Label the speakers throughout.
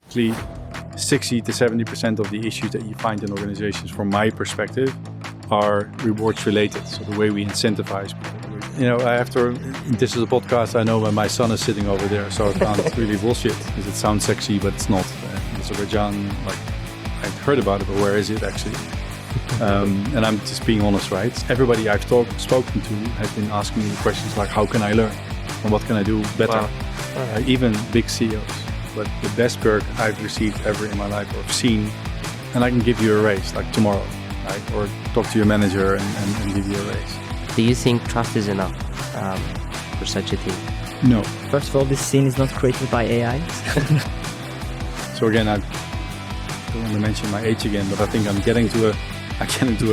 Speaker 1: Basically, 60 to 70% of the issues that you find in organizations, from my perspective, are rewards related. So the way we incentivize people. This is a podcast, I know when my son is sitting over there, so it sounds really bullshit because it sounds sexy, but it's not. Azerbaijan, I've heard about it, but where is it actually? And I'm just being honest, right? Everybody I've spoken to has been asking me questions like, how can I learn? And what can I do better? Wow. Even big CEOs. But the best perk I've received ever in my life, or seen, and I can give you a raise like tomorrow, right? Or talk to your manager and give you a raise.
Speaker 2: Do you think trust is enough for such a thing?
Speaker 1: No.
Speaker 3: First of all, this scene is not created by AI.
Speaker 1: So again, I don't want to mention my age again, but I think I'm getting to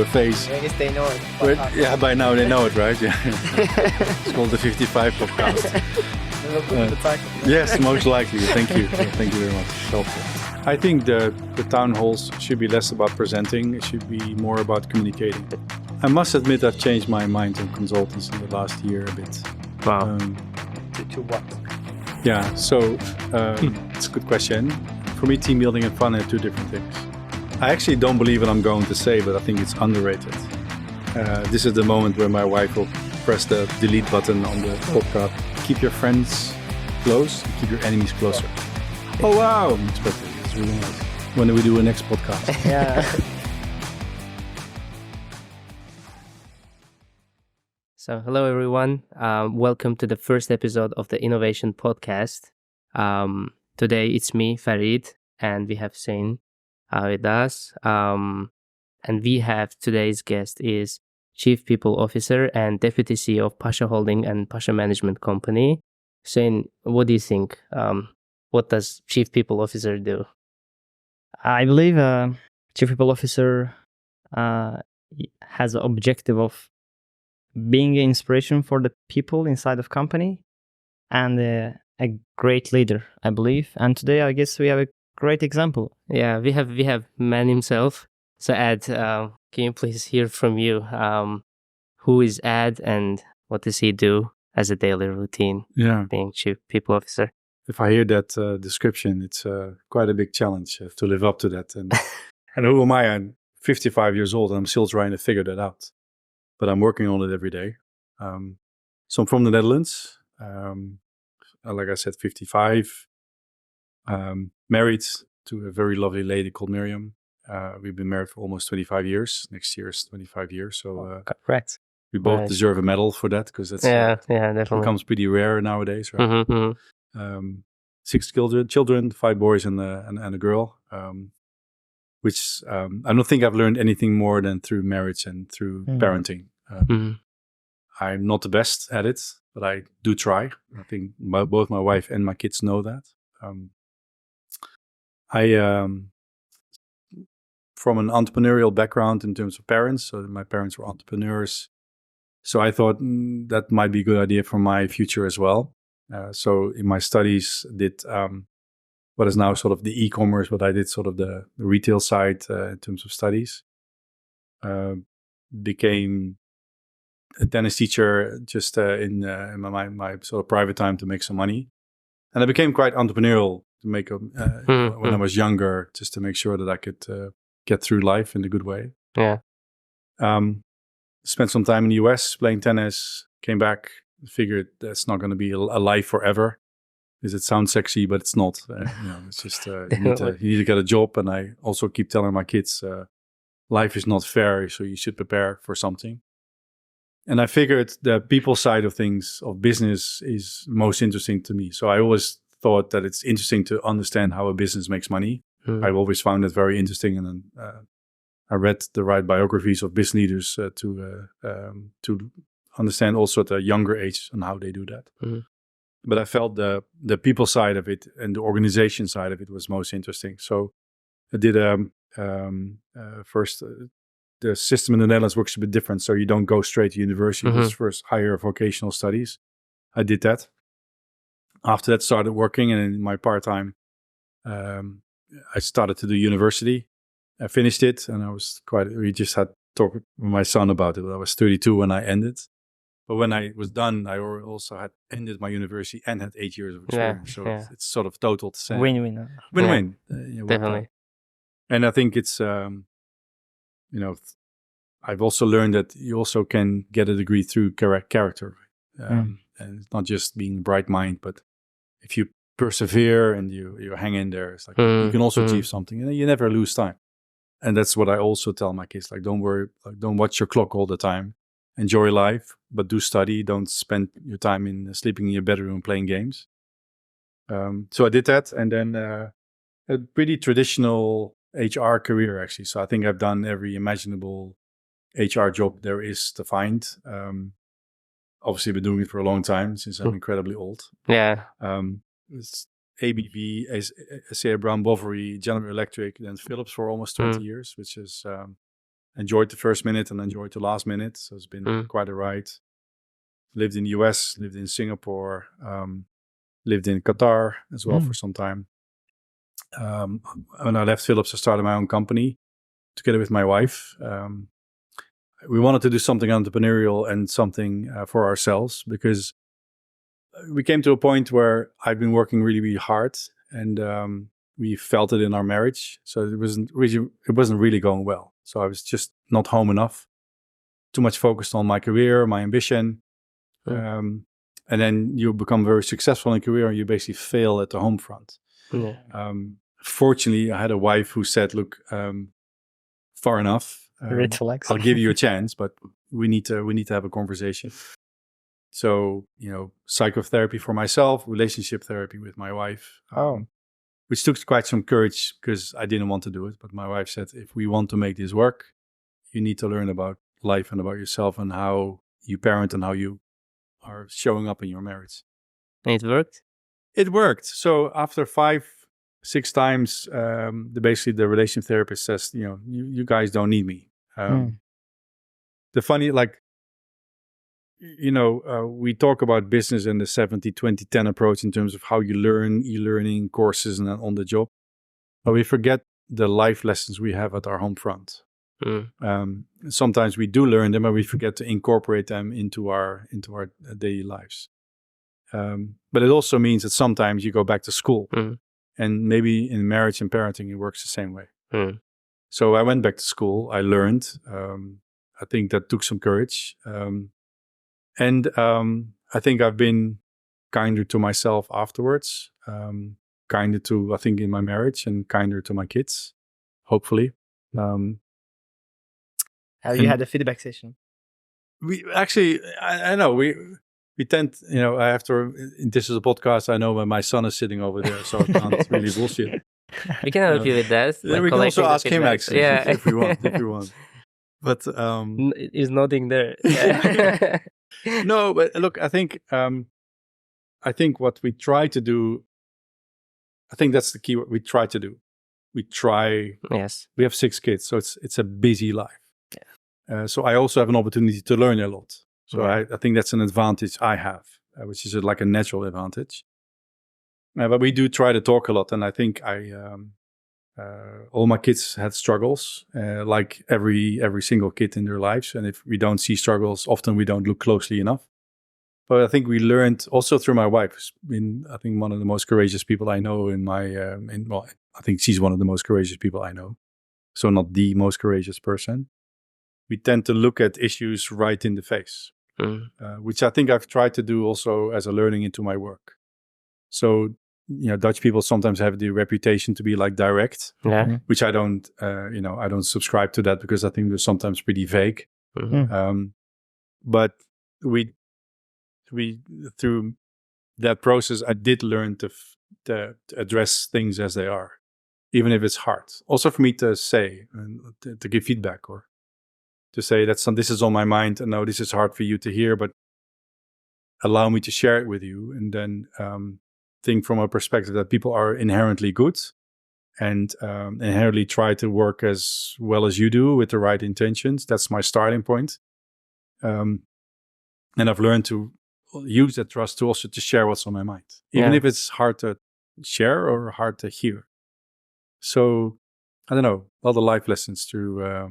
Speaker 1: a phase.
Speaker 3: I guess they know it.
Speaker 1: By now they know it, right? Yeah. It's called the 55 podcast. Yes, most likely. Thank you. Thank you very much. It's helpful. I think the town halls should be less about presenting. It should be more about communicating. I must admit I've changed my mind on consultants in the last year a bit.
Speaker 2: Wow.
Speaker 3: To what?
Speaker 1: Yeah, so it's a good question. For me, team building and fun are two different things. I actually don't believe what I'm going to say, but I think it's underrated. This is the moment where my wife will press the delete button on the podcast. Keep your friends close, keep your enemies closer. Oh wow, it's really nice. When do we do a next podcast?
Speaker 3: Yeah.
Speaker 2: So hello everyone, welcome to the first episode of the Innovation Podcast. Today it's me, Farid, and we have Hussein with us. And we have today's guest is Chief People Officer and Deputy CEO of Pasha Holding and Pasha Management Company. Hussein, what do you think? What does Chief People Officer do?
Speaker 3: I believe Chief People Officer has the objective of being an inspiration for the people inside of company and a great leader, I believe. And today, I guess we have a great example.
Speaker 2: Yeah, we have man himself. So Ad, can you please hear from you? Who is Ad and what does he do as a daily routine?
Speaker 1: Yeah,
Speaker 2: being Chief People Officer.
Speaker 1: If I hear that description, it's quite a big challenge to live up to that. And who am I? I'm 55 years old and I'm still trying to figure that out. But I'm working on it every day. So I'm from the Netherlands. Like I said, 55. Married to a very lovely lady called Miriam. We've been married for almost 25 years. Next year is 25 years. So
Speaker 2: correct.
Speaker 1: We both deserve a medal for that because that's
Speaker 2: definitely
Speaker 1: becomes pretty rare nowadays, right?
Speaker 2: Mm-hmm.
Speaker 1: 6 children, 5 boys and a girl. Which I don't think I've learned anything more than through marriage and through parenting. I'm not the best at it, but I do try. I think both my wife and my kids know that. From an entrepreneurial background in terms of parents, so my parents were entrepreneurs. So I thought that might be a good idea for my future as well. So in my studies, did what is now sort of the e-commerce, but I did sort of the retail side in terms of studies. Became a tennis teacher just in my sort of private time to make some money. And I became quite entrepreneurial to make when I was younger, just to make sure that I could get through life in a good way.
Speaker 2: Yeah.
Speaker 1: Spent some time in the US playing tennis, came back, figured that's not going to be a life forever. Because it sounds sexy, but it's not. It's just you need to get a job. And I also keep telling my kids, life is not fair, so you should prepare for something. And I figured the people side of things, of business, is most interesting to me. So I always thought that it's interesting to understand how a business makes money. I've always found it very interesting. And then I read the right biographies of business leaders to understand also at a younger age on how they do that. But I felt the people side of it and the organization side of it was most interesting. So I did first, the system in the Netherlands works a bit different. So you don't go straight to university, just first higher vocational studies. I did that. After that, started working, and in my part-time, I started to do university. I finished it, and we just had talked with my son about it. I was 32 when I ended. But when I was done, I also had ended my university and had 8 years of experience. So it's sort of total the same.
Speaker 3: Win-win.
Speaker 1: Win-win.
Speaker 2: Definitely.
Speaker 1: And I think it's, I've also learned that you also can get a degree through character. And it's not just being a bright mind, but if you persevere and you hang in there, it's like you can also achieve something, and you never lose time. And that's what I also tell my kids, like, don't worry, like, don't watch your clock all the time. Enjoy life, but do study. Don't spend your time in sleeping in your bedroom playing games. So I did that, and then a pretty traditional HR career, actually. So I think I've done every imaginable HR job there is to find. Obviously, been doing it for a long time, since I'm incredibly old.
Speaker 2: Yeah.
Speaker 1: It's ABB, SCA Brown Boveri, General Electric, then Philips for almost 20 years, which is enjoyed the first minute and enjoyed the last minute. So it's been quite a ride. Lived in the US, lived in Singapore, lived in Qatar as well for some time. When I left Philips, I started my own company together with my wife. We wanted to do something entrepreneurial and something for ourselves, because we came to a point where I'd been working really, really hard, and we felt it in our marriage. So it wasn't really going well. So I was just not home enough, too much focused on my career, my ambition. And then you become very successful in career and you basically fail at the home front. Fortunately, I had a wife who said, look, far enough. I'll give you a chance, but we need to have a conversation. So, psychotherapy for myself, relationship therapy with my wife, which took quite some courage, because I didn't want to do it. But my wife said, if we want to make this work, you need to learn about life and about yourself and how you parent and how you are showing up in your marriage.
Speaker 2: And it worked?
Speaker 1: It worked. So after 5-6 times, basically the relation therapist says, you guys don't need me. The funny, we talk about business and the 70-20-10 approach in terms of how you learn, e-learning courses and on the job. But we forget the life lessons we have at our home front. Sometimes we do learn them, but we forget to incorporate them into our daily lives. But it also means that sometimes you go back to school, and maybe in marriage and parenting, it works the same way. So I went back to school. I learned. I think that took some courage. And I think I've been kinder to myself afterwards, kinder to, I think, in my marriage, and kinder to my kids, hopefully.
Speaker 3: Have you had a feedback session?
Speaker 1: We actually, I know, we tend, I have to, this is a podcast, I know when my son is sitting over there, so I can't really bullshit.
Speaker 2: We can help you with that.
Speaker 1: We can also ask him, actually, if we want. But
Speaker 2: he's nodding there.
Speaker 1: No, but look, I think what we try to do, I think that's the key. What we try to do, Yes. We have 6 kids, so it's a busy life. Yeah. So I also have an opportunity to learn a lot. So I think that's an advantage I have, which is like a natural advantage. But we do try to talk a lot, and I think all my kids had struggles, like every single kid in their lives. And if we don't see struggles, often we don't look closely enough. But I think we learned also through my wife, who's been, I think, one of the most courageous people I know in my, I think she's one of the most courageous people I know. So not the most courageous person. We tend to look at issues right in the face, which I think I've tried to do also as a learning into my work. So, Dutch people sometimes have the reputation to be like direct, which I don't, I don't subscribe to that, because I think they're sometimes pretty vague. But we through that process, I did learn to address things as they are, even if it's hard. Also for me to say and to give feedback, or to say that this is on my mind, and no, this is hard for you to hear, but allow me to share it with you. And then think from a perspective that people are inherently good, and inherently try to work as well as you do with the right intentions. That's my starting point. And I've learned to use that trust to also to share what's on my mind, even if it's hard to share or hard to hear. So I don't know, a lot of life lessons through a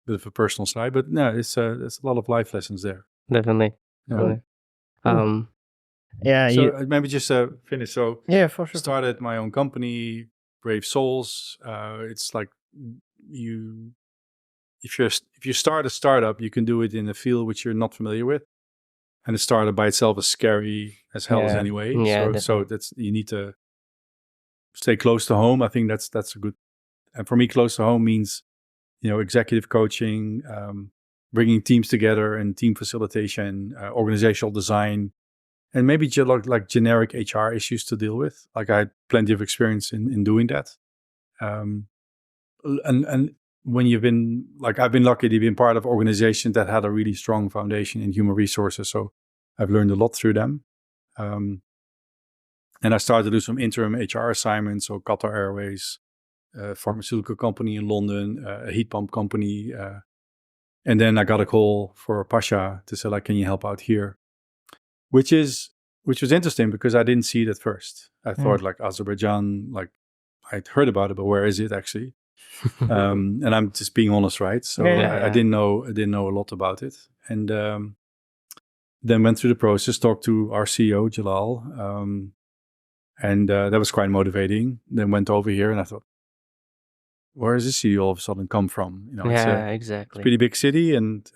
Speaker 1: bit of a personal side, but no, it's a lot of life lessons there.
Speaker 2: Definitely.
Speaker 1: Yeah.
Speaker 3: Yeah.
Speaker 1: So maybe just finish. So
Speaker 3: Yeah, for sure.
Speaker 1: started my own company, Brave Souls. It's like if you start a startup, you can do it in a field which you're not familiar with, and a startup by itself is scary as hell as anyway.
Speaker 2: Yeah,
Speaker 1: so that's you need to stay close to home. I think that's a good. And for me, close to home means executive coaching, bringing teams together, and team facilitation, organizational design. And maybe like generic HR issues to deal with. Like I had plenty of experience in doing that. And when I've been lucky to be part of organizations that had a really strong foundation in human resources. So I've learned a lot through them. And I started to do some interim HR assignments. So Qatar Airways, a pharmaceutical company in London, a heat pump company. And then I got a call for Pasha to say, like, can you help out here? Which was interesting because I didn't see it at first. I thought like Azerbaijan, like I'd heard about it, but where is it actually? And I'm just being honest, right? So I didn't know a lot about it. And then went through the process, talked to our CEO, Jalal. And that was quite motivating. Then went over here and I thought, where does this city all of a sudden come from?
Speaker 2: Exactly.
Speaker 1: It's a pretty big city, and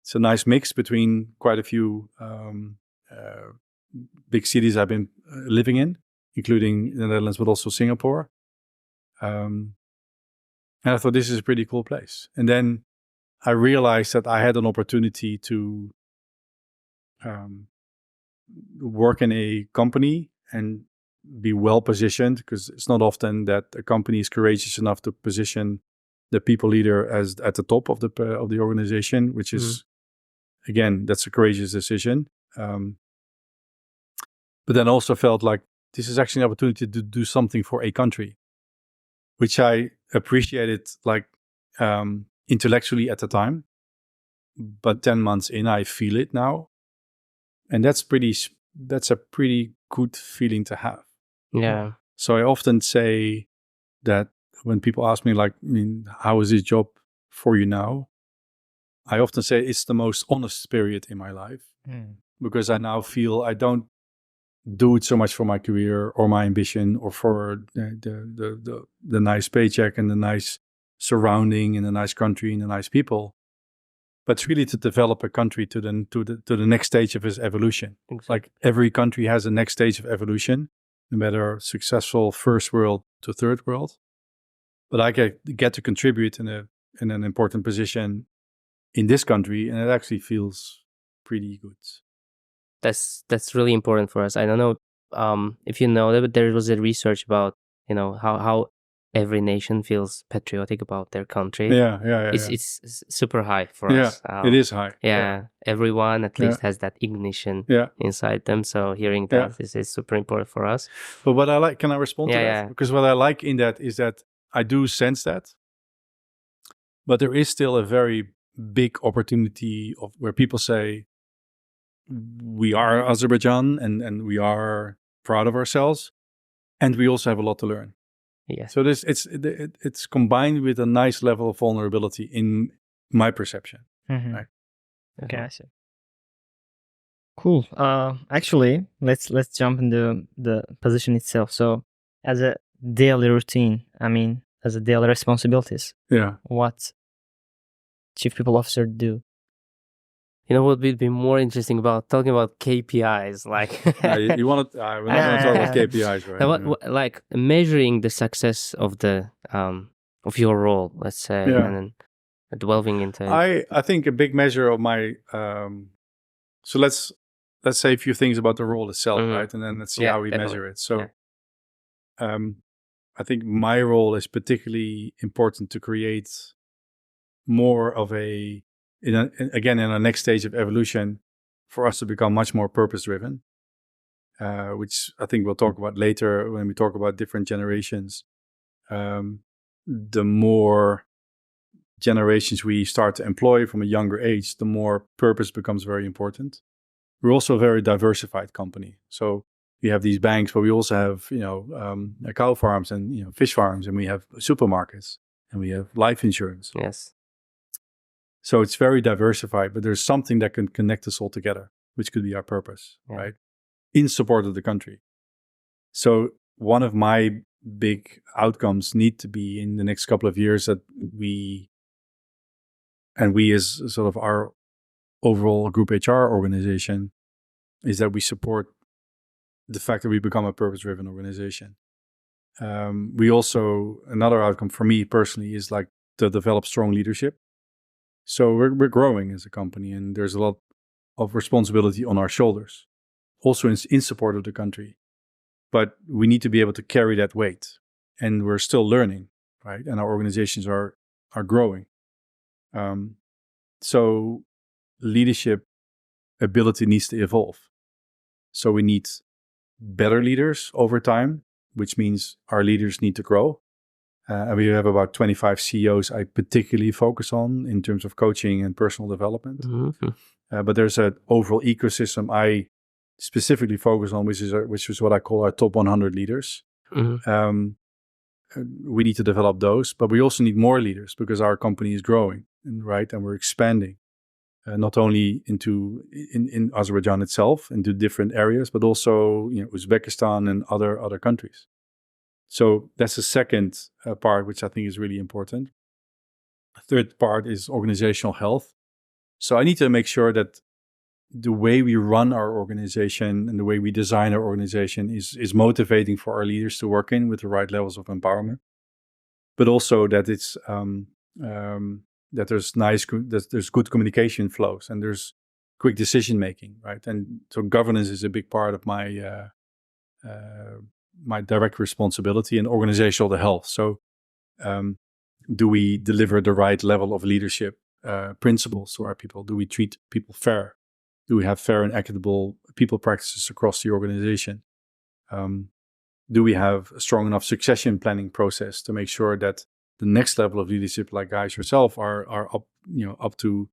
Speaker 1: it's a nice mix between quite a few big cities I've been living in, including the Netherlands, but also Singapore. And I thought this is a pretty cool place. And then I realized that I had an opportunity to work in a company and be well positioned, because it's not often that a company is courageous enough to position the people leader as at the top of the organization, which is again, that's a courageous decision. But then also felt like this is actually an opportunity to do something for a country, which I appreciated like intellectually at the time. But 10 months in, I feel it now. And that's a pretty good feeling to have.
Speaker 2: Yeah.
Speaker 1: So I often say that when people ask me, like, how is this job for you now? I often say it's the most honest period in my life, because I now feel I don't do it so much for my career or my ambition or for the nice paycheck and the nice surrounding and the nice country and the nice people, but it's really to develop a country to the next stage of its evolution. Exactly. Like every country has a next stage of evolution, no matter successful first world to third world. But I get to contribute in an important position in this country, and it actually feels pretty good.
Speaker 2: That's really important for us. I don't know if you know that, but there was a research about how every nation feels patriotic about their country. It's super high for us.
Speaker 1: It is high.
Speaker 2: Everyone at least has that ignition inside them. So hearing that is super important for us.
Speaker 1: But what I like, can I respond to that? Because what I like in that is that I do sense that, but there is still a very big opportunity of where people say, we are Azerbaijan and we are proud of ourselves, and we also have a lot to learn.
Speaker 2: Yes.
Speaker 1: So it's combined with a nice level of vulnerability in my perception.
Speaker 3: Mm-hmm.
Speaker 1: Right?
Speaker 3: Okay, I see. Cool. Actually, let's jump into the position itself. So, as a daily routine, as a daily responsibilities. What chief people officer do?
Speaker 2: What would be more interesting about talking about KPIs? Like,
Speaker 1: you want to? We're not going to talk about KPIs, right?
Speaker 2: What, like measuring the success of the of your role, let's say, and then delving into it.
Speaker 1: I think a big measure of my so let's say a few things about the role itself, right? And then let's see how we measure it. So, I think my role is particularly important to create more of in a next stage of evolution for us to become much more purpose-driven, which I think we'll talk about later when we talk about different generations. The more generations we start to employ from a younger age, the more purpose becomes very important. We're also a very diversified company. So we have these banks, but we also have, cow farms and, fish farms, and we have supermarkets, and we have life insurance.
Speaker 2: Yes.
Speaker 1: So it's very diversified, but there's something that can connect us all together, which could be our purpose, right? In support of the country. So one of my big outcomes need to be in the next couple of years that we as sort of our overall group HR organization is that we support the fact that we become a purpose-driven organization. We also, another outcome for me personally is like to develop strong leadership. So we're growing as a company, and there's a lot of responsibility on our shoulders, also in support of the country. But we need to be able to carry that weight, and we're still learning, right? And our organizations are growing. So leadership ability needs to evolve. So we need better leaders over time, which means our leaders need to grow. And we have about 25 CEOs I particularly focus on in terms of coaching and personal development.
Speaker 2: Mm-hmm.
Speaker 1: But there's an overall ecosystem I specifically focus on, which is what I call our top 100 leaders.
Speaker 2: Mm-hmm.
Speaker 1: We need to develop those, but we also need more leaders because our company is growing, and we're expanding. Not only in Azerbaijan itself, into different areas, but also Uzbekistan and other countries. So that's the second part, which I think is really important. The third part is organizational health. So I need to make sure that the way we run our organization and the way we design our organization is motivating for our leaders to work in with the right levels of empowerment, but also that it's that there's good communication flows and there's quick decision making, right? And so governance is a big part of my my direct responsibility and organizational health. So do we deliver the right level of leadership principles to our people? Do we treat people fair? Do we have fair and equitable people practices across the organization? Do we have a strong enough succession planning process to make sure that the next level of leadership, like guys yourself, are up to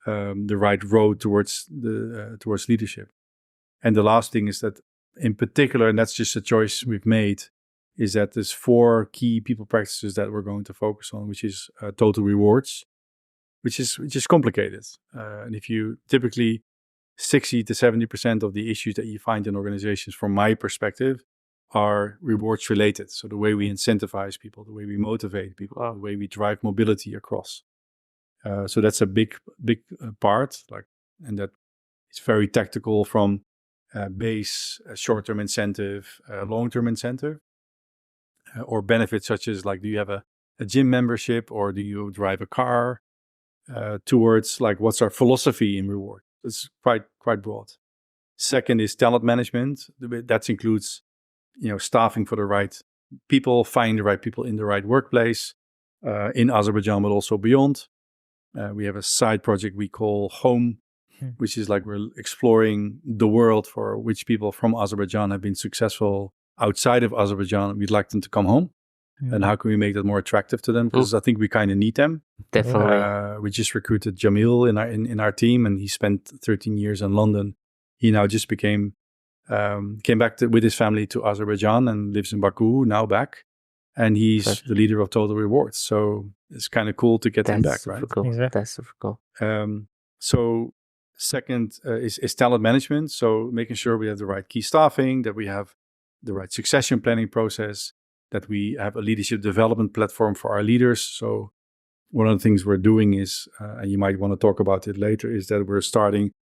Speaker 1: the right road towards leadership? And the last thing is that, in particular, and that's just a choice we've made, is that there's 4 key people practices that we're going to focus on, which is total rewards, which is complicated. And if you typically 60 to 70% of the issues that you find in organizations, from my perspective, are rewards related. So the way we incentivize people, the way we motivate people, the way we drive mobility across. So that's a big part, and that it's very tactical from base, short-term incentive, long-term incentive, or benefits such as do you have a gym membership or do you drive a car, towards what's our philosophy in reward. It's quite broad. Second is talent management. That includes staffing for the right people, finding the right people in the right workplace, in Azerbaijan, but also beyond. We have a side project we call Home, which is we're exploring the world for which people from Azerbaijan have been successful outside of Azerbaijan. We'd like them to come home. And how can we make that more attractive to them? Because I think we kind of need them.
Speaker 2: Definitely.
Speaker 1: We just recruited Jamil in our team, and he spent 13 years in London. He now just came back with his family to Azerbaijan and lives in Baku, now back. And he's the leader of Total Rewards. So it's kind of cool to get him back, right?
Speaker 2: Cool.
Speaker 3: Exactly.
Speaker 2: That's super cool.
Speaker 1: So second is talent management. So making sure we have the right key staffing, that we have the right succession planning process, that we have a leadership development platform for our leaders. So one of the things we're doing is, and you might want to talk about it later, is that we're starting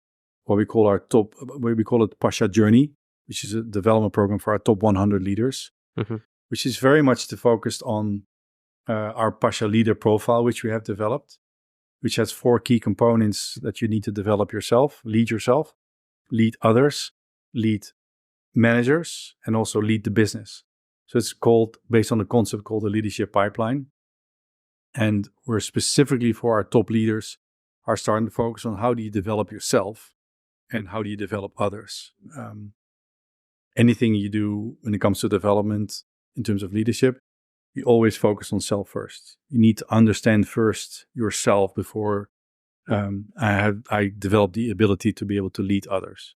Speaker 1: what we call it Pasha Journey, which is a development program for our top 100 leaders, which is very much focused on our Pasha leader profile, which we have developed, which has 4 key components that you need to develop yourself, lead others, lead managers, and also lead the business. So it's based on the concept called the leadership pipeline. And we're specifically for our top leaders are starting to focus on how do you develop yourself and how do you develop others. Anything you do when it comes to development in terms of leadership, you always focus on self first. You need to understand first yourself before I develop the ability to be able to lead others.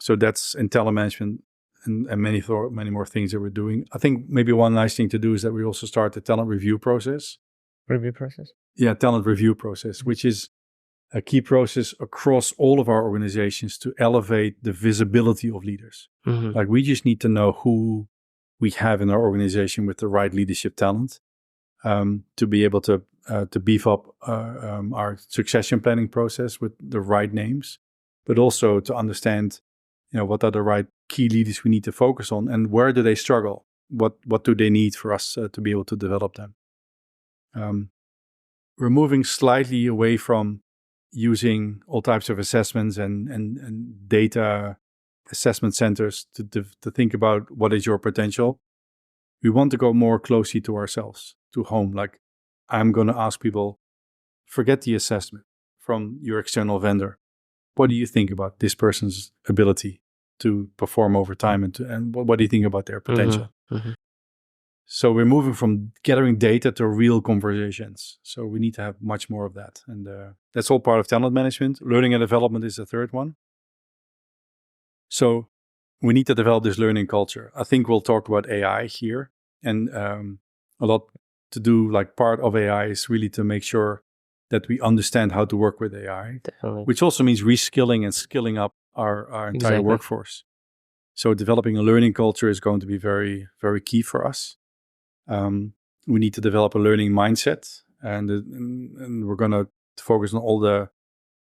Speaker 1: So that's in talent management and many more things that we're doing. I think maybe one nice thing to do is that we also start the talent review process.
Speaker 3: Review process.
Speaker 1: Yeah, talent review process, which is a key process across all of our organizations to elevate the visibility of leaders.
Speaker 2: Mm-hmm.
Speaker 1: Like we just need to know who we have in our organization with the right leadership talent to be able to beef up our succession planning process with the right names, but also to understand, what are the right key leaders we need to focus on and where do they struggle? What do they need for us to be able to develop them? We're moving slightly away from using all types of assessments and data assessment centers to think about what is your potential. We want to go more closely to ourselves, to home. Like I'm going to ask people, forget the assessment from your external vendor. What do you think about this person's ability to perform over time and what do you think about their potential?
Speaker 2: Mm-hmm. Mm-hmm.
Speaker 1: So we're moving from gathering data to real conversations. So we need to have much more of that. And that's all part of talent management. Learning and development is the third one. So we need to develop this learning culture. I think we'll talk about AI here. And a lot to do, like part of AI is really to make sure that we understand how to work with AI.
Speaker 2: Definitely.
Speaker 1: Which also means reskilling and skilling up our entire workforce. So developing a learning culture is going to be very, very key for us. We need to develop a learning mindset, and we're going to focus on all the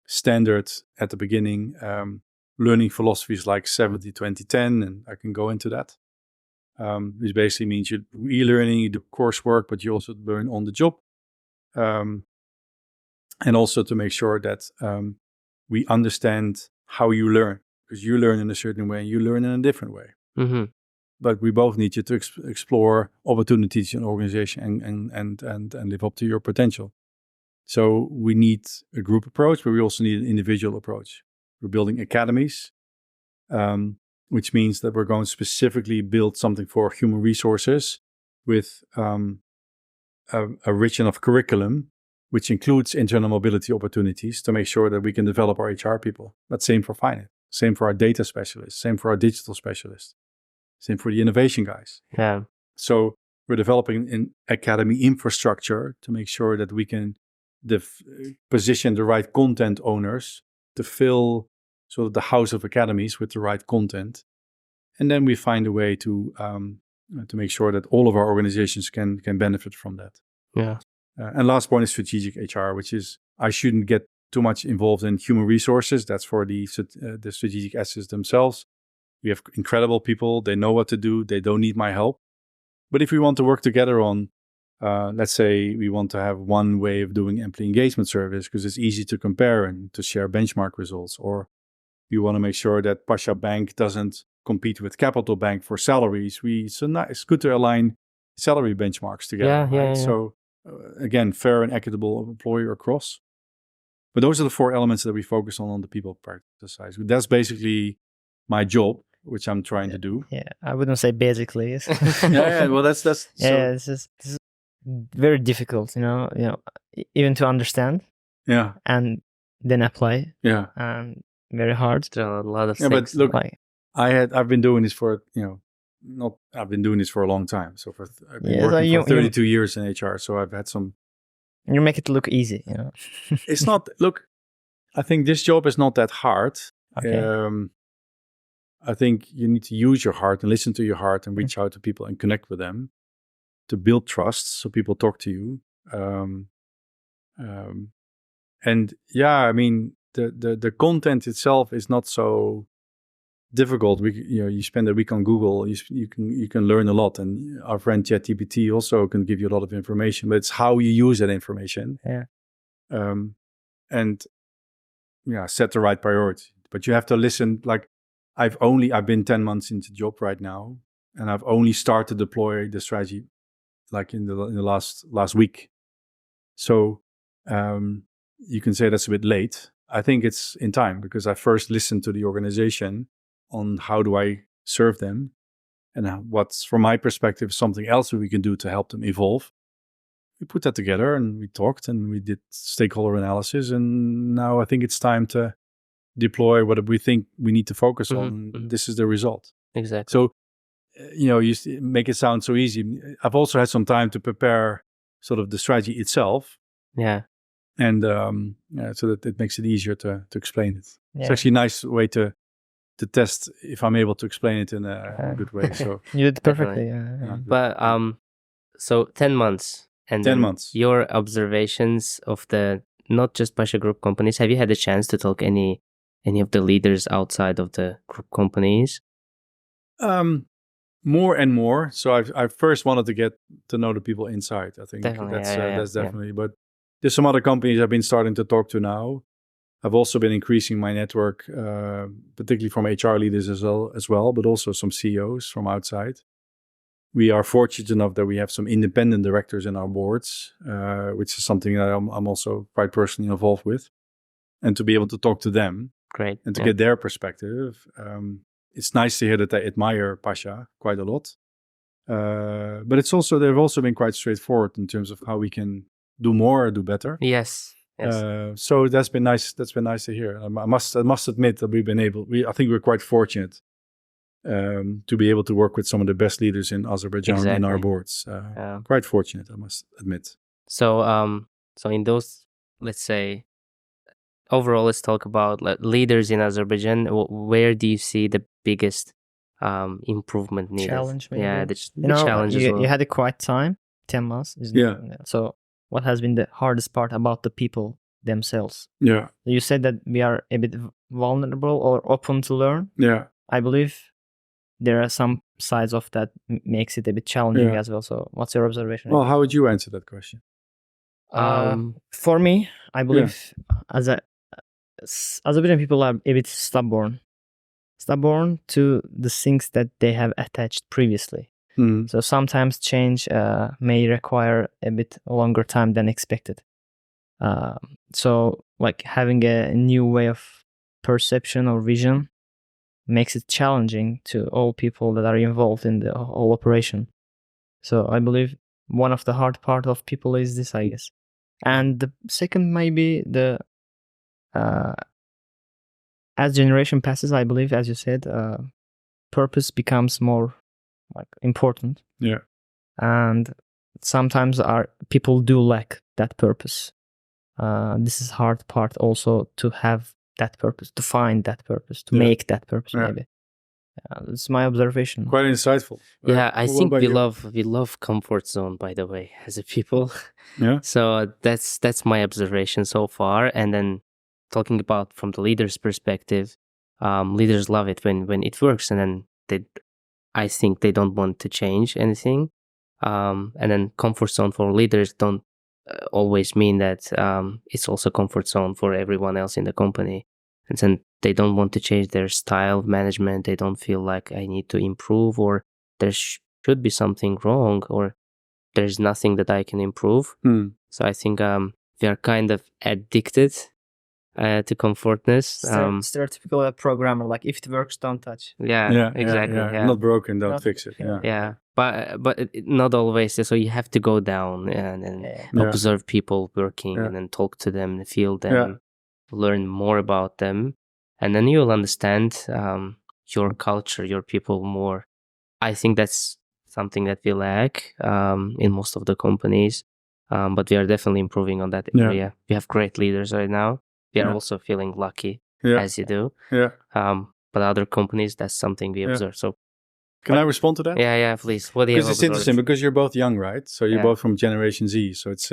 Speaker 1: standards at the beginning. Learning philosophies like 70-20-10, and I can go into that. Which basically means you're e-learning, you do coursework, but you also learn on the job. And also to make sure that we understand how you learn, because you learn in a certain way and you learn in a different way.
Speaker 2: Mm-hmm.
Speaker 1: But we both need you to explore opportunities in organization and live up to your potential. So we need a group approach, but we also need an individual approach. We're building academies, which means that we're going to specifically build something for human resources with a rich enough curriculum, which includes internal mobility opportunities to make sure that we can develop our HR people. But same for finance, same for our data specialists, same for our digital specialists, same for the innovation guys.
Speaker 2: Yeah.
Speaker 1: So we're developing an academy infrastructure to make sure that we can position the right content owners to fill sort of the house of academies with the right content. And then we find a way to make sure that all of our organizations can benefit from that.
Speaker 2: Yeah.
Speaker 1: And last point is strategic HR, which is I shouldn't get too much involved in human resources. That's for the strategic assets themselves. We have incredible people. They know what to do. They don't need my help. But if we want to work together on, let's say we want to have one way of doing employee engagement service because it's easy to compare and to share benchmark results, or we want to make sure that Pasha Bank doesn't compete with Capital Bank for salaries. It's good to align salary benchmarks together.
Speaker 2: Yeah.
Speaker 1: So again, fair and equitable employer across. But those are the four elements that we focus on the people practice side. That's basically my job, which I'm trying to do.
Speaker 3: Yeah, I wouldn't say basically.
Speaker 1: Well, that's
Speaker 3: yeah. This is very difficult, even to understand.
Speaker 1: Yeah.
Speaker 3: And then apply.
Speaker 1: Yeah.
Speaker 3: And very hard.
Speaker 2: There are a lot of things.
Speaker 1: But look, I've been doing this for I've been doing this for a long time. So I've been working for 32 years in HR. So I've had some.
Speaker 3: You make it look easy,
Speaker 1: It's not. Look, I think this job is not that hard.
Speaker 3: Okay.
Speaker 1: I think you need to use your heart and listen to your heart and reach out to people and connect with them to build trust so people talk to you. And yeah, I mean, the content itself is not so difficult. You spend a week on Google, you can learn a lot, and our friend ChatGPT also can give you a lot of information. But it's how you use that information.
Speaker 3: Yeah.
Speaker 1: And set the right priority. But you have to listen. Like I've been 10 months into the job right now, and I've only started to deploy the strategy like in the last week. So you can say that's a bit late. I think it's in time because I first listened to the organization on how do I serve them and what's, from my perspective, something else that we can do to help them evolve. We put that together and we talked and we did stakeholder analysis. And now I think it's time to deploy what we think we need to focus on. Mm-hmm. This is the result.
Speaker 2: Exactly.
Speaker 1: So, you make it sound so easy. I've also had some time to prepare sort of the strategy itself.
Speaker 2: Yeah.
Speaker 1: And so that it makes it easier to explain it.
Speaker 3: Yeah.
Speaker 1: It's actually a nice way to test if I'm able to explain it in a good way. So
Speaker 3: You did perfectly.
Speaker 2: Definitely.
Speaker 3: Yeah.
Speaker 2: But so 10 months, and
Speaker 1: 10
Speaker 2: then
Speaker 1: months.
Speaker 2: your observations of the not just Pasha Group companies. Have you had a chance to talk any of the leaders outside of the group companies?
Speaker 1: More and more. So I first wanted to get to know the people inside. I think
Speaker 2: Definitely,
Speaker 1: that's
Speaker 2: yeah,
Speaker 1: that's definitely. But there's some other companies I've been starting to talk to now. I've also been increasing my network, particularly from HR leaders as well, but also some CEOs from outside. We are fortunate enough that we have some independent directors in our boards, which is something that I'm also quite personally involved with. And to be able to talk to them
Speaker 2: Great.
Speaker 1: and to get their perspective, it's nice to hear that they admire Pasha quite a lot. But they've also been quite straightforward in terms of how we can do more or do better.
Speaker 2: Yes.
Speaker 1: So that's been nice. That's been nice to hear. I must admit that we've been able. I think we're quite fortunate to be able to work with some of the best leaders in Azerbaijan in our boards. Quite fortunate, I must admit.
Speaker 2: So so in those, let's say, overall, let's talk about leaders in Azerbaijan. Where do you see the biggest improvement needed?
Speaker 3: Challenge, maybe.
Speaker 2: Yeah, the challenge as well.
Speaker 3: You had a quiet time, 10 months. So what has been the hardest part about the people themselves?
Speaker 1: Yeah.
Speaker 3: You said that we are a bit vulnerable or open to learn.
Speaker 1: Yeah.
Speaker 3: I believe there are some sides of that makes it a bit challenging as well. So what's your observation?
Speaker 1: Well, how would you answer that question?
Speaker 3: For me, I believe Azerbaijan people are a bit stubborn to the things that they have attached previously. So sometimes change may require a bit longer time than expected. So like having a new way of perception or vision makes it challenging to all people that are involved in the whole operation. So I believe one of the hard part of people is this, I guess. And the second maybe the as generation passes, I believe, as you said, purpose becomes more like important.
Speaker 1: Yeah.
Speaker 3: And sometimes our people do lack that purpose. This is hard part also to have that purpose, to find that purpose, to make that purpose. Maybe it's my observation.
Speaker 1: Quite insightful.
Speaker 2: Yeah, I think we love comfort zone, by the way, as a people.
Speaker 1: Yeah.
Speaker 2: So that's my observation so far. And then talking about from the leader's perspective, leaders love it when it works, and then I think they don't want to change anything. And then comfort zone for leaders don't always mean that it's also comfort zone for everyone else in the company. And then they don't want to change their style of management. They don't feel like I need to improve, or there should be something wrong, or there's nothing that I can improve. So I think we are kind of addicted to comfortness.
Speaker 3: Stereotypical programmer, like if it works, don't touch.
Speaker 2: Yeah, exactly. Yeah.
Speaker 1: Not broken, don't fix it.
Speaker 2: Yeah. But not always. So you have to go down and observe people working and then talk to them and feel them, learn more about them, and then you'll understand your culture, your people more. I think that's something that we lack in most of the companies, but we are definitely improving on that area. We have great leaders right now. We are also feeling lucky, as you do.
Speaker 1: Yeah.
Speaker 2: But other companies, that's something we observe. So,
Speaker 1: can I respond to that?
Speaker 2: Yeah, please. What do you have?
Speaker 1: Because it's interesting, because you're both young, right? So you're both from Generation Z. So it's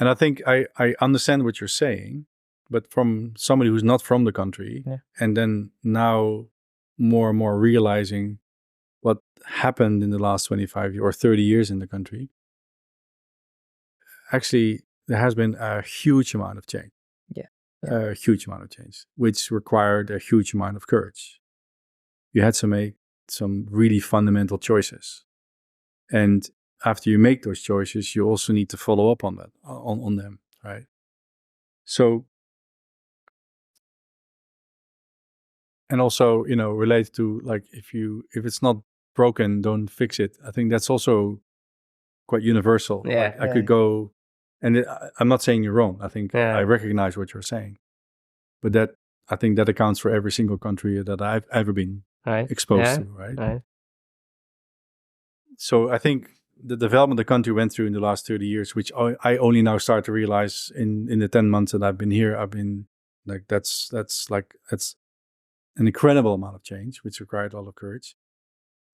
Speaker 1: and I think I understand what you're saying, but from somebody who's not from the country, and then now more and more realizing what happened in the last 25 or 30 years in the country, actually there has been a huge amount of change. A huge amount of change, which required a huge amount of courage. You had to make some really fundamental choices. And after you make those choices, you also need to follow up on that, on them, right? So, and also, related to like, if it's not broken, don't fix it. I think that's also quite universal.
Speaker 2: Yeah.
Speaker 1: Like, I could go, and I'm not saying you're wrong. I think I recognize what you're saying, but I think that accounts for every single country that I've ever been exposed to, right?
Speaker 2: Right.
Speaker 1: So I think the development the country went through in the last 30 years, which I only now start to realize in the 10 months that I've been here, I've been like, that's an incredible amount of change, which required a lot of courage.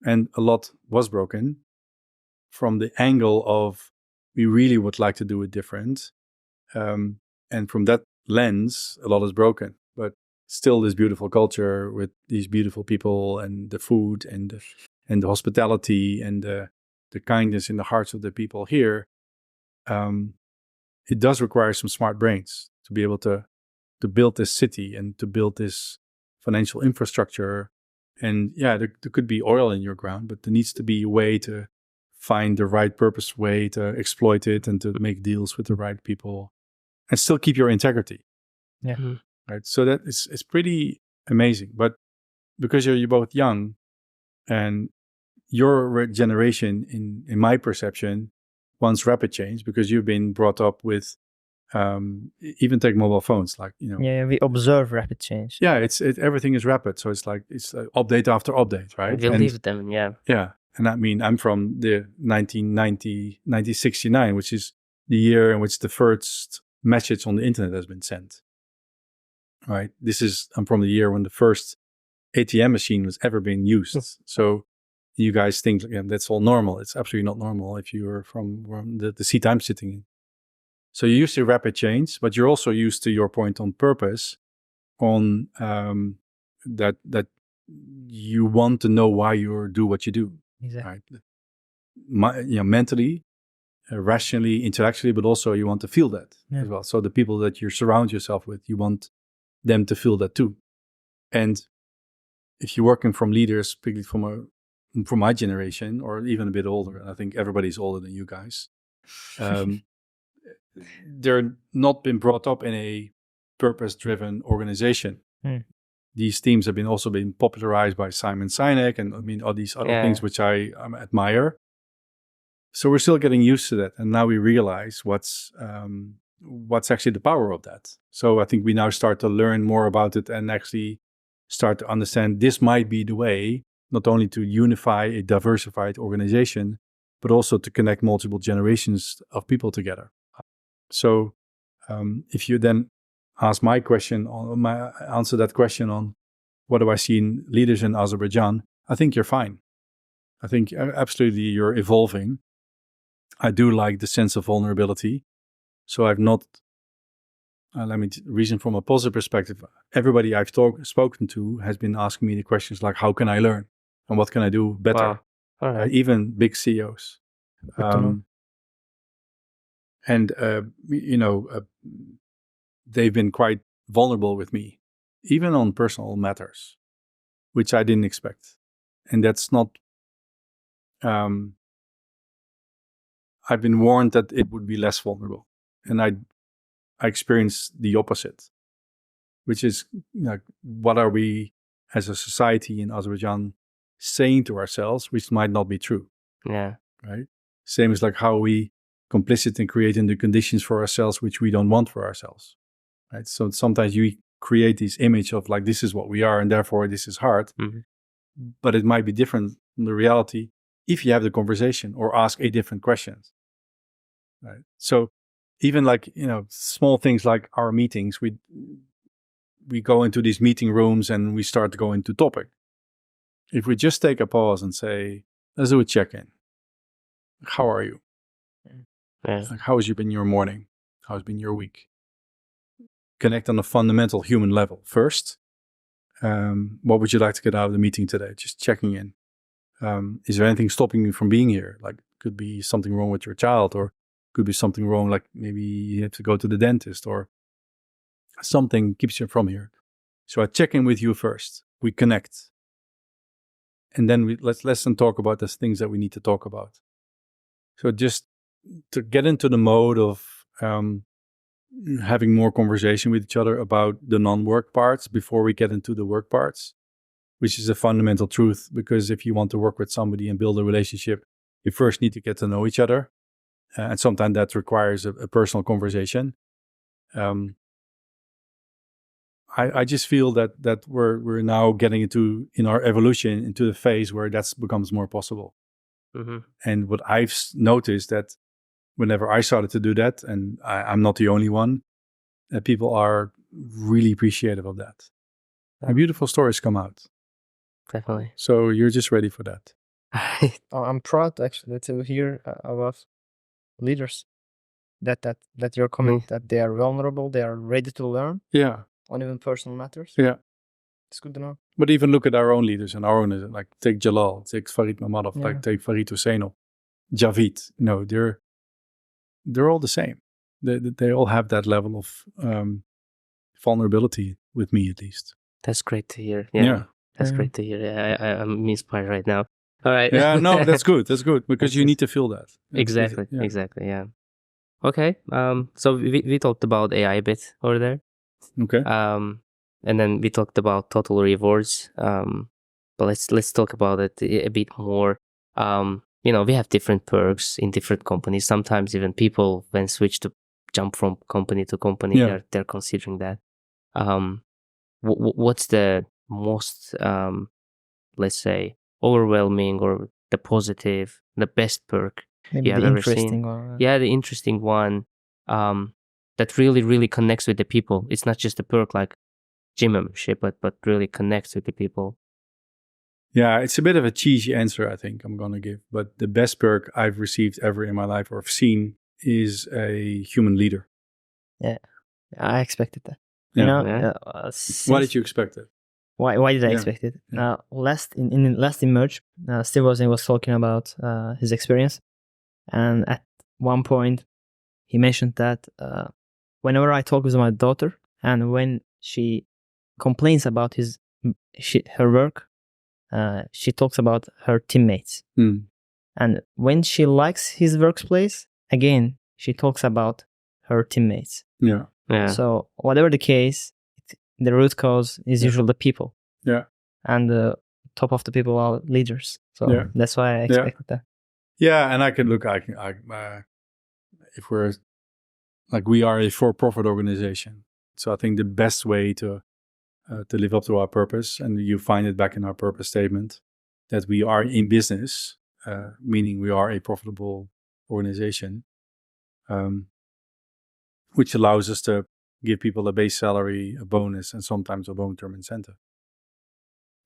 Speaker 1: And a lot was broken from the angle of we really would like to do it different. And from that lens, a lot is broken. But still this beautiful culture with these beautiful people and the food and the hospitality and the kindness in the hearts of the people here, it does require some smart brains to be able to build this city and to build this financial infrastructure. And yeah, there could be oil in your ground, but there needs to be a way to find the right purpose way to exploit it and to make deals with the right people and still keep your integrity.
Speaker 3: Yeah.
Speaker 2: Mm-hmm.
Speaker 1: Right. So that it's pretty amazing. But because you're both young and your generation, in my perception, wants rapid change because you've been brought up with even take mobile phones, like, you know.
Speaker 3: Yeah, we observe rapid change.
Speaker 1: Yeah, everything is rapid. So it's like update after update, right?
Speaker 2: We live them, yeah.
Speaker 1: Yeah. And I mean, I'm from the 1969, which is the year in which the first message on the internet has been sent. Right. I'm from the year when the first ATM machine was ever being used. So you guys think that's all normal. It's absolutely not normal if you're from the seat I'm sitting in. So you're used to rapid change, but you're also used to your point on purpose, on that you want to know why you do what you do.
Speaker 3: Exactly.
Speaker 1: Right? Mentally, rationally, intellectually, but also you want to feel that as well. So the people that you surround yourself with, you want them to feel that too. And if you're working from leaders, particularly from my generation, or even a bit older, and I think everybody's older than you guys, they're not been brought up in a purpose-driven organization. These themes have also been popularized by Simon Sinek and I mean all these other things which I admire. So we're still getting used to that, and now we realize what's actually the power of that. So I think we now start to learn more about it and actually start to understand this might be the way, not only to unify a diversified organization, but also to connect multiple generations of people together. So if you then ask answer that question on what do I see in leaders in Azerbaijan, I think you're fine. I think absolutely you're evolving. I do like the sense of vulnerability. So I've not, reason from a positive perspective, everybody I've spoken to has been asking me the questions like, how can I learn? And what can I do better?
Speaker 2: Wow. All right.
Speaker 1: Even big CEOs. They've been quite vulnerable with me, even on personal matters, which I didn't expect. And that's not, I've been warned that it would be less vulnerable. And I experienced the opposite, which is what are we as a society in Azerbaijan saying to ourselves, which might not be true.
Speaker 2: Yeah.
Speaker 1: Right? Same as like how we complicit in creating the conditions for ourselves, which we don't want for ourselves. Right? So sometimes you create this image of like, this is what we are, and therefore this is hard.
Speaker 2: Mm-hmm.
Speaker 1: But it might be different from the reality if you have the conversation or ask a different questions. Right? So even like, small things like our meetings, we go into these meeting rooms and we start to go into topic. If we just take a pause and say, let's do a check-in. How are you?
Speaker 2: Yeah.
Speaker 1: Like, how has been your morning? How has been your week? Connect on a fundamental human level first. What would you like to get out of the meeting today? Just checking in. Is there anything stopping you from being here? Like, could be something wrong with your child, or could be something wrong, like maybe you have to go to the dentist, or something keeps you from here. So I check in with you first. We connect. And then let's talk about the things that we need to talk about. So just to get into the mode of having more conversation with each other about the non-work parts before we get into the work parts, which is a fundamental truth, because if you want to work with somebody and build a relationship, you first need to get to know each other. And sometimes that requires a personal conversation. I just feel that we're now getting in our evolution into the phase where that becomes more possible. And what I've noticed that whenever I started to do that, and I'm not the only one, people are really appreciative of that. And beautiful stories come out.
Speaker 2: Definitely.
Speaker 1: So you're just ready for that.
Speaker 4: I'm proud actually to hear about leaders that you're coming, that they are vulnerable, they are ready to learn.
Speaker 1: Yeah.
Speaker 4: On even personal matters.
Speaker 1: Yeah.
Speaker 4: It's good to know.
Speaker 1: But even look at our own leaders and our own, like take Jalal, take Farid Mamadov, like take Farid Husseino, Javid. They're all the same. They all have that level of vulnerability with me, at least.
Speaker 2: That's great to hear. Yeah. That's great to hear. Yeah, I'm inspired right now. All right.
Speaker 1: Yeah, no, that's good. That's good because you need to feel that.
Speaker 2: Exactly. Yeah. Okay. So we talked about AI a bit over there.
Speaker 1: Okay.
Speaker 2: And then we talked about total rewards. But let's talk about it a bit more. We have different perks in different companies. Sometimes even people, when switch to jump from company to company, they're considering that. What's the most, let's say, overwhelming or the positive, the best perk
Speaker 3: Maybe
Speaker 2: you have
Speaker 3: the
Speaker 2: ever
Speaker 3: interesting
Speaker 2: seen?
Speaker 3: one.
Speaker 2: Yeah, the interesting one that really connects with the people. It's not just a perk like gym membership, but really connects with the people.
Speaker 1: Yeah, it's a bit of a cheesy answer, I think I'm going to give. But the best perk I've received ever in my life or have seen is a human leader.
Speaker 3: Yeah, I expected that.
Speaker 1: Yeah. Why did you expect it?
Speaker 3: Why did I expect it?
Speaker 1: Yeah.
Speaker 3: Last in Merge, Steve was talking about his experience, and at one point he mentioned that whenever I talk with my daughter and when she complains about her work, she talks about her teammates, and when she likes his workplace, again she talks about her teammates.
Speaker 1: Yeah.
Speaker 3: So whatever the case, the root cause is usually the people.
Speaker 1: Yeah.
Speaker 3: And the top of the people are leaders. So that's why I expected that.
Speaker 1: Yeah, and I can look. If we're like we are a for-profit organization, so I think the best way to live up to our purpose, and you find it back in our purpose statement, that we are in business, meaning we are a profitable organization, which allows us to give people a base salary, a bonus, and sometimes a long-term incentive.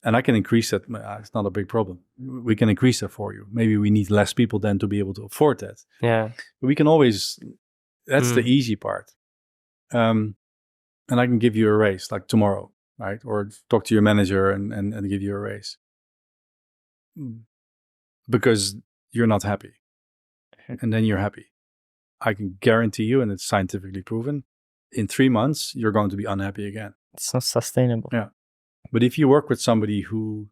Speaker 1: And I can increase that. It's not a big problem. We can increase that for you. Maybe we need less people then to be able to afford that.
Speaker 2: Yeah.
Speaker 1: But we can always, that's the easy part. And I can give you a raise like tomorrow, right? Or talk to your manager and give you a raise. Because you're not happy. And then you're happy. I can guarantee you, and it's scientifically proven, in 3 months, you're going to be unhappy again.
Speaker 3: It's not sustainable.
Speaker 1: Yeah. But if you work with somebody who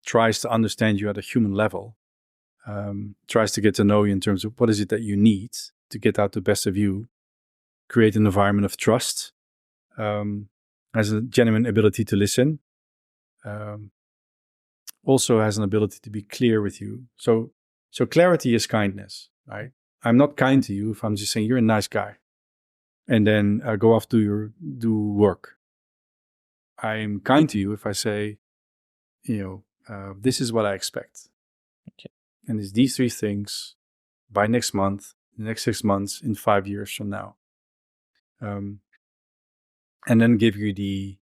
Speaker 1: tries to understand you at a human level, tries to get to know you in terms of what is it that you need to get out the best of you, create an environment of trust, has a genuine ability to listen, also has an ability to be clear with you. So clarity is kindness, right? I'm not kind to you if I'm just saying you're a nice guy, and then go off do work. I'm kind to you if I say, this is what I expect.
Speaker 3: Okay.
Speaker 1: And it's these 3 things by next month, the next 6 months, in 5 years from now. And then give you the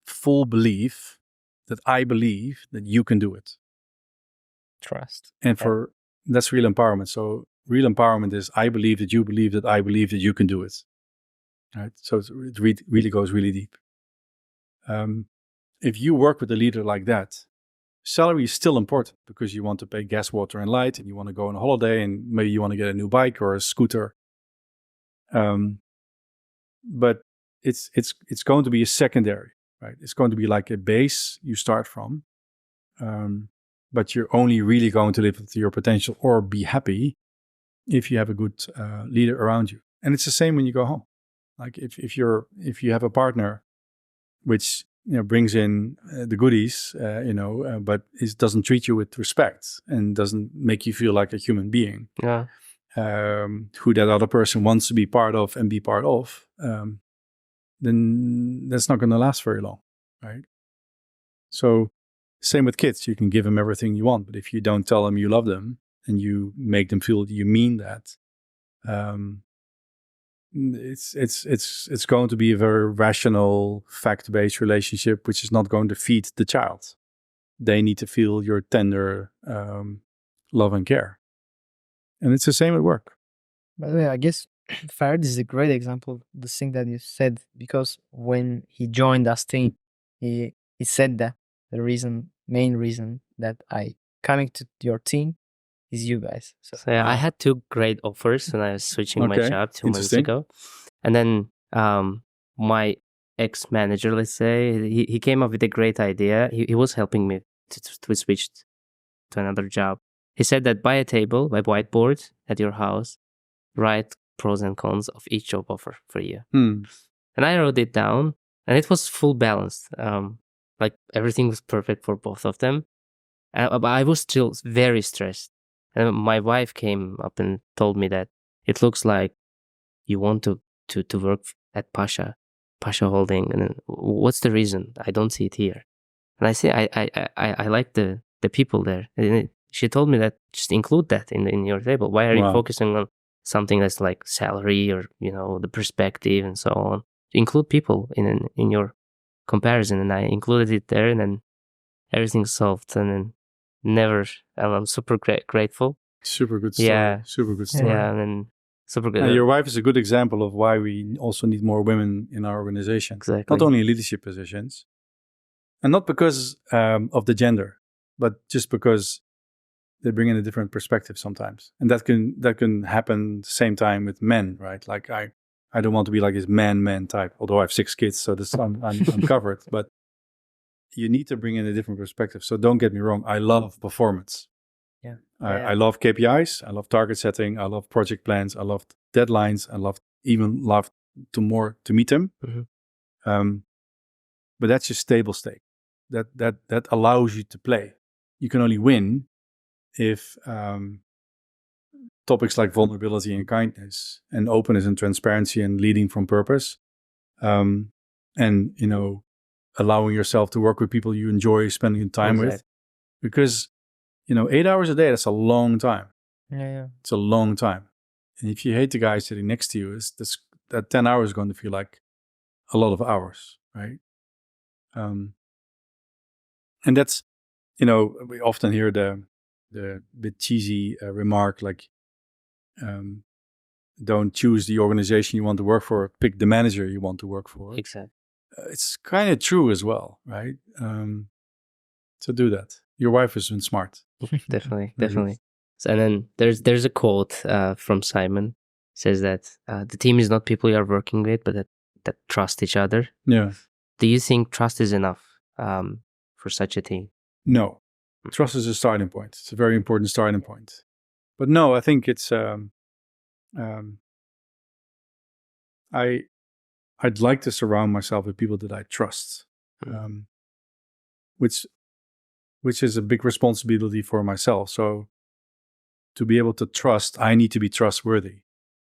Speaker 1: full belief that I believe that you can do it.
Speaker 3: Trust.
Speaker 1: And that's real empowerment. So real empowerment is I believe that you believe that I believe that you can do it. Right? So it really goes really deep. If you work with a leader like that, salary is still important because you want to pay gas, water, and light, and you want to go on a holiday, and maybe you want to get a new bike or a scooter. But it's going to be a secondary, right? It's going to be like a base you start from, but you're only really going to live up to your potential or be happy if you have a good leader around you. And it's the same when you go home. Like if you have a partner which brings in the goodies, but it doesn't treat you with respect and doesn't make you feel like a human being.
Speaker 2: Yeah.
Speaker 1: Who that other person wants to be part of and be part of, then that's not going to last very long, right? So Same with kids. You can give them everything you want, but if you don't tell them you love them and you make them feel you mean that, it's going to be a very rational, fact-based relationship, which is not going to feed the child. They need to feel your tender love and care. And it's the same at work.
Speaker 4: By the way, I guess Farid is a great example of the thing that you said, because when he joined us team, he said that the main reason that I coming to your team is you guys. So
Speaker 2: So yeah, I had 2 great offers when I was switching my
Speaker 1: Okay,
Speaker 2: job 2 months
Speaker 1: interesting.
Speaker 2: ago. And then my ex-manager, let's say, he came up with a great idea. He was helping me to switch to another job. He said that buy a table, buy whiteboard at your house, write pros and cons of each job offer for you. And I wrote it down, and it was full balanced. Like everything was perfect for both of them. But I was still very stressed. And my wife came up and told me that it looks like you want to work at Pasha Holding. And then, what's the reason? I don't see it here. And I say, I like the people there. And she told me that just include that in your table. Why are you
Speaker 1: Wow.
Speaker 2: focusing on something that's like salary or, the perspective and so on? Include people in your comparison. And I included it there, and then everything's solved. And then I'm super grateful.
Speaker 1: Super good story.
Speaker 2: Yeah.
Speaker 1: Super good story.
Speaker 2: Yeah, and then super good.
Speaker 1: And your wife is a good example of why we also need more women in our organization.
Speaker 2: Exactly.
Speaker 1: Not only in leadership positions, and not because of the gender, but just because they bring in a different perspective sometimes. And that can happen the same time with men, right? Like I don't want to be like this man type, although I have 6 kids, so this I'm covered. But you need to bring in a different perspective. So don't get me wrong, I love performance.
Speaker 2: Yeah.
Speaker 1: I love KPIs. I love target setting. I love project plans. I love deadlines. I love to meet them.
Speaker 2: Mm-hmm.
Speaker 1: But that's your stable state. That allows you to play. You can only win if topics like vulnerability and kindness and openness and transparency and leading from purpose, and allowing yourself to work with people you enjoy spending time with, because 8 hours a day, that's a long time.
Speaker 4: Yeah.
Speaker 1: It's a long time. And if you hate the guy sitting next to you, that 10 hours is going to feel like a lot of hours, right? And that's, we often hear the bit cheesy remark like, don't choose the organization you want to work for, pick the manager you want to work for.
Speaker 2: Exactly.
Speaker 1: It's kind of true as well, right? So do that. Your wife has been smart.
Speaker 2: Definitely.
Speaker 1: Very good.
Speaker 2: So, and then there's a quote from Simon. It says that the team is not people you are working with, but that trust each other.
Speaker 1: Yeah.
Speaker 2: Do you think trust is enough for such a team?
Speaker 1: No. Trust is a starting point. It's a very important starting point. But no, I think it's I'd like to surround myself with people that I trust, which is a big responsibility for myself. So to be able to trust, I need to be trustworthy.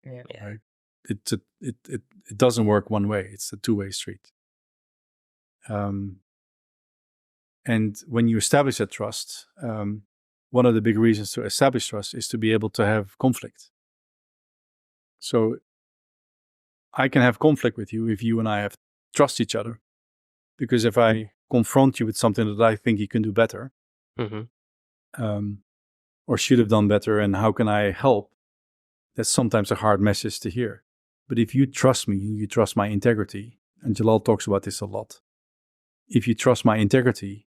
Speaker 4: Yeah.
Speaker 1: Right? It doesn't work one way. It's a two-way street. And when you establish that trust, one of the big reasons to establish trust is to be able to have conflict. So I can have conflict with you if you and I have trust each other. Because if I confront you with something that I think you can do better, or should have done better, and how can I help, that's sometimes a hard message to hear. But if you trust me, you trust my integrity, and Jalal talks about this a lot. If you trust my integrity,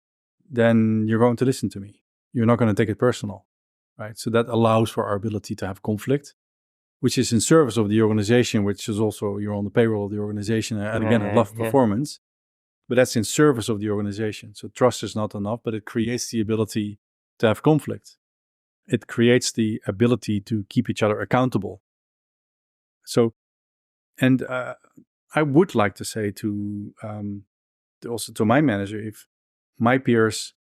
Speaker 1: then you're going to listen to me. You're not going to take it personal, right? So that allows for our ability to have conflict, which is in service of the organization, which is also, you're on the payroll of the organization. And again, I love performance, but that's in service of the organization. So trust is not enough, but it creates the ability to have conflict. It creates the ability to keep each other accountable. So, and I would like to say also to my manager, if my peers,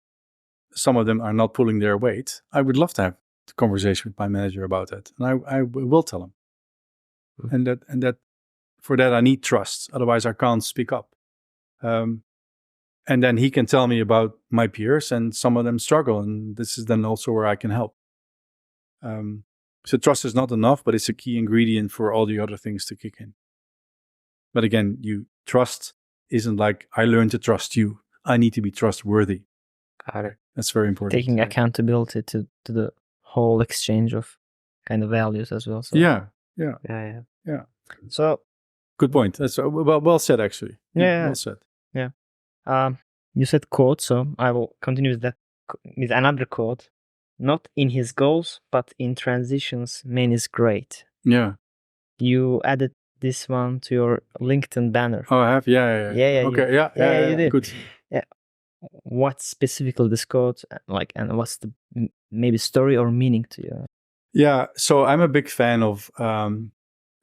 Speaker 1: some of them are not pulling their weight, I would love to have the conversation with my manager about that. And I will tell him. And that for that I need trust. Otherwise I can't speak up. And And then he can tell me about my peers, and some of them struggle. And this is then also where I can help. So trust is not enough, but it's a key ingredient for all the other things to kick in. But again, trust isn't like, I learned to trust you. I need to be trustworthy.
Speaker 2: Got it.
Speaker 1: That's very important.
Speaker 3: Taking accountability to the whole exchange of kind of values as well. So.
Speaker 1: Yeah.
Speaker 3: So
Speaker 1: Good point. That's well said, actually.
Speaker 3: Yeah.
Speaker 1: Well said.
Speaker 3: you said quote, so I will continue with that with another quote. Not in his goals, but in transitions, man is great.
Speaker 1: Yeah.
Speaker 3: You added this one to your LinkedIn banner.
Speaker 1: Oh, I have? Yeah.
Speaker 3: Yeah,
Speaker 1: Okay.
Speaker 3: you did.
Speaker 1: Good.
Speaker 3: What specifically this quote like, and what's the maybe story or meaning to you?
Speaker 1: Yeah. So I'm a big fan of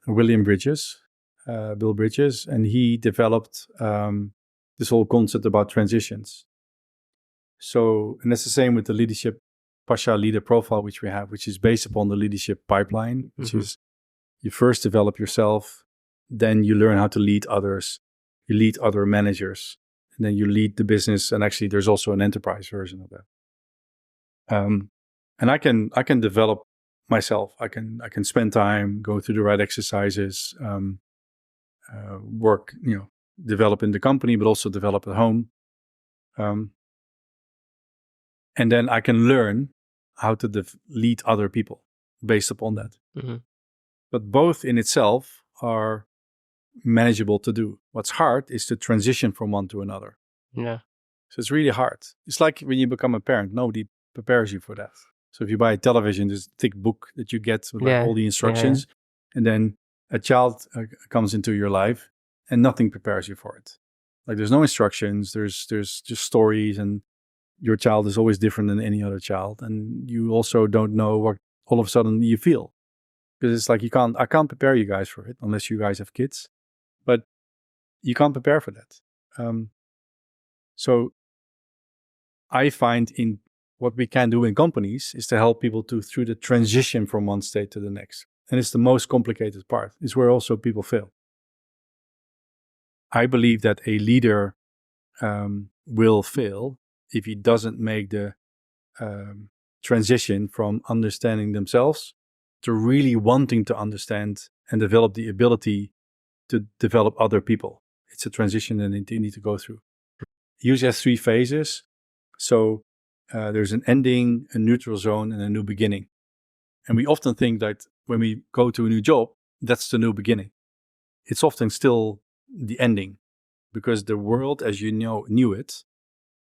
Speaker 1: William Bridges, Bill Bridges, and he developed this whole concept about transitions. So, and that's the same with the leadership Pasha leader profile, which we have, which is based upon the leadership pipeline, which is you first develop yourself, then you learn how to lead others, you lead other managers, and then you lead the business. And actually, there's also an enterprise version of that. And I can develop myself. I can spend time, go through the right exercises, work, develop in the company, but also develop at home. And then I can learn how to lead other people based upon that. But both in itself are manageable to do. What's hard is to transition from one to another.
Speaker 2: Yeah.
Speaker 1: So it's really hard. It's like when you become a parent, nobody prepares you for that. So if you buy a television, there's a thick book that you get with all the instructions. And then a child comes into your life and nothing prepares you for it. Like there's no instructions, there's just stories, and your child is always different than any other child. And you also don't know what all of a sudden you feel. Because it's like I can't prepare you guys for it unless you guys have kids. But you can't prepare for that. So I find in what we can do in companies is to help people through the transition from one state to the next. And it's the most complicated part. It's where also people fail. I believe that a leader will fail if he doesn't make the transition from understanding themselves to really wanting to understand and develop the ability to develop other people. It's a transition that you need to go through. Usually has 3 phases. So there's an ending, a neutral zone, and a new beginning. And we often think that when we go to a new job, that's the new beginning. It's often still the ending, because the world as you knew it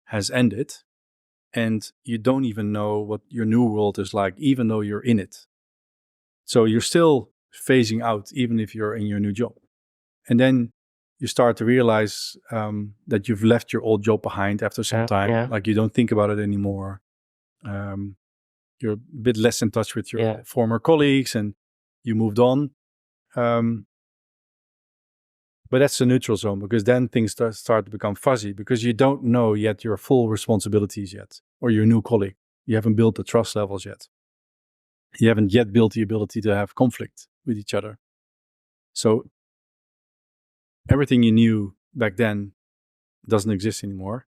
Speaker 1: has ended, and you don't even know what your new world is like, even though you're in it. So you're still phasing out, even if you're in your new job. And then you start to realize that you've left your old job behind after some time.
Speaker 2: Yeah.
Speaker 1: Like you don't think about it anymore. You're a bit less in touch with your former colleagues, and you moved on. But that's the neutral zone, because then things start to become fuzzy, because you don't know yet your full responsibilities yet, or your new colleague. You haven't built the trust levels yet. You haven't yet built the ability to have conflict with each other. So everything you knew back then doesn't exist anymore.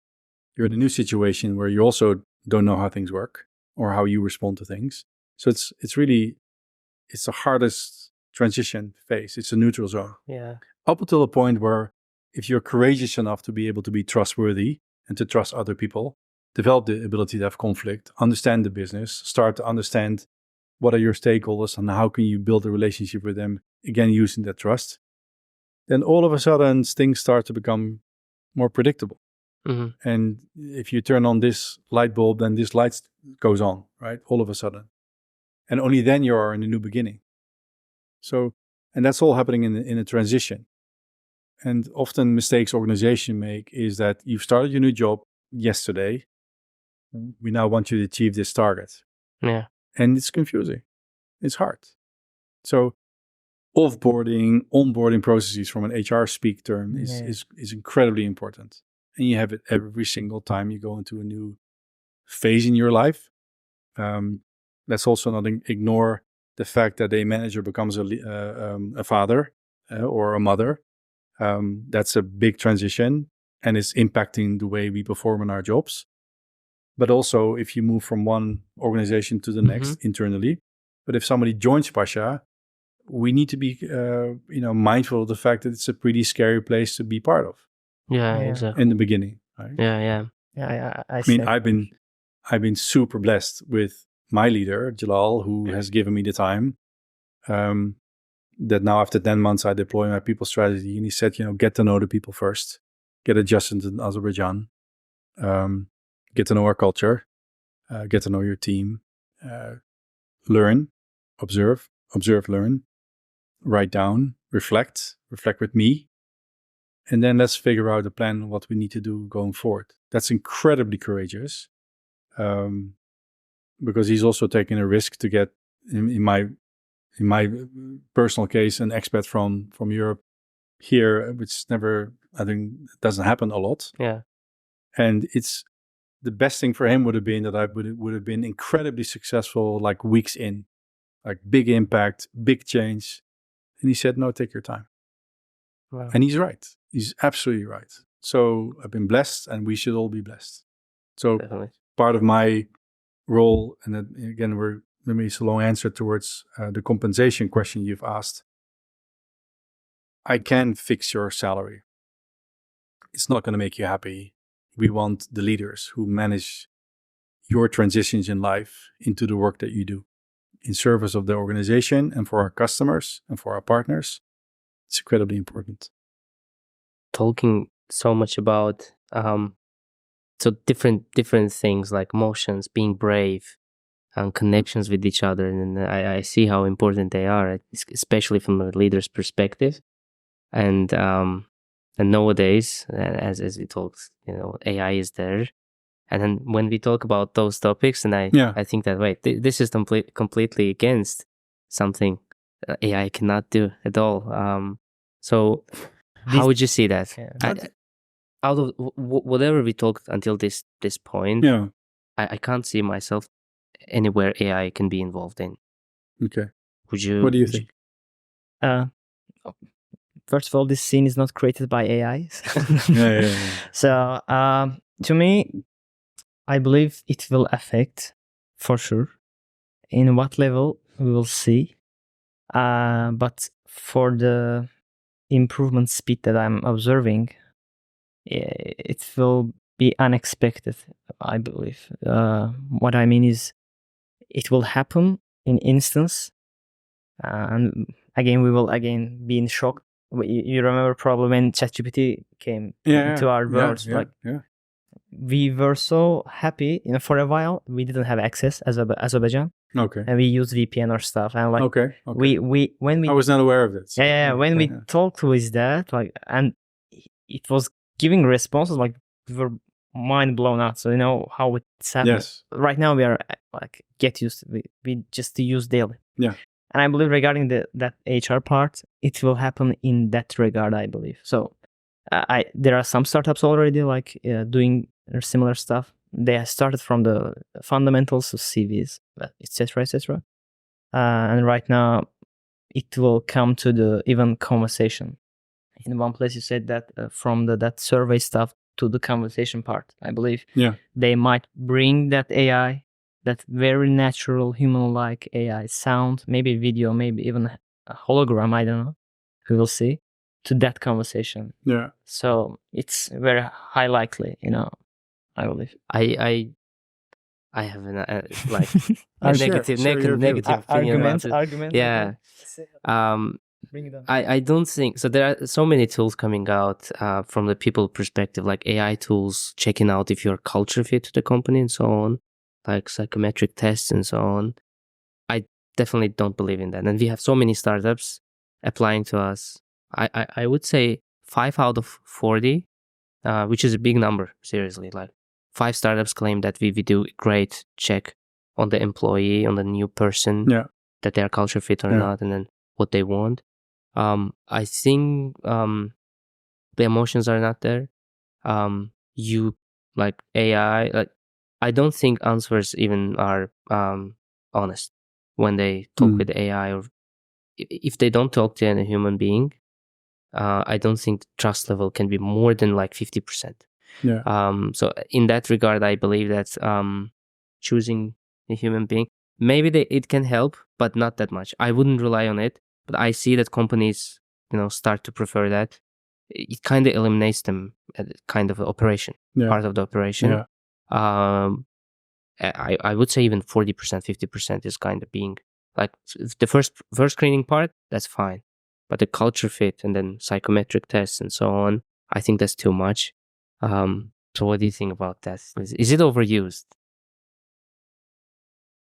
Speaker 1: You're in a new situation where you also don't know how things work or how you respond to things. So it's the hardest transition phase. It's a neutral zone.
Speaker 2: Yeah.
Speaker 1: Up until the point where if you're courageous enough to be able to be trustworthy and to trust other people, develop the ability to have conflict, understand the business, start to understand what are your stakeholders and how can you build a relationship with them, again, using that trust, then all of a sudden things start to become more predictable. And if you turn on this light bulb, then this light goes on, right? All of a sudden. And only then you are in a new beginning. So, and that's all happening in a transition. And often mistakes organizations make is that you've started your new job yesterday. We now want you to achieve this target.
Speaker 2: Yeah.
Speaker 1: And it's confusing. It's hard. So offboarding, onboarding processes from an HR speak term is incredibly important. And you have it every single time you go into a new phase in your life. Let's also not ignore the fact that a manager becomes a father or a mother. That's a big transition. and it's impacting the way we perform in our jobs. But also if you move from one organization to the next internally. But if somebody joins Pasha, we need to be, mindful of the fact that it's a pretty scary place to be part of.
Speaker 2: Yeah,
Speaker 3: Yeah.
Speaker 2: exactly.
Speaker 1: In the beginning, right?
Speaker 2: Yeah.
Speaker 3: I
Speaker 1: mean,
Speaker 3: see.
Speaker 1: I've been super blessed with my leader, Jalal, who has given me the time. That now after 10 months, I deploy my people strategy. And he said, get to know the people first. Get adjusted in Azerbaijan. Get to know our culture. Get to know your team. Learn, observe, learn. Write down, reflect with me. And then let's figure out a plan what we need to do going forward. That's incredibly courageous. Because he's also taking a risk to get, in my personal case, an expat from Europe here, which I think doesn't happen a lot.
Speaker 2: Yeah.
Speaker 1: And it's the best thing for him would have been that I would have been incredibly successful, like weeks in, like big impact, big change. And he said, no, take your time.
Speaker 2: Wow.
Speaker 1: And he's right. He's absolutely right. So I've been blessed, and we should all be blessed. So
Speaker 2: Definitely.
Speaker 1: part of my role, and then again, maybe it's a long answer towards the compensation question you've asked. I can fix your salary. It's not going to make you happy. We want the leaders who manage your transitions in life into the work that you do in service of the organization and for our customers and for our partners. It's incredibly important.
Speaker 2: Talking so much about so different things like emotions, being brave, and connections with each other, and I see how important they are, especially from a leader's perspective. And nowadays, as we talked, AI is there, and then when we talk about those topics, and I think that this is completely against something AI cannot do at all. So how would you see that? Out of whatever we talked until this point, I can't see myself anywhere AI can be involved in.
Speaker 1: Okay.
Speaker 2: Would you?
Speaker 1: What do you think?
Speaker 3: First of all, this scene is not created by AI.
Speaker 1: Yeah.
Speaker 3: So to me, I believe it will affect, for sure. In what level, we will see. But for the improvement speed that I'm observing, it will be unexpected, I believe. What I mean is, it will happen in instance, and again, we will be in shock. You remember probably when ChatGPT came into our world, we were so happy. For a while, we didn't have access as Azerbaijan.
Speaker 1: Okay.
Speaker 3: And we used VPN or stuff, and
Speaker 1: okay.
Speaker 3: When we
Speaker 1: I was not aware of it.
Speaker 3: So, when we talked with that, and it was giving responses, we were mind blown out. So how it's happening.
Speaker 1: Yes.
Speaker 3: Right now we are get used to it. We just use daily.
Speaker 1: Yeah.
Speaker 3: And I believe regarding that HR part, it will happen in that regard, I believe. So there are some startups already doing similar stuff. They started from the fundamentals of CVs, etc. And right now it will come to the even conversation. In one place you said that from that survey stuff to the conversation part, I believe they might bring that AI, that very natural human-like AI sound, maybe video, maybe even a hologram, I don't know, we will see, to that conversation.
Speaker 1: Yeah.
Speaker 3: So it's very high likely, I believe.
Speaker 2: I have a negative opinion about it.
Speaker 3: Argument.
Speaker 2: Yeah.
Speaker 3: Bring it on.
Speaker 2: I don't think so. There are so many tools coming out from the people perspective, like AI tools checking out if you're culture fit to the company and so on, like psychometric tests and so on. I definitely don't believe in that. And we have so many startups applying to us. I would say 5 out of 40, which is a big number, seriously. 5 startups claim that we do a great check on the employee, on the new person, that they are culture fit or not, and then what they want. I think the emotions are not there. You AI, I don't think answers even are honest when they talk with AI, or if they don't talk to a human being, I don't think the trust level can be more than like 50%.
Speaker 1: Yeah.
Speaker 2: So in that regard, I believe that choosing a human being, maybe it can help, but not that much. I wouldn't rely on it, but I see that companies, start to prefer that. It kind of eliminates them kind of operation,
Speaker 1: Yeah.
Speaker 2: part of the operation.
Speaker 1: Yeah.
Speaker 2: I would say even 40%, 50% is kind of being like the first screening part, that's fine. But the culture fit and then psychometric tests and so on, I think that's too much. So what do you think about that? Is it overused?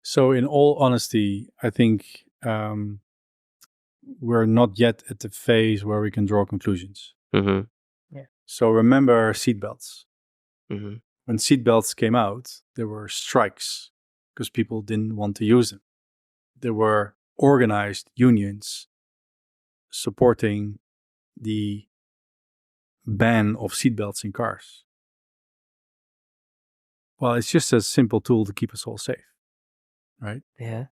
Speaker 1: So in all honesty, I think we're not yet at the phase where we can draw conclusions.
Speaker 2: Mm-hmm.
Speaker 1: So remember seatbelts.
Speaker 2: Mm-hmm.
Speaker 1: When seatbelts came out, there were strikes because people didn't want to use them. There were organized unions supporting the ban of seatbelts in cars. Well, it's just a simple tool to keep us all safe, right?
Speaker 2: Yeah.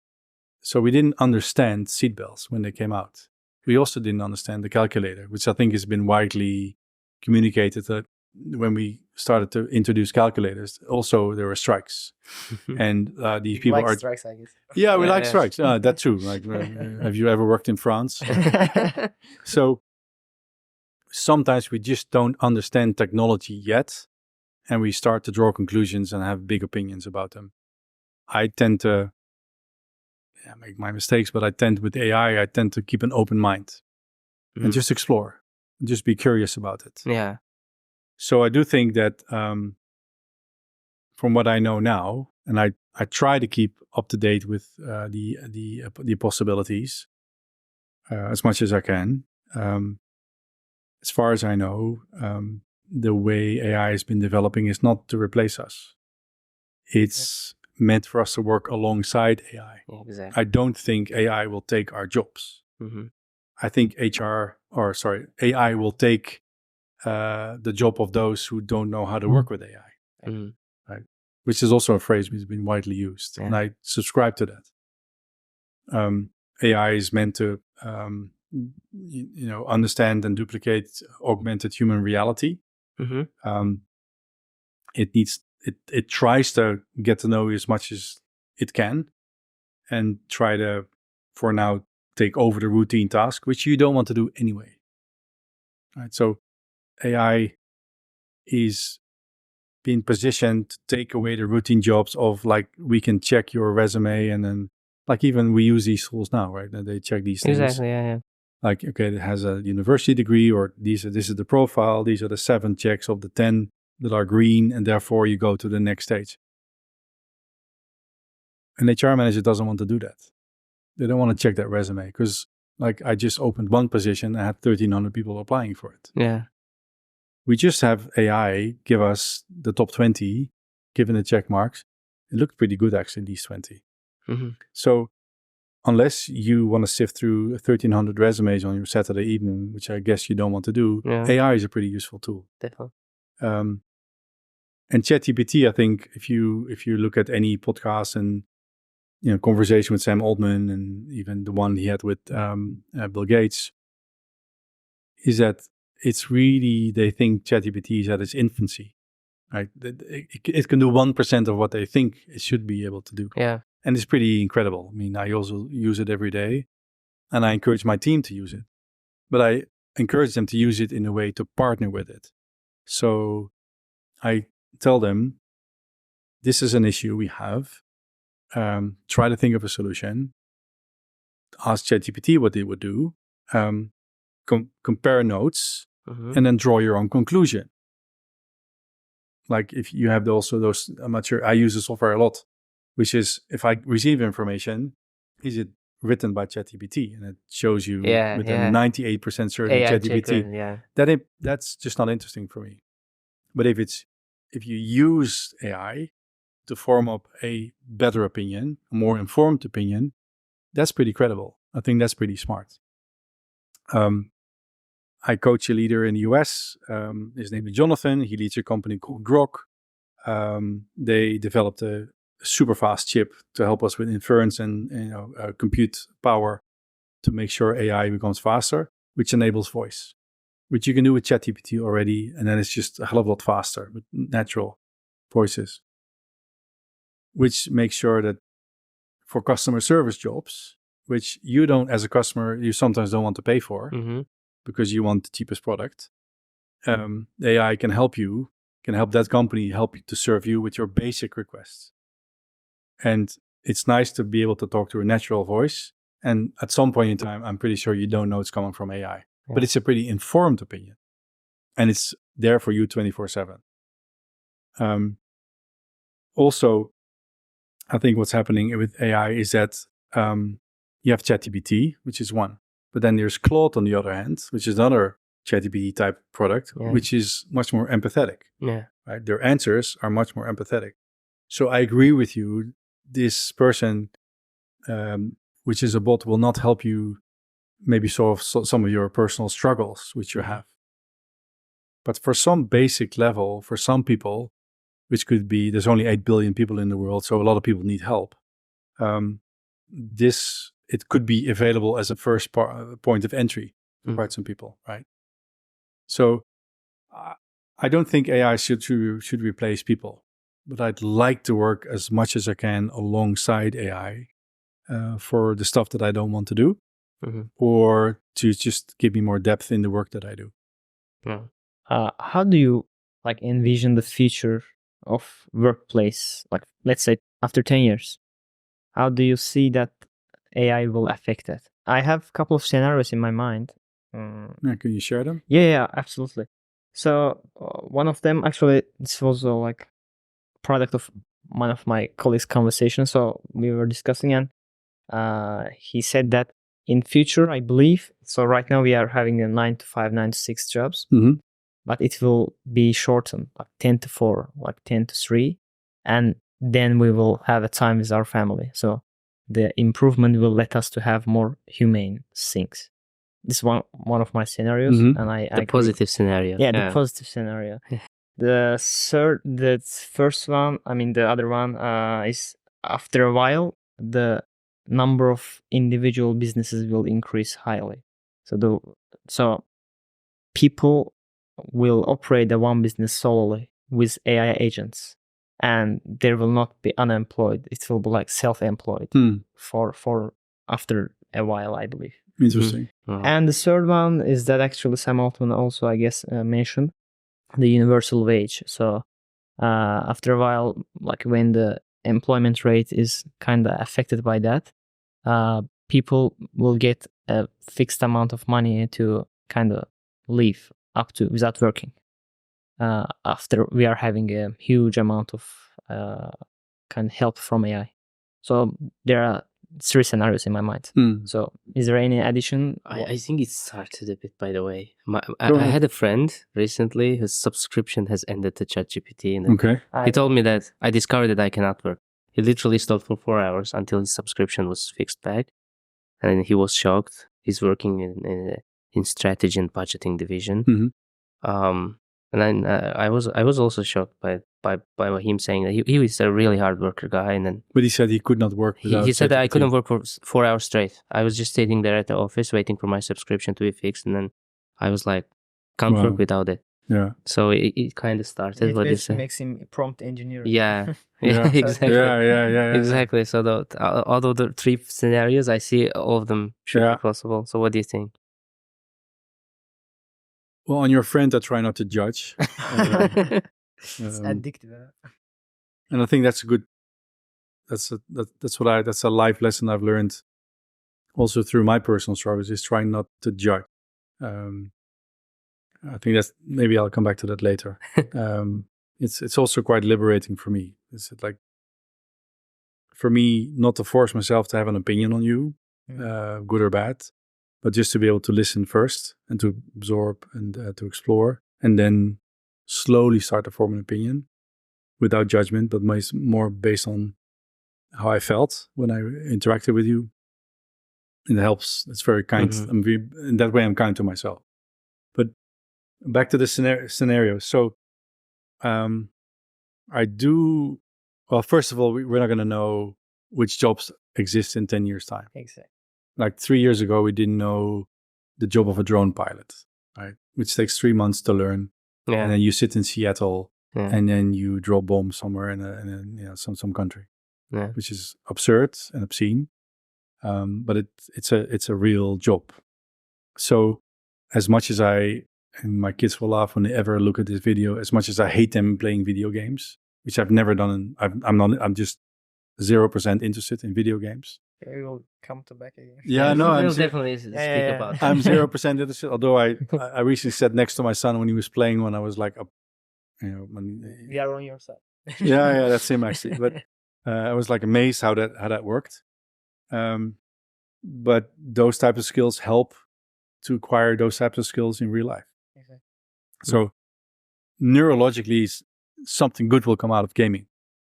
Speaker 1: So we didn't understand seatbelts when they came out. We also didn't understand the calculator, which I think has been widely communicated that when we started to introduce calculators, also there were strikes. And these people are...
Speaker 4: strikes, I guess.
Speaker 1: Yeah, we
Speaker 2: Yeah,
Speaker 1: like
Speaker 2: yeah.
Speaker 1: strikes. That's true. Like, have you ever worked in France? So sometimes we just don't understand technology yet, and we start to draw conclusions and have big opinions about them. I tend to make my mistakes, but with AI, I tend to keep an open mind and just explore, and just be curious about it.
Speaker 2: Yeah.
Speaker 1: So I do think that from what I know now, and I try to keep up to date with the possibilities as much as I can. As far as I know, the way AI has been developing is not to replace us. It's meant for us to work alongside AI.
Speaker 2: Yeah, exactly.
Speaker 1: I don't think AI will take our jobs.
Speaker 2: Mm-hmm.
Speaker 1: I think AI will take the job of those who don't know how to work with AI,
Speaker 2: Mm-hmm.
Speaker 1: right? Which is also a phrase which has been widely used, and I subscribe to that. AI is meant to, understand and duplicate augmented human reality.
Speaker 2: Mm-hmm.
Speaker 1: It tries to get to know you as much as it can, and try to, for now, take over the routine task, which you don't want to do anyway. Right? So AI is being positioned to take away the routine jobs of, like, we can check your resume, and then, like, even we use these tools now, right? And they check these things.
Speaker 2: Exactly. Yeah.
Speaker 1: Like, okay, it has a university degree, or this is the profile. These are the 7 checks of the 10 that are green, and therefore you go to the next stage. An HR manager doesn't want to do that. They don't want to check that resume because, like, I just opened one position and had 1,300 people applying for it.
Speaker 2: Yeah.
Speaker 1: We just have AI give us the top 20, given the check marks. It looked pretty good, actually, these 20.
Speaker 2: Mm-hmm.
Speaker 1: So unless you want to sift through 1,300 resumes on your Saturday evening, which I guess you don't want to do, AI is a pretty useful tool.
Speaker 2: Definitely.
Speaker 1: And ChatGPT, I think, if you look at any podcast and conversation with Sam Altman, and even the one he had with Bill Gates, is that it's really, they think ChatGPT is at its infancy. Right? It can do 1% of what they think it should be able to do.
Speaker 2: Yeah.
Speaker 1: And it's pretty incredible. I mean, I also use it every day, and I encourage my team to use it. But I encourage them to use it in a way to partner with it. So I tell them, this is an issue we have. Try to think of a solution. Ask ChatGPT what it would do. Compare notes, and then draw your own conclusion. Like, if you have also those, I'm not sure, I use the software a lot, which is, if I receive information, is it written by ChatGPT? And it shows you with a 98% certainty ChatGPT. That's just not interesting for me. But if you use AI to form up a better opinion, a more informed opinion, that's pretty credible. I think that's pretty smart. I coach a leader in the US. His name is Jonathan. He leads a company called Grok. They developed a super fast chip to help us with inference and compute power to make sure AI becomes faster, which enables voice. which you can do with ChatGPT already, and then it's just a hell of a lot faster with natural voices, which makes sure that for customer service jobs, which you don't, as a customer, you sometimes don't want to pay for because you want the cheapest product, AI can help you, can help that company help you to serve you with your basic requests. And it's nice to be able to talk to a natural voice. And at some point in time, I'm pretty sure you don't know it's coming from AI, but it's a pretty informed opinion. And it's there for you 24/7. Also, I think what's happening with AI is that you have ChatGPT, which is one. But then there's Claude on the other hand, which is another ChatGPT type product, which is much more empathetic.
Speaker 2: Yeah.
Speaker 1: Right? Their answers are much more empathetic. So I agree with you. This person, which is a bot, will not help you maybe solve some of your personal struggles which you have. But for some basic level, for some people, which could be, there's only 8 billion people in the world, so a lot of people need help. It could be available as a first point of entry for quite some people, right? So I don't think AI should replace people, but I'd like to work as much as I can alongside AI for the stuff that I don't want to do, or to just give me more depth in the work that I do.
Speaker 3: How do you envision the future of workplace? Like, let's say after 10 years, how do you see that AI will affect that? I have a couple of scenarios in my mind.
Speaker 1: Can you share them?
Speaker 3: Yeah, absolutely. So one of them, actually, this was like product of one of my colleagues' conversation. So we were discussing, and he said that in future, I believe, so right now we are having a 9 to 5, 9 to 6 jobs, but it will be shortened, like 10 to 4, like 10 to 3, and then we will have a time with our family. So the improvement will let us to have more humane things. This is one of my scenarios, and
Speaker 2: the positive scenario.
Speaker 3: Yeah, the positive scenario. The first one, the other one is after a while, the number of individual businesses will increase highly. So people will operate the one business solely with AI agents, and there will not be unemployed. It will be like self-employed for after a while, I believe.
Speaker 1: Interesting.
Speaker 3: And the third one is that actually Sam Altman also, I guess, mentioned the universal wage. So after a while, like when the employment rate is kind of affected by that, people will get a fixed amount of money to kind of live up to without working. After we are having a huge amount of kind of help from AI. So there are 3 scenarios in my mind. So is there any addition?
Speaker 2: I think it started a bit, by the way. I had a friend recently whose subscription has ended to ChatGPT. And he told me that I discovered that I cannot work. He literally stopped for 4 hours until his subscription was fixed back. And he was shocked. He's working in strategy and budgeting division. And then I was also shocked by him saying that he was a really hard worker guy, and then.
Speaker 1: But he said he could not work without.
Speaker 2: He said that I couldn't work for 4 hours straight. I was just sitting there at the office waiting for my subscription to be fixed, and then I was like, can't work without it.
Speaker 1: Yeah.
Speaker 2: So it kind of started.
Speaker 4: It makes him a prompt engineer.
Speaker 2: Yeah. Exactly.
Speaker 1: Yeah.
Speaker 2: Exactly. So out of the 3 scenarios, I see all of them should be possible. So what do you think?
Speaker 1: Well, on your friend, I try not to judge.
Speaker 4: It's addictive.
Speaker 1: And I think that's a good. That's a life lesson I've learned, also through my personal struggles, is trying not to judge. I think that's, maybe I'll come back to that later. It's also quite liberating for me. It's like, for me, not to force myself to have an opinion on you, good or bad, but just to be able to listen first and to absorb and to explore, and then slowly start to form an opinion without judgment, but more based on how I felt when I interacted with you. And it helps. It's very kind. In that way, I'm kind to myself. But back to the scenario. So I do, well, first of all, we're not going to know which jobs exist in 10 years' time.
Speaker 3: Exactly.
Speaker 1: Like 3 years ago, we didn't know the job of a drone pilot. right? Which takes 3 months to learn.
Speaker 2: Yeah.
Speaker 1: And then you sit in Seattle
Speaker 2: Yeah.
Speaker 1: and then you drop bombs somewhere in some country,
Speaker 2: Yeah.
Speaker 1: which is absurd and obscene. But it's a real job. So as much as and my kids will laugh when they ever look at this video, as much as I hate them playing video games, which I've never done, I'm just 0% interested in video games.
Speaker 4: We will come to back again.
Speaker 1: Yeah, no,
Speaker 2: we'll definitely speak about that.
Speaker 1: I'm 0% interested. Although I recently sat next to my son when he was playing one. I was like,
Speaker 4: We are on your side.
Speaker 1: yeah, that's him actually. But I was like amazed how that worked. But those types of skills help to acquire those types of skills in real life.
Speaker 4: Exactly.
Speaker 1: So neurologically, something good will come out of gaming.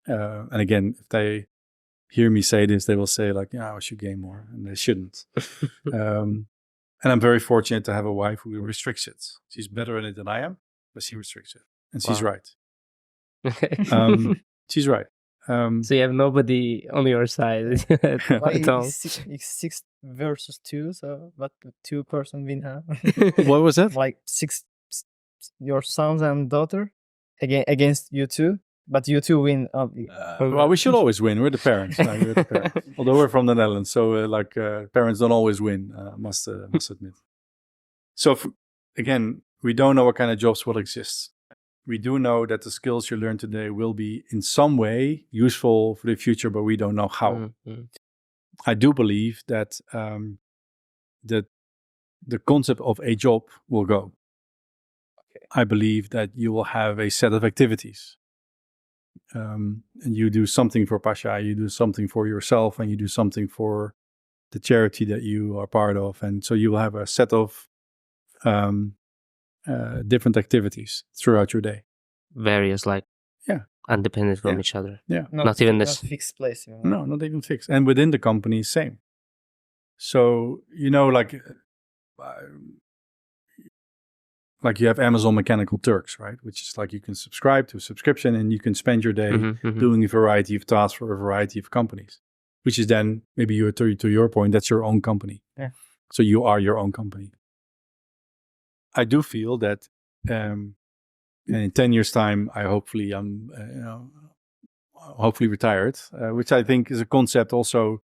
Speaker 1: And again, if they hear me say this, they will say like, I should game more, and they shouldn't. And I'm very fortunate to have a wife who restricts it. She's better at it than I am, but she restricts it, and she's right. She's right.
Speaker 2: So you have nobody on your side at all.
Speaker 4: It's 6 versus 2, so but 2-person win, huh?
Speaker 1: What was that?
Speaker 4: Like 6, your sons and daughter against you two, but you two win.
Speaker 1: Well, we should always win. We're the parents. Although we're from the Netherlands, so parents don't always win. Must admit. So again, we don't know what kind of jobs will exist. We do know that the skills you learn today will be in some way useful for the future, but we don't know how.
Speaker 2: Mm-hmm.
Speaker 1: I do believe that the concept of a job will go. Okay. I believe that you will have a set of activities. And you do something for Pasha, you do something for yourself, and you do something for the charity that you are part of. And so you will have a set of different activities throughout your day.
Speaker 2: Various, independent from each other.
Speaker 1: Yeah.
Speaker 2: Not even this.
Speaker 4: Not fixed place.
Speaker 1: No, not even fixed. And within the company, same. So, like you have Amazon Mechanical Turks, right? Which is like you can subscribe to a subscription and you can spend your day doing a variety of tasks for a variety of companies, which is then maybe to your point, that's your own company.
Speaker 4: Yeah.
Speaker 1: So you are your own company. I do feel that in 10 years' time, hopefully retired, which I think is a concept also.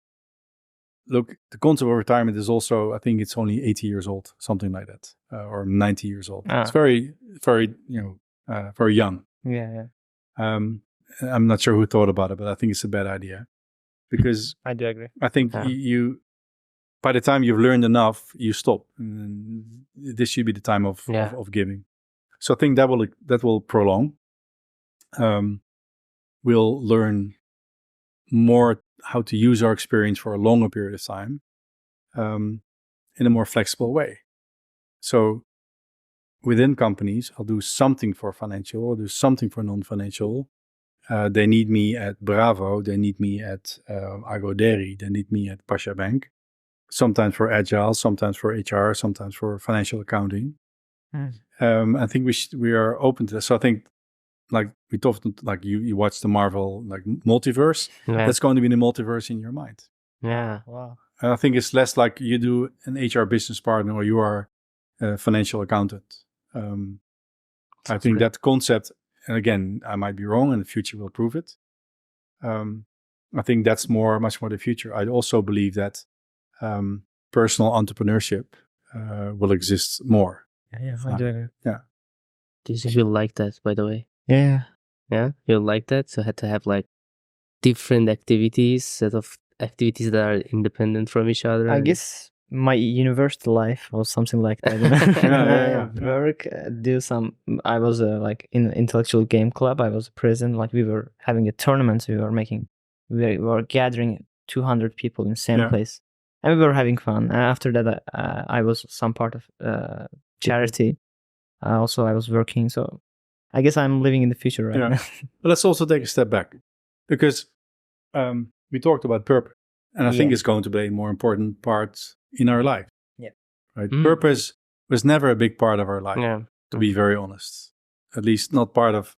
Speaker 1: Look, the concept of retirement is also, I think it's only 80 years old, something like that, or 90 years old. It's very, very, very young.
Speaker 4: Yeah.
Speaker 1: I'm not sure who thought about it, but I think it's a bad idea because
Speaker 4: I do agree.
Speaker 1: I think you by the time you've learned enough, you stop. And this should be the time of giving. So I think that will prolong. We'll learn more how to use our experience for a longer period of time in a more flexible way. So within companies, I'll do something for financial, I'll do something for non-financial. They need me at Bravo, they need me at Agoderi, they need me at Pasha Bank. Sometimes for Agile, sometimes for HR, sometimes for financial accounting. I think we are open to this. So I think, like we talked, like you watch the Marvel multiverse. Yeah. That's going to be the multiverse in your mind.
Speaker 2: Yeah.
Speaker 4: Wow.
Speaker 1: And I think it's less like you do an HR business partner or you are a financial accountant. I think that concept, and again, I might be wrong, and the future will prove it. I think that's much more the future. I also believe that personal entrepreneurship will exist more.
Speaker 4: Yeah, I do.
Speaker 1: Yeah.
Speaker 2: Do you think you'll like that, by the way?
Speaker 4: Yeah.
Speaker 2: Yeah, you'll like that? So had to have different activities, set of activities that are independent from each other.
Speaker 4: I guess my university life was something like that. Work, do some. I was in an intellectual game club. I was president. We were having a tournament. We were gathering 200 people in the same place, and we were having fun. After that, I was some part of charity. Also, I was working. So I guess I'm living in the future right now.
Speaker 1: But let's also take a step back, because we talked about purpose, and I think it's going to be a more important part in our life.
Speaker 4: Yeah.
Speaker 1: Right. Purpose was never a big part of our life, to be very honest. At least not part of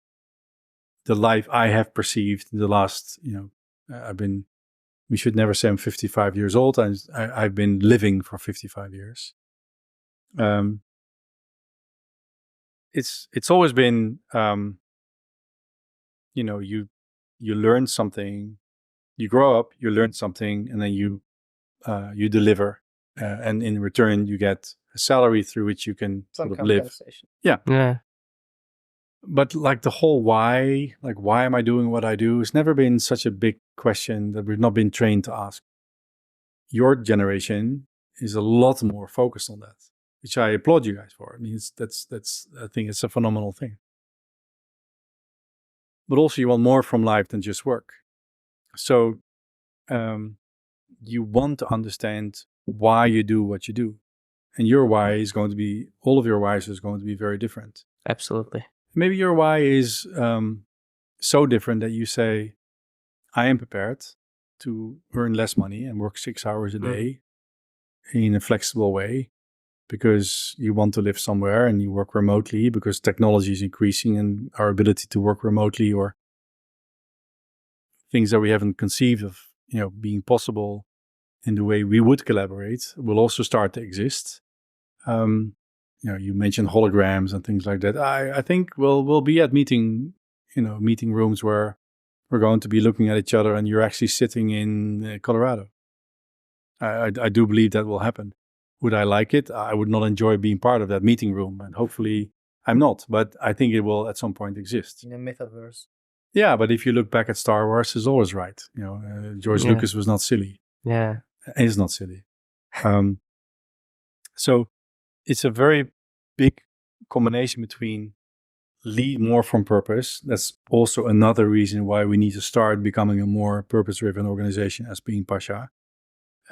Speaker 1: the life I have perceived the last, we should never say I'm 55 years old. I've been living for 55 years. it's always been, you learn something, you grow up, you learn something, and then you deliver, and in return you get a salary through which you can sort of live.
Speaker 2: Yeah.
Speaker 1: But like the whole why, like why am I doing what I do, has never been such a big question that we've not been trained to ask. Your generation is a lot more focused on that, which I applaud you guys for. I mean, that's I think it's a phenomenal thing. But also you want more from life than just work. So you want to understand why you do what you do. And your why is going to be, all of your whys is going to be very different.
Speaker 2: Absolutely.
Speaker 1: Maybe your why is so different that you say, I am prepared to earn less money and work 6 hours a day in a flexible way because you want to live somewhere and you work remotely because technology is increasing and our ability to work remotely or things that we haven't conceived of, being possible in the way we would collaborate will also start to exist. You mentioned holograms and things like that. I think we'll be at meeting rooms where we're going to be looking at each other and you're actually sitting in Colorado. I do believe that will happen. Would I like it? I would not enjoy being part of that meeting room, and hopefully I'm not, but I think it will at some point exist.
Speaker 4: In a metaverse.
Speaker 1: Yeah, but if you look back at Star Wars, it's always right. George Lucas was not silly.
Speaker 2: Yeah.
Speaker 1: He's not silly. So it's a very big combination between lead more from purpose. That's also another reason why we need to start becoming a more purpose-driven organization as being Pasha.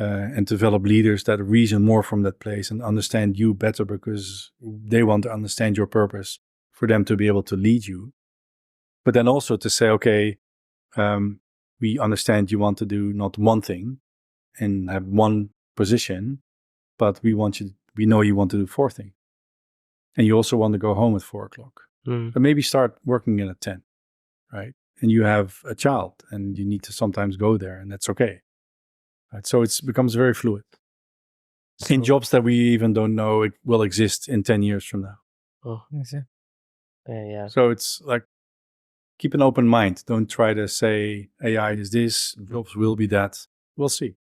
Speaker 1: And develop leaders that reason more from that place and understand you better because they want to understand your purpose for them to be able to lead you. But then also to say, okay, we understand you want to do not one thing and have one position, but we know you want to do 4 things. And you also want to go home at 4:00. But maybe start working at 10, right? And you have a child and you need to sometimes go there and that's okay. Right, so it becomes very fluid in jobs that we even don't know it will exist in 10 years from now.
Speaker 2: Oh, yeah.
Speaker 1: So it's like, keep an open mind. Don't try to say AI is this, jobs will be that. We'll see.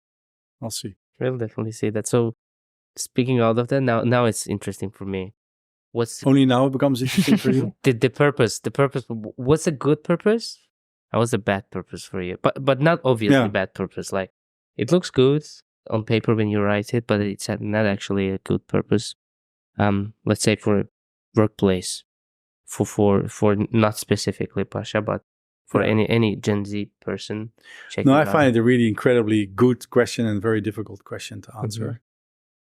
Speaker 1: I'll see.
Speaker 2: We'll definitely see that. So speaking out of that, now it's interesting for me.
Speaker 1: Only now it becomes interesting for you?
Speaker 2: The purpose. What's a good purpose? And what's a bad purpose for you? But not obviously bad purpose. Like, it looks good on paper when you write it, but it's not actually a good purpose. Let's say for a workplace, for not specifically Pasha, but for any Gen Z person.
Speaker 1: No, I find it a really incredibly good question and very difficult question to answer.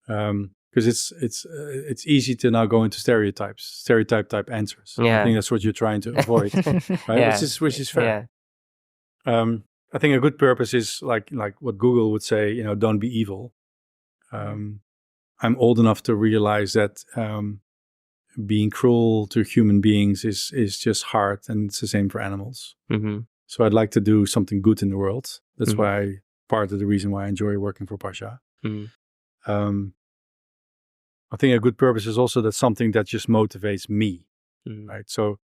Speaker 1: Because it's easy to now go into stereotype type answers.
Speaker 2: Yeah.
Speaker 1: I think that's what you're trying to avoid, right?
Speaker 2: Yeah.
Speaker 1: Which is fair. Yeah. I think a good purpose is like what Google would say, don't be evil. I'm old enough to realize that being cruel to human beings is just hard, and it's the same for animals. So I'd like to do something good in the world. That's why part of the reason why I enjoy working for Pasha. I think a good purpose is also that something that just motivates me, right? So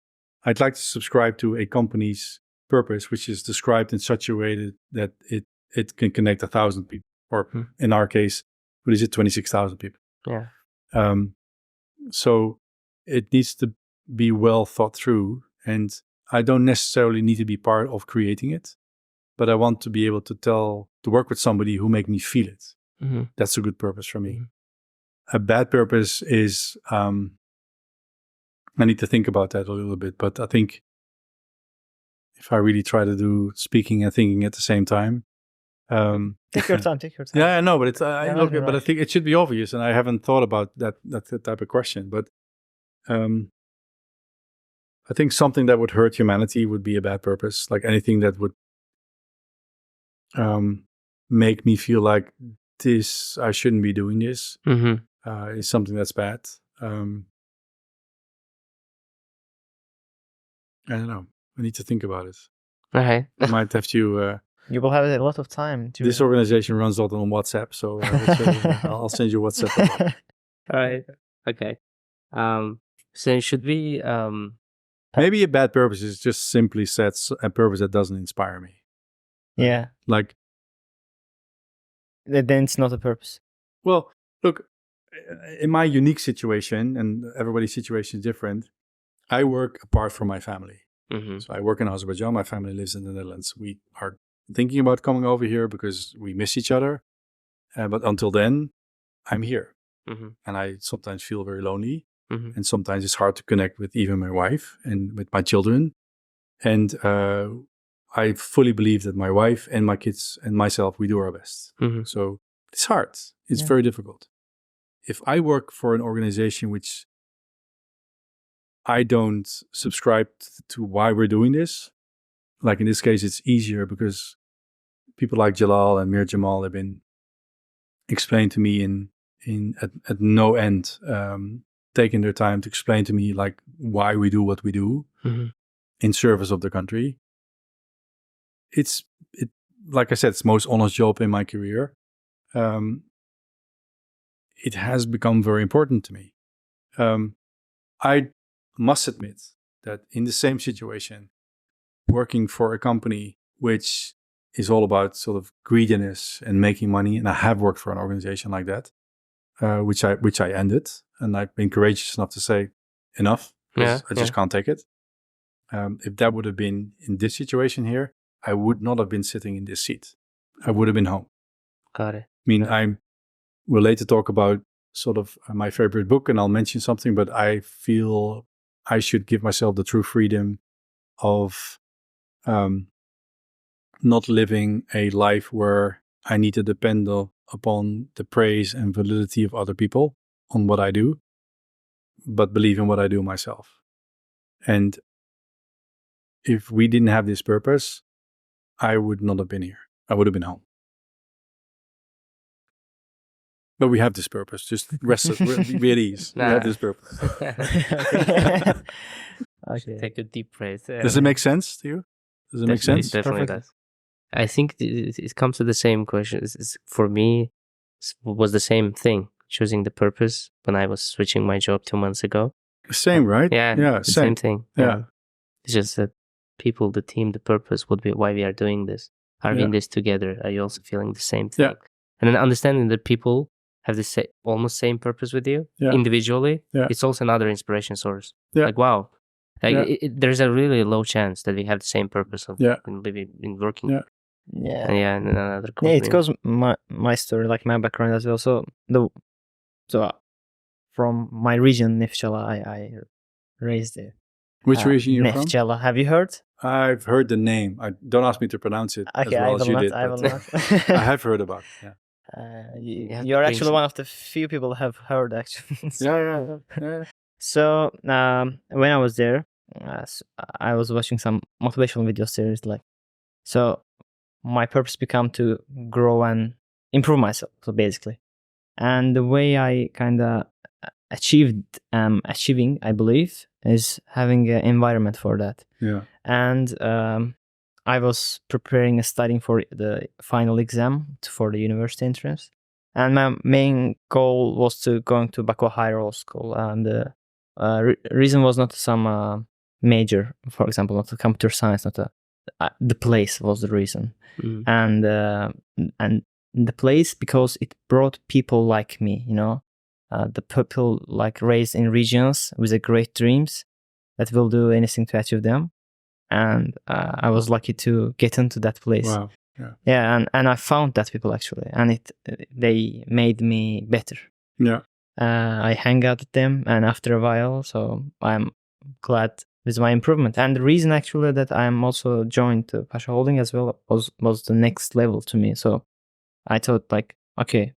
Speaker 1: I'd like to subscribe to a company's purpose, which is described in such a way that it can connect 1,000 people, or in our case, what is it, 26,000 people?
Speaker 2: Yeah.
Speaker 1: So it needs to be well thought through, and I don't necessarily need to be part of creating it, but I want to be able to work with somebody who make me feel it. That's a good purpose for me. A bad purpose is, I need to think about that a little bit, but I think if I really try to do speaking and thinking at the same time.
Speaker 4: Take your time.
Speaker 1: Yeah, I know, but but I think it should be obvious, and I haven't thought about that type of question. But I think something that would hurt humanity would be a bad purpose. Like anything that would make me feel like I shouldn't be doing this, is something that's bad. I don't know. I need to think about it.
Speaker 2: Okay.
Speaker 1: I might have to.
Speaker 4: You will have a lot of time to.
Speaker 1: This organization runs a lot on WhatsApp, so I'll send you WhatsApp.
Speaker 2: All right. Okay. So should we
Speaker 1: Maybe a bad purpose is just simply sets a purpose that doesn't inspire me.
Speaker 3: Yeah.
Speaker 1: Like,
Speaker 3: Then it's not a purpose.
Speaker 1: well, look, in my unique situation, and everybody's situation is different, I work apart from my family.
Speaker 2: mhm,
Speaker 1: So I work in Azerbaijan. My family lives in the Netherlands. We are thinking about coming over here because we miss each other. But until then, I'm here.
Speaker 2: mhm,
Speaker 1: And I sometimes feel very lonely.
Speaker 2: mhm,
Speaker 1: And sometimes it's hard to connect with even my wife and with my children. And I fully believe that my wife and my kids and myself, we do our best.
Speaker 2: mhm,
Speaker 1: So it's hard. It's
Speaker 3: Yeah.
Speaker 1: very difficult. If I work for an organization which I don't subscribe to why we're doing this, like in this case, it's easier because people like Jalal and Mir Jamal have been explained to me at no end, taking their time to explain to me like why we do what we do
Speaker 2: mhm.
Speaker 1: in service of the country. It like I said, it's the most honest job in my career. It has become very important to me. I must admit that in the same situation, working for a company which is all about sort of greediness and making money, and I have worked for an organization like that, which I ended, and I've been courageous enough to say enough, because
Speaker 2: Yeah,
Speaker 1: I just can't take it. If that would have been in this situation here, I would not have been sitting in this seat. I would have been home.
Speaker 2: Got it.
Speaker 1: I mean,
Speaker 2: Yeah.
Speaker 1: we'll later talk about sort of my favorite book, and I'll mention something, but I feel I should give myself the true freedom of not living a life where I need to depend upon the praise and validity of other people on what I do, but believe in what I do myself. And if we didn't have this purpose, I would not have been here. I would have been home. But we have this purpose. Just rest it. Be at ease. We
Speaker 2: Nah.
Speaker 1: have this purpose.
Speaker 3: Okay.
Speaker 2: Take a deep breath.
Speaker 1: Does it make sense to you? Does it make sense?
Speaker 2: Definitely
Speaker 3: Perfectly.
Speaker 2: does. I think it comes to the same question. For me, was the same thing. Choosing the purpose when I was switching my job 2 months ago.
Speaker 1: Same, right?
Speaker 2: Yeah,
Speaker 1: Yeah,
Speaker 2: the same thing.
Speaker 1: Yeah.
Speaker 2: It's just that people, the team, the purpose would be why we are doing this. Are we
Speaker 1: Yeah.
Speaker 2: in this together? Are you also feeling the same thing?
Speaker 1: Yeah.
Speaker 2: And then understanding that people have the almost same purpose with you
Speaker 1: Yeah.
Speaker 2: individually.
Speaker 1: Yeah.
Speaker 2: It's also another inspiration source.
Speaker 1: Yeah.
Speaker 2: Like, wow. Like
Speaker 1: Yeah.
Speaker 2: there's a really low chance that we have the same purpose of
Speaker 1: Yeah.
Speaker 2: in working.
Speaker 1: Yeah.
Speaker 3: Yeah.
Speaker 2: In another company.
Speaker 3: Yeah, it goes my story, like my background as well. So from my region, Nefchala, I raised there.
Speaker 1: Which region you're from?
Speaker 3: Nefchala, have you heard?
Speaker 1: I've heard the name. Don't ask me to pronounce it
Speaker 3: Okay,
Speaker 1: as well
Speaker 3: I
Speaker 1: as
Speaker 3: will
Speaker 1: you
Speaker 3: not.
Speaker 1: did.
Speaker 3: I will
Speaker 1: but,
Speaker 3: not.
Speaker 1: I have heard about it. Yeah.
Speaker 2: have to
Speaker 3: You're
Speaker 2: bring
Speaker 3: actually
Speaker 2: some-
Speaker 3: one of the few people who have heard, actually.
Speaker 1: Yeah.
Speaker 3: So when I was there, I was watching some motivational video series, like, so my purpose became to grow and improve myself. So basically, and the way I kind of achieving, I believe, is having an environment for that.
Speaker 1: Yeah.
Speaker 3: And I was preparing and studying for the final exam for the university entrance, and my main goal was to going to Baku Higher Law School. And the reason was not some major, for example, not the computer science, not the place was the reason.
Speaker 2: Mm.
Speaker 3: And the place, because it brought people like me, the people like raised in regions with a great dreams that will do anything to achieve them. And I was lucky to get into that place.
Speaker 1: Wow.
Speaker 3: Yeah, and I found that people actually, and they made me better.
Speaker 1: Yeah.
Speaker 3: I hang out with them, and after a while, so I'm glad with my improvement. And the reason actually that I'm also joined to Pasha Holding as well was the next level to me. So I thought, like, okay,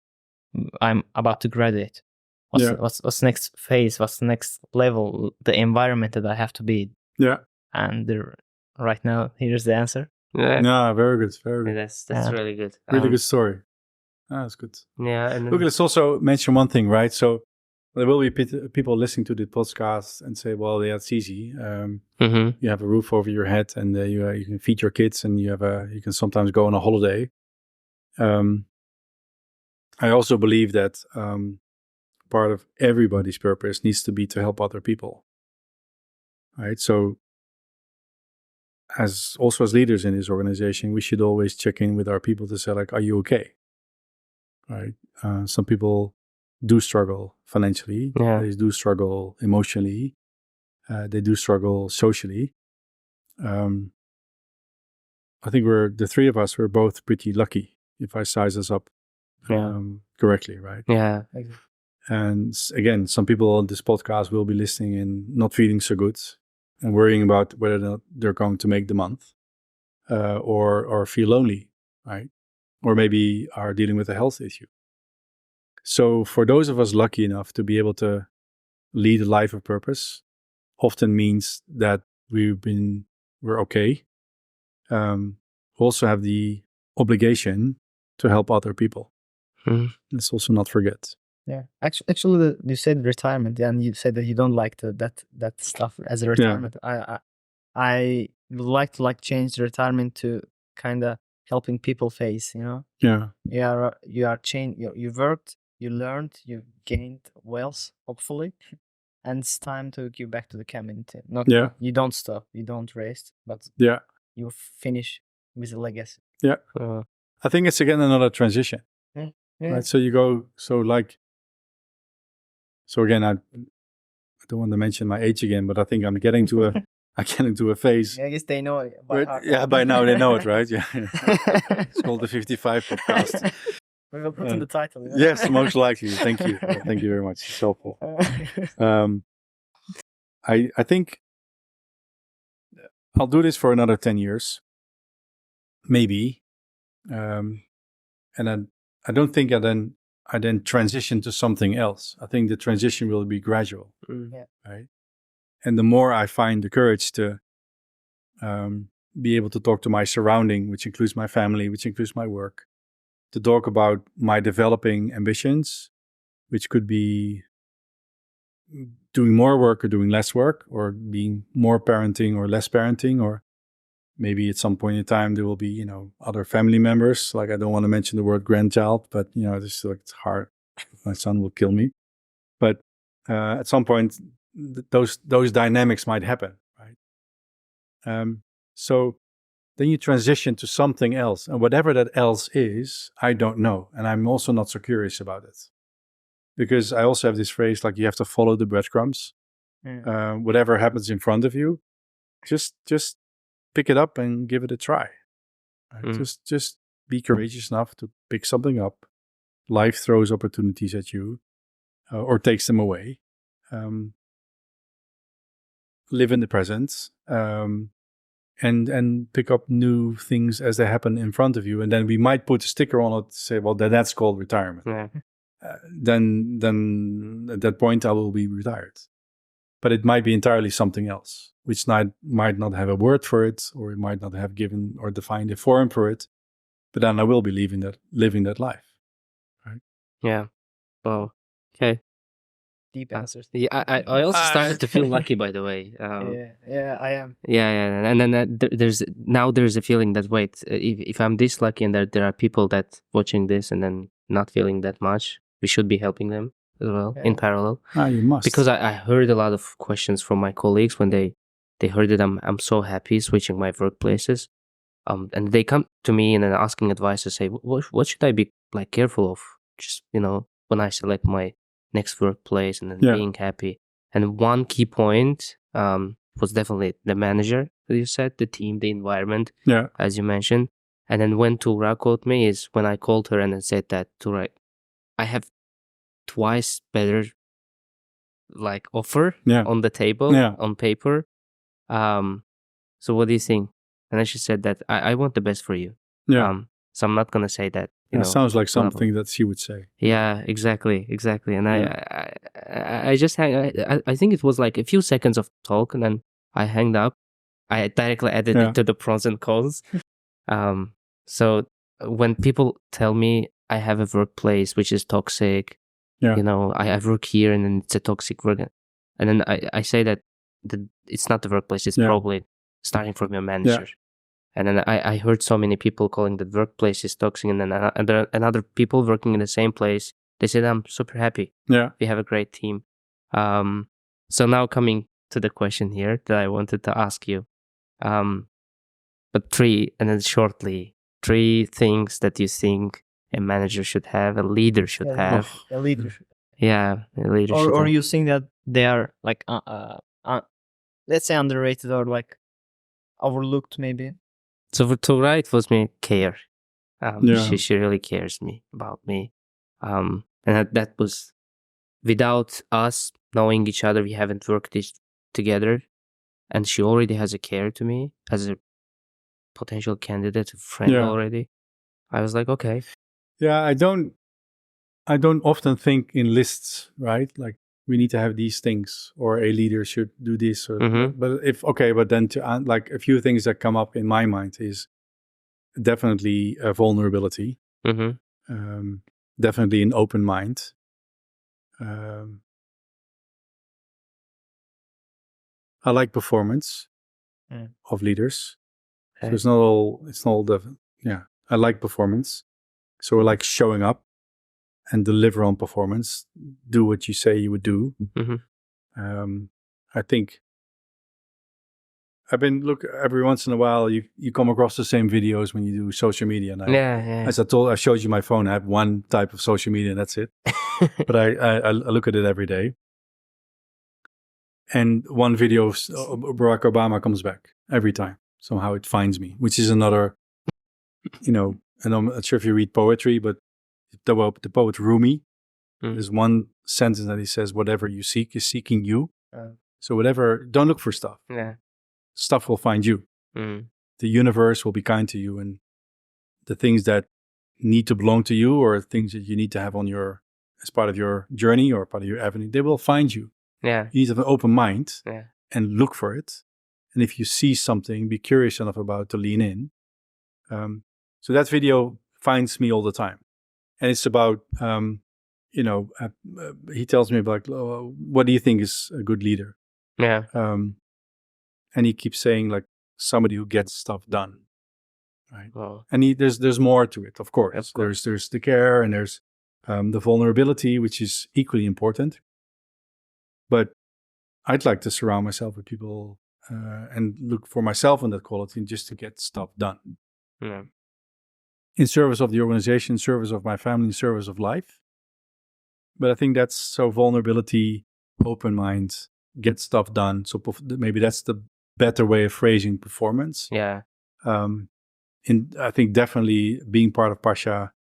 Speaker 3: I'm about to graduate. What's the next phase? What's the next level? The environment that I have to be.
Speaker 1: Yeah.
Speaker 3: And right now, here's the answer.
Speaker 2: Yeah.
Speaker 1: No, very good. Very
Speaker 2: Yeah,
Speaker 1: good.
Speaker 2: that's
Speaker 3: Yeah.
Speaker 2: really good.
Speaker 1: Really good story. That's good.
Speaker 2: Yeah, and
Speaker 1: Look, let's also mention one thing, right? So there will be people listening to the podcast and say, well, yeah, it's easy.
Speaker 2: Mhm.
Speaker 1: You have a roof over your head, and you can feed your kids, and you can sometimes go on a holiday. I also believe that part of everybody's purpose needs to be to help other people. right? So as leaders in this organization, we should always check in with our people to say, like, are you okay? Right? Some people do struggle financially.
Speaker 2: Yeah.
Speaker 1: They do struggle emotionally. They do struggle socially. I think the three of us, we're both pretty lucky if I size us up correctly, right?
Speaker 2: Yeah.
Speaker 1: And again, some people on this podcast will be listening and not feeling so good and worrying about whether or not they're going to make the month, or feel lonely, right? Or maybe are dealing with a health issue. So for those of us lucky enough to be able to lead a life of purpose, often means that we're okay. Also have the obligation to help other people. Let's also not forget.
Speaker 4: Yeah, actually, you said retirement, and you said that you don't like that stuff as a retirement. I would like to change the retirement to kind of helping people face.
Speaker 1: Yeah.
Speaker 4: You are changed. You worked, you learned, you gained wealth, hopefully, and it's time to give back to the community. You don't stop, you don't rest, but you finish with a legacy.
Speaker 1: Yeah. I think it's again another transition.
Speaker 4: Yeah.
Speaker 1: Right. So you go So again, I don't want to mention my age again, but I think I'm getting to a phase.
Speaker 4: I guess they know it by heart.
Speaker 1: Yeah, by now they know it, right? Yeah. It's called the 55 podcast.
Speaker 4: We will put in the title.
Speaker 1: Yes, most likely. Thank you. Thank you very much. It's helpful. I think I'll do this for another 10 years, maybe. And then I don't think I then transition to something else. I think the transition will be gradual, right? And the more I find the courage to be able to talk to my surrounding, which includes my family, which includes my work, to talk about my developing ambitions, which could be doing more work or doing less work, or being more parenting or less parenting, or maybe at some point in time there will be, other family members. Like, I don't want to mention the word grandchild, but it's hard. My son will kill me. But at some point, those dynamics might happen, right? So then you transition to something else, and whatever that else is, I don't know, and I'm also not so curious about it, because I also have this phrase, like, you have to follow the breadcrumbs. Whatever happens in front of you, just pick it up and give it a try. Right? Just be courageous enough to pick something up. Life throws opportunities at you, or takes them away. Live in the present, and pick up new things as they happen in front of you. And then we might put a sticker on it to say, well, that's called retirement.
Speaker 2: Yeah.
Speaker 1: Then at that point I will be retired. But it might be entirely something else, which might not have a word for it, or it might not have given or defined a form for it. But then I will be living that life, right?
Speaker 2: Yeah. Well, okay.
Speaker 4: Deep answers.
Speaker 2: Yeah, I also started to feel lucky, by the way.
Speaker 4: Yeah, I am.
Speaker 2: Yeah, and then there's a feeling that, wait, if I'm this lucky and there are people that watching this and then not feeling that much, we should be helping them as well in parallel.
Speaker 1: You must.
Speaker 2: Because I heard a lot of questions from my colleagues when they heard that I'm so happy switching my workplaces, and they come to me and then asking advice to say, what should I be careful of, just when I select my next workplace and then being happy. And one key point was definitely the manager that you said, the team, the environment, as you mentioned. And then when Tura called me is when I called her and then said that, Tura, I have twice better offer on the table, on paper. So what do you think? And then she said that I want the best for you. So I'm not going to say that.
Speaker 1: It sounds like something that she would say.
Speaker 2: Yeah, exactly. And I just I think it was like a few seconds of talk, and then I hanged up. I directly added it to the pros and cons. So when people tell me I have a workplace which is toxic, I work here and then it's a toxic work, and then I say that it's not the workplace. It's probably starting from your manager. And then I heard so many people calling the workplace is toxic, and then another people working in the same place, they said, I'm super happy.
Speaker 1: Yeah.
Speaker 2: We have a great team. So now coming to the question here that I wanted to ask you. But shortly, 3 things that you think a manager should have, a leader should have.
Speaker 4: A leadership.
Speaker 2: Yeah, a leader should
Speaker 3: Or
Speaker 2: have.
Speaker 3: you think that they are like let's say underrated or like overlooked maybe.
Speaker 2: So for Tora, it was me care.
Speaker 1: Yeah.
Speaker 2: She really cares about me. And that was without us knowing each other. We haven't worked this together, and she already has a care to me as a potential candidate, a friend
Speaker 1: Yeah.
Speaker 2: already. I was like, okay.
Speaker 1: Yeah, I don't often think in lists, right? Like we need to have these things, or a leader should do this, or
Speaker 2: Mhm.
Speaker 1: but then to like a few things that come up in my mind is definitely a vulnerability,
Speaker 2: Mm-hmm.
Speaker 1: definitely an open mind. I like performance of leaders. So
Speaker 2: Okay.
Speaker 1: it's not all I like performance. So I like showing up and deliver on performance, do what you say you would do.
Speaker 2: Mm-hmm.
Speaker 1: I think every once in a while you come across the same videos when you do social media. And
Speaker 2: Yeah.
Speaker 1: as I showed you my phone, I have one type of social media and that's it. But I look at it every day. And one video of Barack Obama comes back every time. Somehow it finds me, which is another, and I'm not sure if you read poetry, but the poet Rumi, there's one sentence that he says, whatever you seek is seeking you. So don't look for stuff.
Speaker 2: Yeah.
Speaker 1: Stuff will find you.
Speaker 2: Mm.
Speaker 1: The universe will be kind to you, and the things that need to belong to you or things that you need to have as part of your journey or part of your avenue, they will find you.
Speaker 2: Yeah.
Speaker 1: You need to have an open mind
Speaker 2: Yeah.
Speaker 1: and look for it. And if you see something, be curious enough about to lean in. So that video finds me all the time. And it's about, he tells me about, what do you think is a good leader?
Speaker 2: Yeah.
Speaker 1: And he keeps saying like somebody who gets stuff done. Right.
Speaker 2: Well,
Speaker 1: And there's more to it, of course. There's the care and there's the vulnerability, which is equally important. But I'd like to surround myself with people and look for myself in that quality just to get stuff done.
Speaker 2: yeah.
Speaker 1: In service of the organization, in service of my family, in service of life. But I think that's so vulnerability, open mind, get stuff done. So maybe that's the better way of phrasing performance.
Speaker 2: Yeah.
Speaker 1: I think definitely being part of Pasha,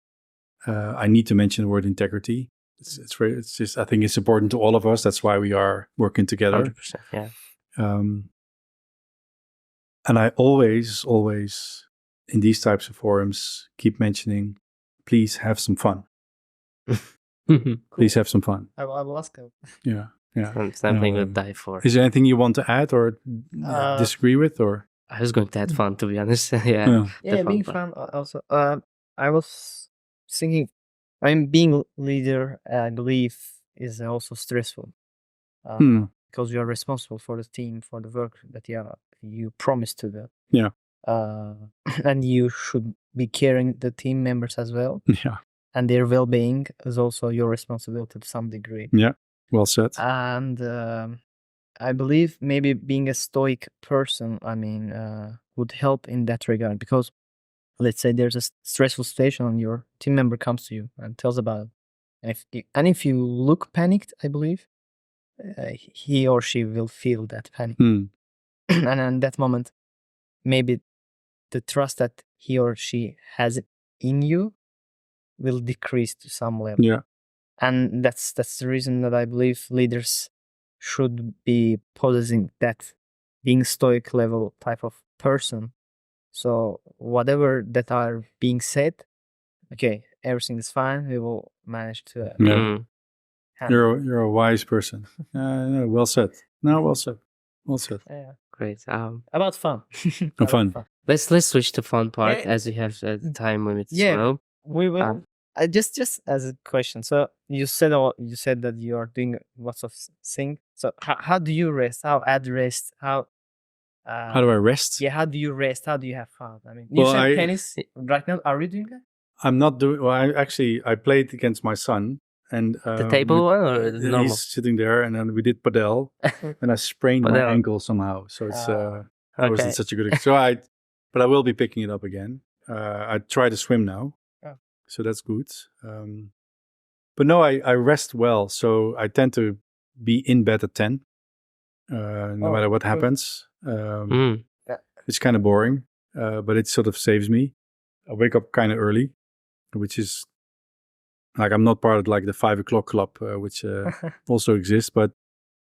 Speaker 1: I need to mention the word integrity. It's just, I think it's important to all of us. That's why we are working together.
Speaker 2: 100%. Yeah.
Speaker 1: And I always in these types of forums keep mentioning, please have some fun. Please have some fun.
Speaker 4: I will ask him.
Speaker 1: Yeah.
Speaker 2: Something we'll die for.
Speaker 1: Is there anything you want to add or disagree with, or?
Speaker 2: I was going to add fun, to be honest. Yeah.
Speaker 4: Being fun also. I was thinking, being leader, I believe, is also stressful. Because you are responsible for the team, for the work that you promised to them.
Speaker 1: Yeah.
Speaker 4: And you should be caring the team members as well.
Speaker 1: Yeah.
Speaker 4: And their well-being is also your responsibility to some degree.
Speaker 1: Yeah. Well said.
Speaker 4: And I believe maybe being a stoic person, would help in that regard, because let's say there's a stressful situation and your team member comes to you and tells about it. And if you look panicked, I believe he or she will feel that panic. And in that moment, maybe the trust that he or she has in you will decrease to some level.
Speaker 1: Yeah.
Speaker 4: And that's the reason that I believe leaders should be possessing that being stoic level type of person. So whatever that are being said, okay, everything is fine. We will manage to.
Speaker 1: You're a wise person. No, well said. No, well said. Well said.
Speaker 4: Yeah.
Speaker 2: Great.
Speaker 4: About fun.
Speaker 1: Fun.
Speaker 2: Let's switch to fun part as we have time limits.
Speaker 4: Yeah. We will. Just as a question. So you said that you are doing lots of things. So how do you rest? How Ad rest? How
Speaker 1: do I rest?
Speaker 4: Yeah, how do you rest? How do you have fun? You said tennis right now. Are you doing that?
Speaker 1: I'm not doing. Well, I played against my son, and
Speaker 2: The table one or the normal?
Speaker 1: he's sitting there, and then we did padel, and I sprained my
Speaker 2: Padel.
Speaker 1: ankle somehow. So it's that
Speaker 2: Okay.
Speaker 1: wasn't such a good. But I will be picking it up again. I try to swim now, so that's good. But no, I rest well, so I tend to be in bed at 10, no matter what happens. It's kind of boring, but it sort of saves me. I wake up kind of early, which is like I'm not part of like the 5 o'clock club, which also exists, but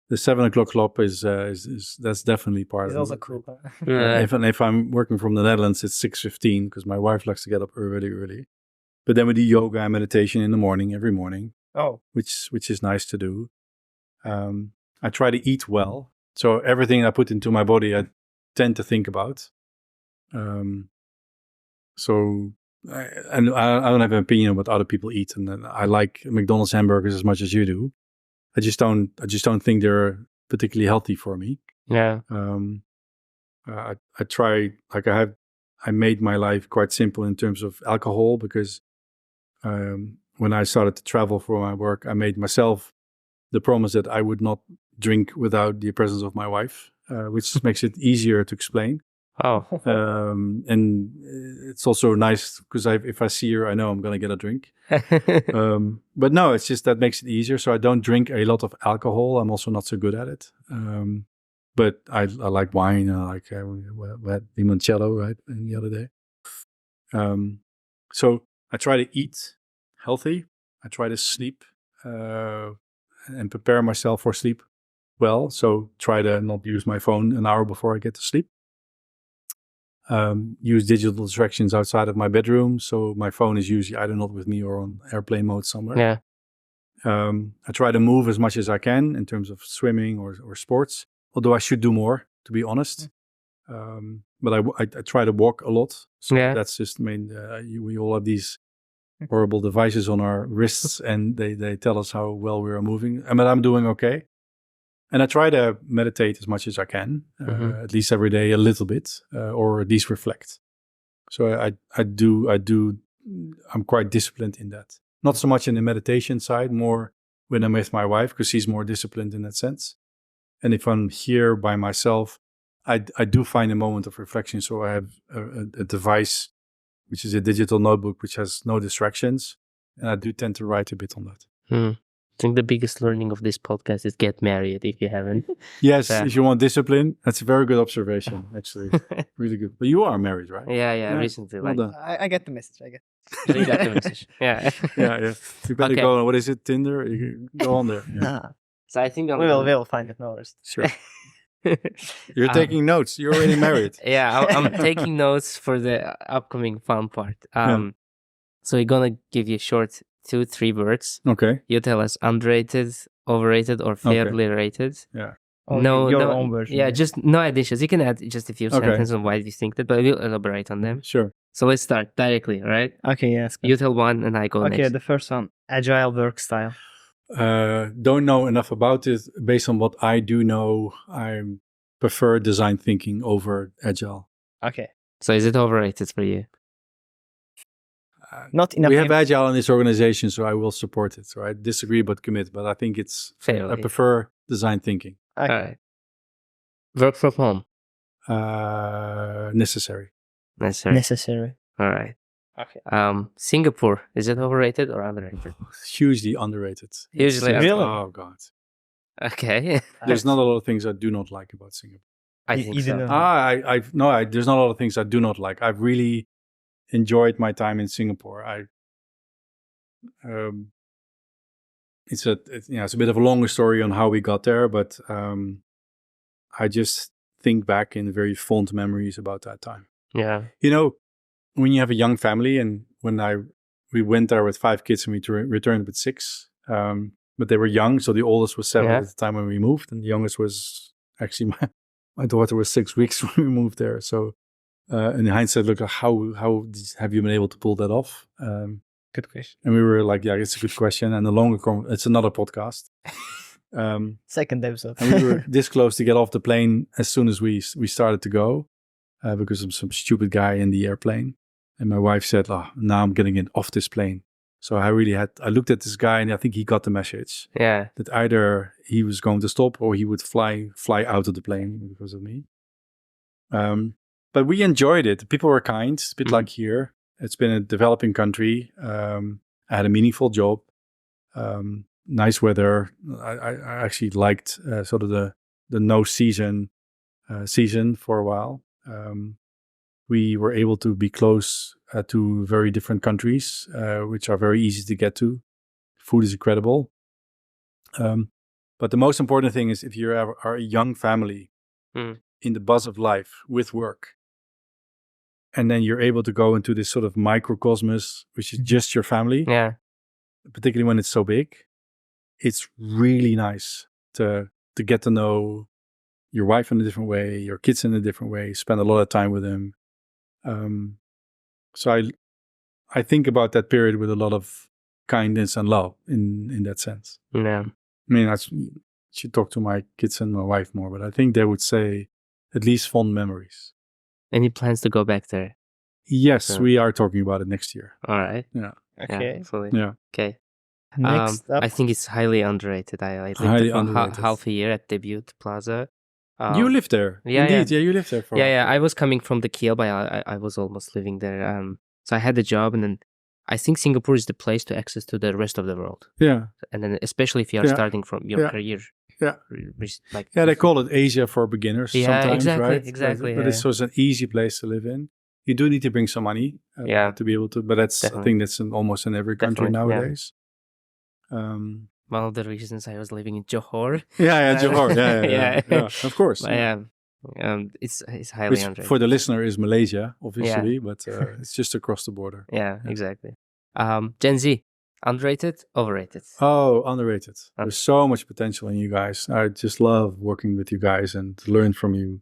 Speaker 1: the 7 o'clock club is that's definitely part
Speaker 4: It's
Speaker 1: of
Speaker 4: also
Speaker 1: it.
Speaker 4: cool.
Speaker 1: If I'm working from the Netherlands, it's 6:15 because my wife likes to get up early. But then we do yoga and meditation in the morning, every morning, which is nice to do. I try to eat well, so everything I put into my body, I tend to think about. So I don't have an opinion on what other people eat, and I like McDonald's hamburgers as much as you do. I just don't think they're particularly healthy for me.
Speaker 2: Yeah.
Speaker 1: I try, like I made my life quite simple in terms of alcohol because when I started to travel for my work, I made myself the promise that I would not drink without the presence of my wife, which makes it easier to explain.
Speaker 2: Oh.
Speaker 1: And it's also nice because if I see her, I know I'm going to get a drink. But no, it's just that makes it easier. So I don't drink a lot of alcohol. I'm also not so good at it. But I like wine. I like we had limoncello, right, the other day. So I try to eat healthy. I try to sleep and prepare myself for sleep well. So try to not use my phone an hour before I get to sleep. Use digital distractions outside of my bedroom. So my phone is usually either not with me or on airplane mode somewhere.
Speaker 2: Yeah.
Speaker 1: I try to move as much as I can in terms of swimming or sports, although I should do more, to be honest. But I try to walk a lot. So that's just main. We all have these horrible devices on our wrists and they tell us how well we are moving. I mean, I'm doing okay. And I try to meditate as much as I can, at least every day a little bit, or at least reflect. So I do, I'm quite disciplined in that. Not so much in the meditation side, more when I'm with my wife, because she's more disciplined in that sense. And if I'm here by myself, I do find a moment of reflection. So I have a device, which is a digital notebook, which has no distractions. And I do tend to write a bit on that.
Speaker 2: I think the biggest learning of this podcast is get married if you haven't.
Speaker 1: Yes, if you want discipline, that's a very good observation, actually. Really good. But you are married, right?
Speaker 2: Yeah. Recently,
Speaker 1: well done.
Speaker 4: I get the message.
Speaker 2: You got the message. Yeah.
Speaker 1: Yeah. You better go on. What is it? Tinder? You go on there. Yeah.
Speaker 2: So I think
Speaker 4: we'll find it. No worries.
Speaker 1: Sure. You're taking notes. You're already married.
Speaker 2: Yeah, I'm taking notes for the upcoming fun part. So we're gonna give you short 2-3 words.
Speaker 1: Okay.
Speaker 2: You tell us underrated, overrated, or fairly rated.
Speaker 1: Yeah.
Speaker 3: Your own version.
Speaker 2: Yeah, just no additions. You can add just a few sentences on why you think that, but we'll elaborate on them.
Speaker 1: Sure.
Speaker 2: So let's start directly, all right?
Speaker 3: Okay, yes.
Speaker 2: You tell one and I go next.
Speaker 3: Okay, the first one, agile work style.
Speaker 1: Don't know enough about it. Based on what I do know, I prefer design thinking over agile.
Speaker 3: Okay.
Speaker 2: So is it overrated for you?
Speaker 3: Not enough.
Speaker 1: We have agile in this organization, so I will support it. So I disagree but commit, but I think it's fair. I prefer design thinking.
Speaker 2: Okay. All right. Work from home.
Speaker 1: Necessary.
Speaker 3: Necessary.
Speaker 2: All right.
Speaker 3: Okay.
Speaker 2: Singapore, is it overrated or underrated?
Speaker 1: Hugely underrated.
Speaker 2: Hugely
Speaker 3: really?
Speaker 1: Oh God.
Speaker 2: Okay.
Speaker 1: There's not a lot of things I do not like about Singapore.
Speaker 2: I think so.
Speaker 1: There's not a lot of things I do not like. I've really enjoyed my time in Singapore. It's a bit of a longer story on how we got there, but I just think back in very fond memories about that time.
Speaker 2: Yeah.
Speaker 1: You know, when you have a young family, and we went there with 5 kids and we returned with 6, but they were young, so the oldest was 7 at the time when we moved, and the youngest was actually my daughter was 6 weeks when we moved there. So in hindsight, look, how have you been able to pull that off?
Speaker 3: Good question.
Speaker 1: And we were like, yeah, it's a good question. And the longer it's another podcast.
Speaker 3: Second episode.
Speaker 1: And we were this close to get off the plane as soon as we started to go because of some stupid guy in the airplane. And my wife said, now I'm getting it off this plane. So I looked at this guy and I think he got the message
Speaker 2: Yeah.
Speaker 1: that either he was going to stop or he would fly out of the plane because of me. But we enjoyed it. The people were kind, a bit like here. It's been a developing country. I had a meaningful job, nice weather. I actually liked sort of the no season for a while. We were able to be close to very different countries, which are very easy to get to. Food is incredible. But the most important thing is if you are a young family in the buzz of life with work, and then you're able to go into this sort of microcosmos, which is just your family.
Speaker 2: Yeah.
Speaker 1: Particularly when it's so big, it's really nice to get to know your wife in a different way, your kids in a different way, spend a lot of time with them. So I think about that period with a lot of kindness and love in that sense.
Speaker 2: Yeah.
Speaker 1: I mean, I should talk to my kids and my wife more, but I think they would say at least fond memories.
Speaker 2: Any plans to go back there?
Speaker 1: Yes, we are talking about it next year.
Speaker 2: All right.
Speaker 1: Yeah.
Speaker 4: Okay.
Speaker 2: Yeah, fully.
Speaker 1: Yeah.
Speaker 2: Okay.
Speaker 4: Next up.
Speaker 2: I think it's highly underrated. I lived
Speaker 1: Highly
Speaker 2: there for
Speaker 1: underrated.
Speaker 2: half a year at Debut Plaza.
Speaker 1: You lived there.
Speaker 2: Yeah,
Speaker 1: Indeed. Yeah, you lived there for.
Speaker 2: Yeah. I was coming from the Kiel, but I was almost living there. So I had the job, and then I think Singapore is the place to access to the rest of the world.
Speaker 1: Yeah.
Speaker 2: And then especially if you are
Speaker 1: Yeah.
Speaker 2: starting from your
Speaker 1: Yeah.
Speaker 2: career.
Speaker 1: Yeah.
Speaker 2: Like
Speaker 1: Yeah, they call it Asia for beginners sometimes,
Speaker 2: exactly,
Speaker 1: right?
Speaker 2: exactly.
Speaker 1: But it's also an easy place to live in. You do need to bring some money to be able to, but that's
Speaker 2: Definitely.
Speaker 1: I think that's almost in every country
Speaker 2: Definitely, yeah.
Speaker 1: nowadays.
Speaker 2: One of the reasons I was living in Johor.
Speaker 1: Johor. Yeah, of course.
Speaker 2: But it's highly
Speaker 1: Which
Speaker 2: underrated.
Speaker 1: for the listener is Malaysia, obviously, but it's just across the border.
Speaker 2: Yeah, exactly. Gen Z, underrated, overrated?
Speaker 1: Oh, underrated. There's so much potential in you guys. I just love working with you guys and to learn from you.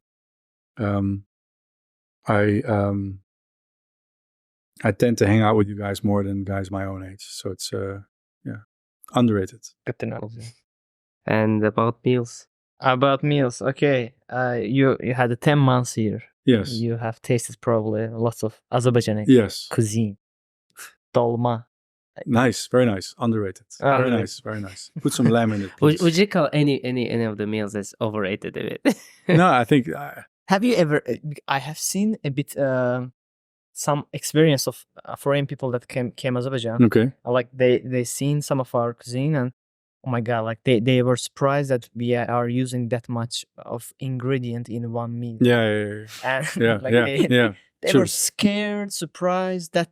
Speaker 1: I tend to hang out with you guys more than guys my own age. So it's underrated.
Speaker 4: Good to know.
Speaker 2: And about meals?
Speaker 4: About meals, okay. You had 10 months here.
Speaker 1: Yes.
Speaker 4: You have tasted probably lots of Azerbaijani
Speaker 1: Yes.
Speaker 4: cuisine. Dolma.
Speaker 1: Nice, very nice. Underrated. Very nice, very nice. Put some lamb in it.
Speaker 2: Would you call any of the meals as overrated a bit?
Speaker 1: No, I think
Speaker 4: Have you ever? I have seen a bit some experience of foreign people that came Azerbaijan.
Speaker 1: okay.
Speaker 4: Like they seen some of our cuisine and oh my god, like they were surprised that we are using that much of ingredient in one meal.
Speaker 1: Yeah.
Speaker 4: And
Speaker 1: Yeah.
Speaker 4: like
Speaker 1: yeah.
Speaker 4: they
Speaker 1: True.
Speaker 4: were scared, surprised, that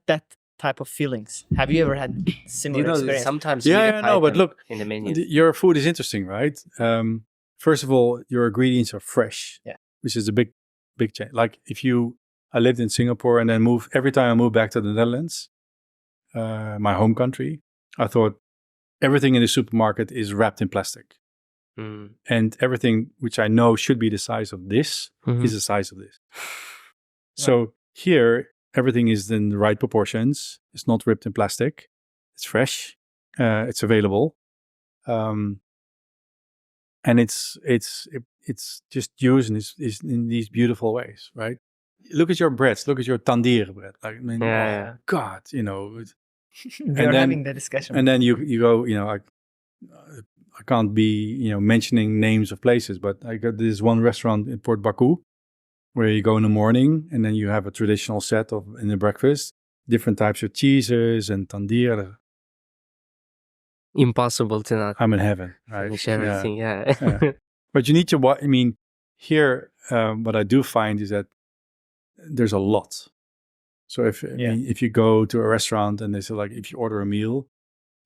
Speaker 4: type of feelings. Have you ever had similar experience?
Speaker 2: Sometimes
Speaker 1: Yeah, no, but look,
Speaker 2: in the menus.
Speaker 1: your food is interesting, right? First of all, your ingredients are fresh.
Speaker 4: Yeah.
Speaker 1: Which is a big change. Like I lived in Singapore and then every time I moved back to the Netherlands, my home country, I thought everything in the supermarket is wrapped in plastic. And everything which I know should be the size of this is the size of this. So here, everything is in the right proportions. It's not wrapped in plastic. It's fresh. It's available. And it's just used in these beautiful ways, right? Look at your breads. Look at your tandoor bread. Like, I mean, God,
Speaker 4: We are having that discussion.
Speaker 1: And then you go, I can't be, mentioning names of places, but I got this one restaurant in Port Baku where you go in the morning and then you have a traditional set in the breakfast, different types of cheeses and tandoor.
Speaker 2: Impossible to not
Speaker 1: I'm in heaven, right?
Speaker 2: finish everything. Yeah.
Speaker 1: But you need to, here, what I do find is that there's a lot. So if you go to a restaurant and they say like, if you order a meal,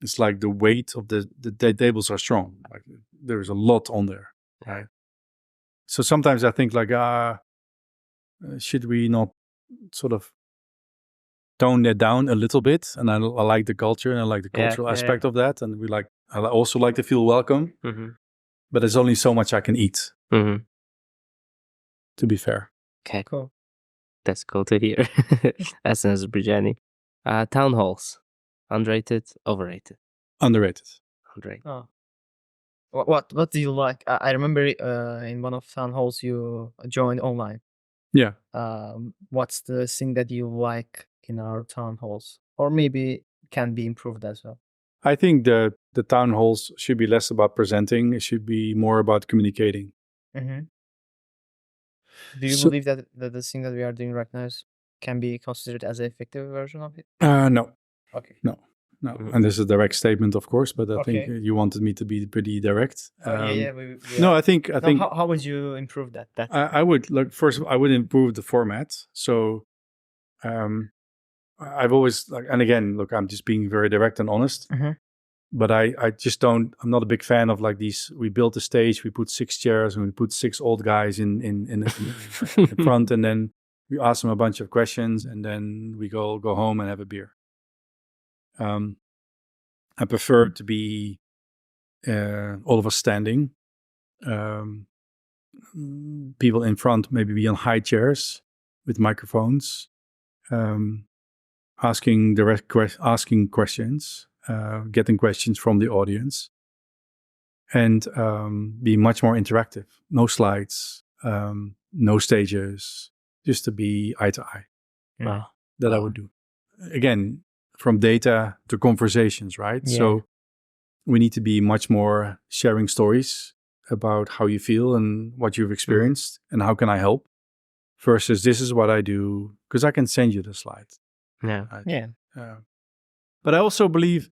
Speaker 1: it's like the weight of the tables are strong. Like there's a lot on there, right? So sometimes I think like, should we not sort of tone that down a little bit? And I like the culture and I like the cultural aspect of that. And I also like to feel welcome, but there's only so much I can eat, to be fair.
Speaker 2: Okay.
Speaker 4: Cool.
Speaker 2: That's cool to hear. As an Azerbaijani. Town halls. Underrated, overrated?
Speaker 1: Underrated.
Speaker 2: Underrated.
Speaker 4: Oh. What do you like? I remember in one of town halls you joined online.
Speaker 1: Yeah.
Speaker 4: What's the thing that you like in our town halls? Or maybe can be improved as well?
Speaker 1: I think the town halls should be less about presenting. It should be more about communicating.
Speaker 4: Mm-hmm. Do you
Speaker 1: So-
Speaker 4: believe that the thing that we are doing right now can be considered as an effective version of it?
Speaker 1: No.
Speaker 4: Okay.
Speaker 1: No.
Speaker 2: Mhm.
Speaker 1: And this is a direct statement, of course, but I think
Speaker 4: Okay.
Speaker 1: you wanted me to be pretty direct.
Speaker 4: Yeah.
Speaker 1: No, I think
Speaker 4: How would you improve that?
Speaker 1: I would look first. I would improve the format. So, I've always and again, look, I'm just being very direct and honest.
Speaker 4: Mhm.
Speaker 1: But I just don't. I'm not a big fan of like these. We built a stage. We put 6 chairs and we put 6 old guys in front, and then we ask them a bunch of questions, and then we go home and have a beer. I prefer to be all of us standing. People in front maybe be on high chairs with microphones, asking asking questions, getting questions from the audience, and be much more interactive. No slides, no stages, just to be eye to eye.
Speaker 2: Wow.
Speaker 1: That I would do. Again, from data to conversations, right?
Speaker 4: Yeah.
Speaker 1: So we need to be much more sharing stories about how you feel and what you've experienced and how can I help versus this is what I do, because I can send you the slide.
Speaker 2: Yeah.
Speaker 4: Yeah.
Speaker 1: But I also believe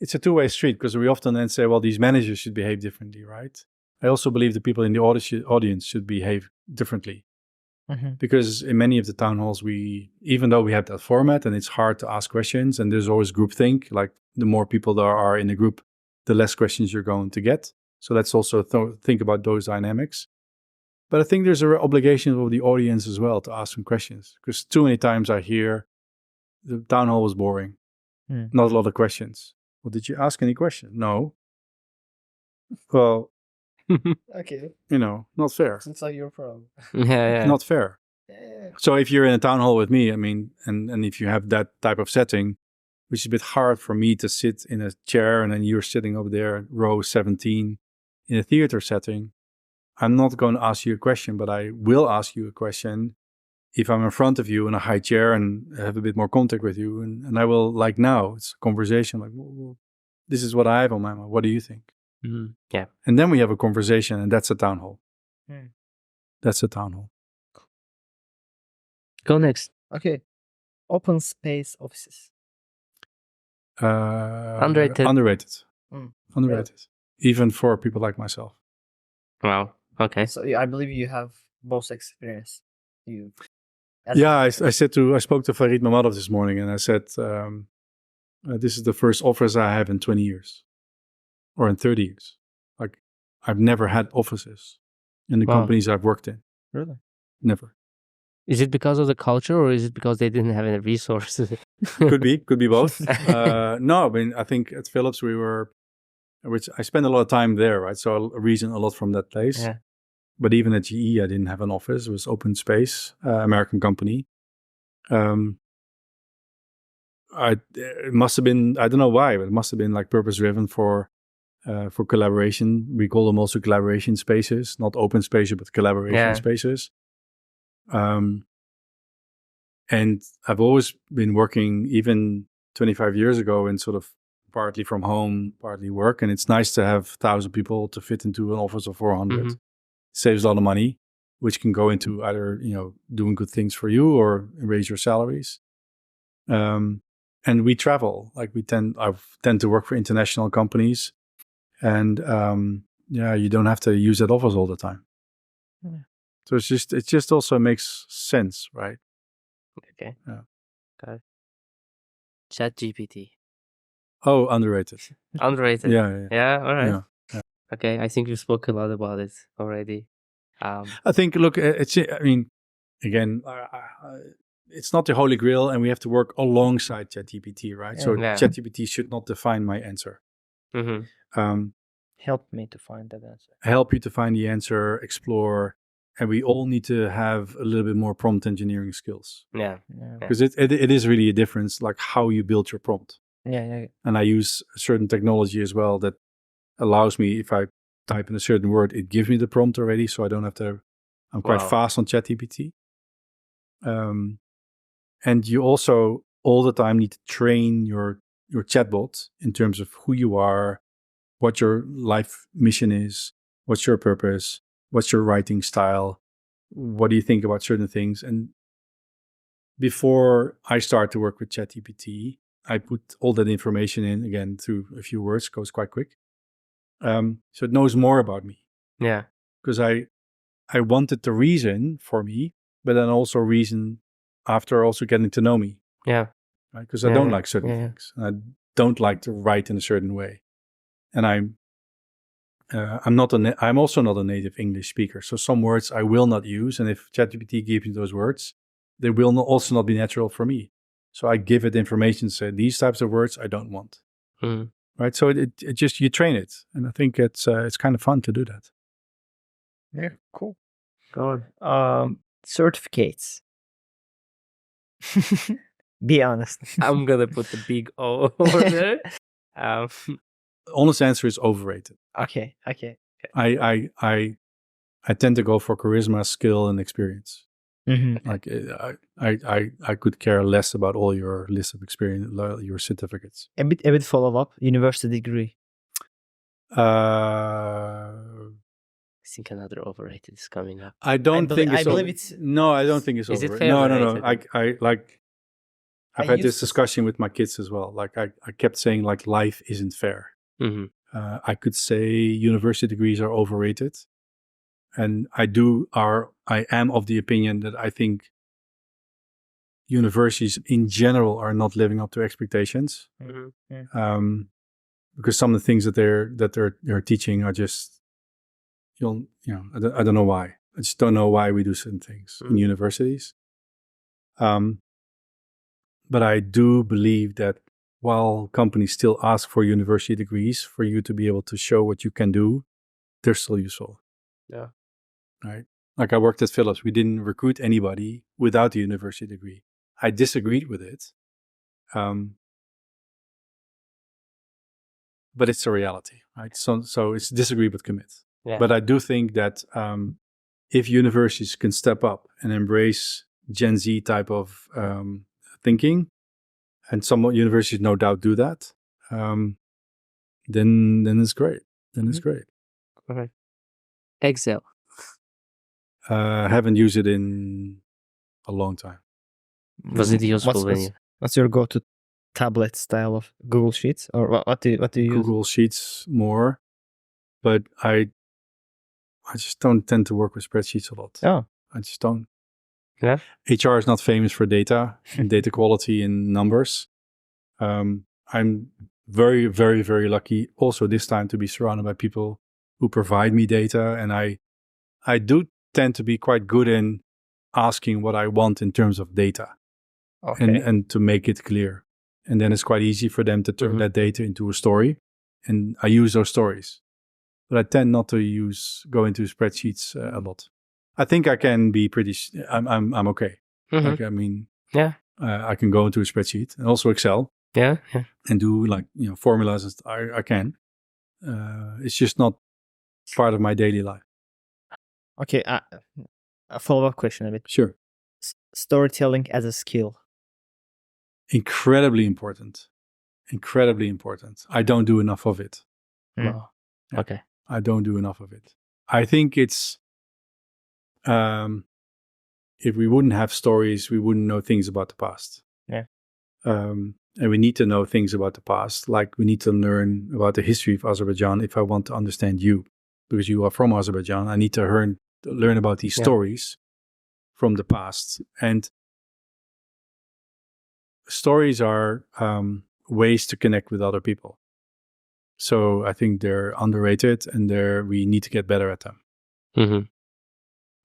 Speaker 1: it's a two-way street, because we often then say, well, these managers should behave differently, right? I also believe the people in the audience should behave differently.
Speaker 4: Mm-hmm.
Speaker 1: Because in many of the town halls, even though we have that format and it's hard to ask questions and there's always groupthink, like the more people there are in a group, the less questions you're going to get. So let's also think about those dynamics. But I think there's an obligation of the audience as well to ask some questions, because too many times I hear the town hall was boring. Not a lot of questions. Well, did you ask any questions? No. Well,
Speaker 4: Okay.
Speaker 1: not fair.
Speaker 4: It's like your problem.
Speaker 2: Yeah.
Speaker 1: Not fair.
Speaker 4: Yeah.
Speaker 1: So if you're in a town hall with me, I mean, and if you have that type of setting, which is a bit hard for me to sit in a chair and then you're sitting over there, row 17, in a theater setting, I'm not going to ask you a question, but I will ask you a question if I'm in front of you in a high chair and have a bit more contact with you. And I will, like now, it's a conversation like, well, this is what I have on my mind. What do you think?
Speaker 2: Mhm. Yeah.
Speaker 1: And then we have a conversation, and that's a town hall.
Speaker 4: Hmm.
Speaker 1: That's a town hall.
Speaker 2: Go next.
Speaker 4: Okay. Open space offices.
Speaker 2: Underrated.
Speaker 1: Underrated.
Speaker 4: Mm.
Speaker 1: Underrated. Even for people like myself.
Speaker 2: Wow. Okay.
Speaker 4: So I believe you have both experience.
Speaker 1: I spoke to Farid Mamadov this morning, and I said, this is the first office I have in 20 years or in 30 years. Like, I've never had offices in the
Speaker 2: Wow.
Speaker 1: companies I've worked in.
Speaker 4: Really?
Speaker 1: Never.
Speaker 2: Is it because of the culture, or is it because they didn't have any resources?
Speaker 1: Could be both. No, I mean, I think at Philips which I spent a lot of time there, right? So I reason a lot from that place.
Speaker 2: Yeah.
Speaker 1: But even at GE, I didn't have an office. It was open space, American company. It must have been, I don't know why, but it must have been like purpose driven for collaboration. We call them also collaboration spaces, not open spaces, but collaboration spaces. And I've always been working, even 25 years ago, in sort of partly from home, partly work. And it's nice to have 1,000 people to fit into an office of 400.
Speaker 2: Mhm.
Speaker 1: Saves a lot of money, which can go into either, doing good things for you or raise your salaries. And we travel, like I tend to work for international companies, and you don't have to use that office all the time.
Speaker 4: Yeah.
Speaker 1: So it just also makes sense, right?
Speaker 2: Okay.
Speaker 1: Yeah.
Speaker 2: Got it. ChatGPT.
Speaker 1: Oh, underrated.
Speaker 2: Underrated.
Speaker 1: Yeah.
Speaker 2: Yeah. All right.
Speaker 1: Yeah.
Speaker 2: Okay. I think you spoke a lot about it already.
Speaker 1: I think, look, again, it's not the holy grail, and we have to work alongside ChatGPT, right?
Speaker 4: Yeah.
Speaker 1: So
Speaker 2: Yeah.
Speaker 1: ChatGPT should not define my answer.
Speaker 2: Mm-hmm.
Speaker 4: Help me to find that answer.
Speaker 1: Help you to find the answer, explore, and we all need to have a little bit more prompt engineering skills,
Speaker 2: Yeah.
Speaker 1: because it is really a difference, like how you build your prompt.
Speaker 4: Yeah.
Speaker 1: And I use a certain technology as well that allows me, if I type in a certain word, it gives me the prompt already, so I don't have to. I'm quite
Speaker 2: Wow.
Speaker 1: fast on ChatGPT. And you also all the time need to train your your chatbot in terms of who you are, what your life mission is, what's your purpose, what's your writing style, what do you think about certain things. And before I start to work with ChatGPT, I put all that information in again through a few words, goes quite quick. So it knows more about me.
Speaker 2: Yeah.
Speaker 1: Because I wanted the reason for me, but then also reason after also getting to know me.
Speaker 2: Yeah.
Speaker 1: Right? Because I don't like certain things. I don't like to write in a certain way. And I'm also not a native English speaker. So some words I will not use. And if ChatGPT gives me those words, they will also not be natural for me. So I give it information, say these types of words I don't want.
Speaker 2: Mm.
Speaker 1: Right. So it just, you train it. And I think it's kind of fun to do that.
Speaker 4: Yeah, cool.
Speaker 3: Good. Certificates. Be honest.
Speaker 2: I'm gonna put the big O over there.
Speaker 1: Honest answer is overrated.
Speaker 3: Okay.
Speaker 1: I tend to go for charisma, skill, and experience.
Speaker 3: Mm-hmm.
Speaker 1: Like I could care less about all your list of experience, your certificates.
Speaker 3: A bit follow up. University degree.
Speaker 1: Uh,
Speaker 2: I think another overrated is coming up.
Speaker 1: I don't think it's.
Speaker 3: I believe it's.
Speaker 1: No, I don't think it's
Speaker 2: Is it
Speaker 1: overrated. No.
Speaker 2: overrated?
Speaker 1: I've had this discussion with my kids as well. Like I kept saying like life isn't fair.
Speaker 2: Mm-hmm.
Speaker 1: I could say university degrees are overrated. And I am of the opinion that I think universities in general are not living up to expectations.
Speaker 2: Mm-hmm.
Speaker 1: Because some of the things that they're teaching are just, I don't know why. I just don't know why we do certain things in universities. But I do believe that while companies still ask for university degrees for you to be able to show what you can do, they're still useful.
Speaker 2: Yeah.
Speaker 1: Right. Like I worked at Philips. We didn't recruit anybody without a university degree. I disagreed with it. But it's a reality, right? So it's disagree but commit.
Speaker 2: Yeah.
Speaker 1: But I do think that if universities can step up and embrace Gen Z type of thinking, and some universities no doubt do that, then it's great. Then it's great.
Speaker 2: Okay. Excel.
Speaker 1: Haven't used it in a long time.
Speaker 2: Was it useful when you?
Speaker 3: What's your go-to tablet style of Google Sheets, or what do you use?
Speaker 1: Google Sheets more, but I just don't tend to work with spreadsheets a lot.
Speaker 3: Oh,
Speaker 1: I just don't.
Speaker 2: Yeah.
Speaker 1: HR is not famous for data and data quality and numbers. I'm very, very, very lucky also this time to be surrounded by people who provide me data, and I do tend to be quite good in asking what I want in terms of data, and to make it clear. And then it's quite easy for them to turn that data into a story, and I use those stories. But I tend not to go into spreadsheets a lot. I think I can be I'm okay.
Speaker 2: Mm-hmm.
Speaker 1: Like, I mean,
Speaker 2: Yeah.
Speaker 1: I can go into a spreadsheet and also Excel.
Speaker 2: Yeah.
Speaker 1: And do formulas. I can. It's just not part of my daily life.
Speaker 3: Okay. A follow-up question a bit.
Speaker 1: Sure.
Speaker 3: Storytelling as a skill.
Speaker 1: Incredibly important. Incredibly important. I don't do enough of it.
Speaker 2: Wow.
Speaker 1: Yeah.
Speaker 2: Okay.
Speaker 1: I don't do enough of it. I think it's, if we wouldn't have stories, we wouldn't know things about the past.
Speaker 3: Yeah.
Speaker 1: And we need to know things about the past. Like we need to learn about the history of Azerbaijan if I want to understand you. Because you are from Azerbaijan, I need to learn about these stories from the past. And stories are ways to connect with other people. So I think they're underrated, and we need to get better at them.
Speaker 2: Mm-hmm.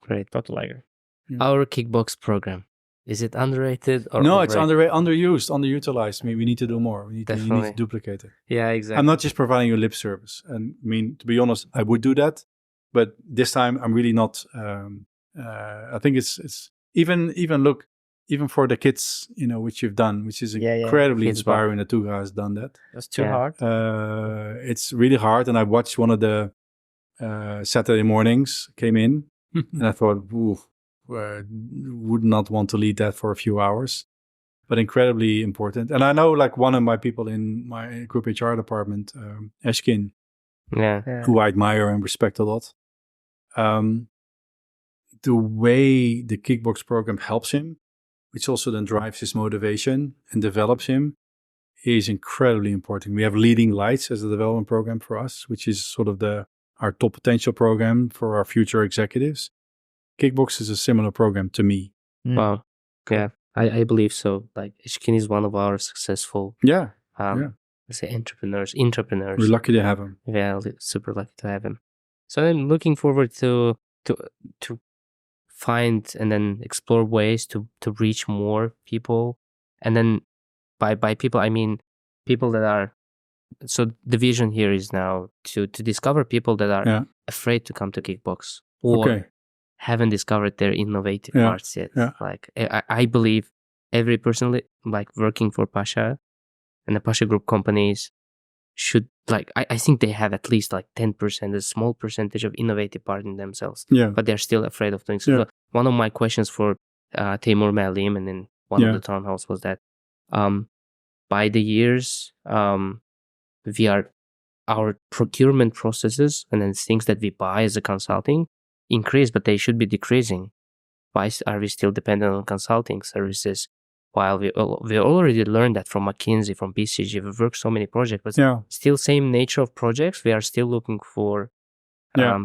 Speaker 2: Great.
Speaker 3: Totally agree.
Speaker 1: Yeah.
Speaker 2: Our kickbox program, is it underrated or
Speaker 1: no?
Speaker 2: overrated?
Speaker 1: It's underused, underutilized. I mean, we need to do more. We need to duplicate it.
Speaker 2: Yeah, exactly.
Speaker 1: I'm not just providing you lip service. And I mean, to be honest, I would do that, but this time I'm really not. I think it's even look, even for the kids, which you've done, which is incredibly inspiring that Tuga has done that.
Speaker 3: That's too hard.
Speaker 1: It's really hard. And I watched one of the Saturday mornings, came in, and I thought, would not want to lead that for a few hours. but incredibly important. And I know like one of my people in my group HR department, Eshkin,
Speaker 2: Yeah.
Speaker 1: who I admire and respect a lot. The way the Kickbox program helps him, which also then drives his motivation and develops him, is incredibly important. We have Leading Lights as a development program for us, which is sort of our top potential program for our future executives. Kickbox is a similar program to me.
Speaker 2: Wow. Yeah, I believe so. Like Ishkin is one of our successful
Speaker 1: Yeah.
Speaker 2: let's say entrepreneurs.
Speaker 1: We're lucky to have him.
Speaker 2: Yeah, super lucky to have him. So I'm looking forward to find and then explore ways to reach more people. And then by people I mean people that are, so the vision here is now to discover people that are afraid to come to Kickbox or haven't discovered their innovative parts yet.
Speaker 1: Yeah.
Speaker 2: Like I believe every person like working for Pasha and the Pasha Group companies should, like, I think they have at least like 10%, a small percentage of innovative part in themselves.
Speaker 1: Yeah.
Speaker 2: But they're still afraid of doing so. So one of my questions for Timur Malim and in one of the town halls was that by the years our procurement processes and then things that we buy as a consulting increase, but they should be decreasing. Why are we still dependent on consulting services? While we already learned that from McKinsey, from BCG, we've worked so many projects, but still same nature of projects. We are still looking for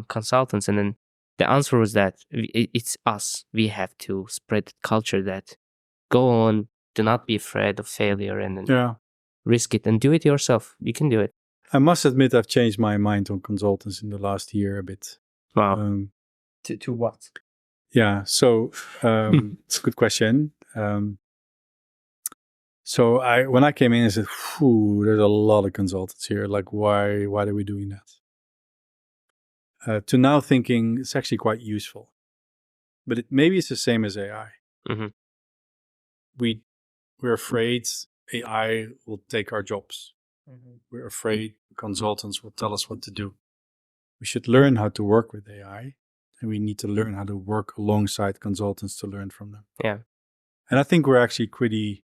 Speaker 2: consultants. And then the answer was that it's us. We have to spread culture that go on, do not be afraid of failure, and then risk it and do it yourself. You can do it.
Speaker 1: I must admit I've changed my mind on consultants in the last year a bit.
Speaker 2: Wow.
Speaker 4: To what?
Speaker 1: Yeah, so it's a good question. So when I came in, I said, there's a lot of consultants here. Like, why are we doing that? To now thinking it's actually quite useful. But maybe it's the same as AI.
Speaker 2: Mm-hmm.
Speaker 1: We're afraid AI will take our jobs.
Speaker 4: Mm-hmm.
Speaker 1: We're afraid consultants will tell us what to do. We should learn how to work with AI, and we need to learn how to work alongside consultants to learn from them.
Speaker 2: Yeah.
Speaker 1: And I think we're actually pretty,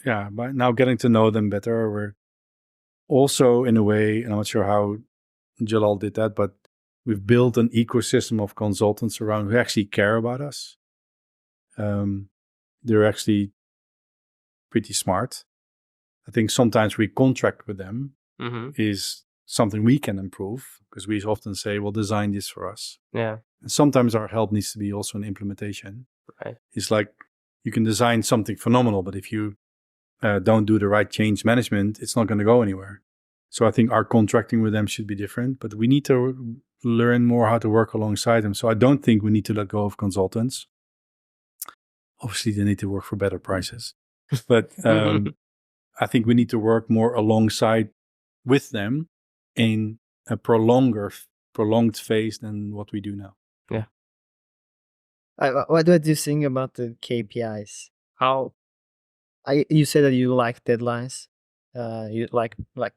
Speaker 1: by now getting to know them better. We're also, in a way, and I'm not sure how Jalal did that, but we've built an ecosystem of consultants around who actually care about us. They're actually pretty smart. I think sometimes we contract with them is something we can improve because we often say, well, design this for us.
Speaker 2: Yeah.
Speaker 1: And sometimes our help needs to be also in implementation.
Speaker 2: Right.
Speaker 1: It's like you can design something phenomenal, but if you don't do the right change management, it's not going to go anywhere. So I think our contracting with them should be different, but we need to learn more how to work alongside them. So I don't think we need to let go of consultants. Obviously, they need to work for better prices. But I think we need to work more alongside with them in a prolonged phase than what we do now.
Speaker 2: Yeah.
Speaker 4: What do you think about the KPIs? You said that you like deadlines. You like like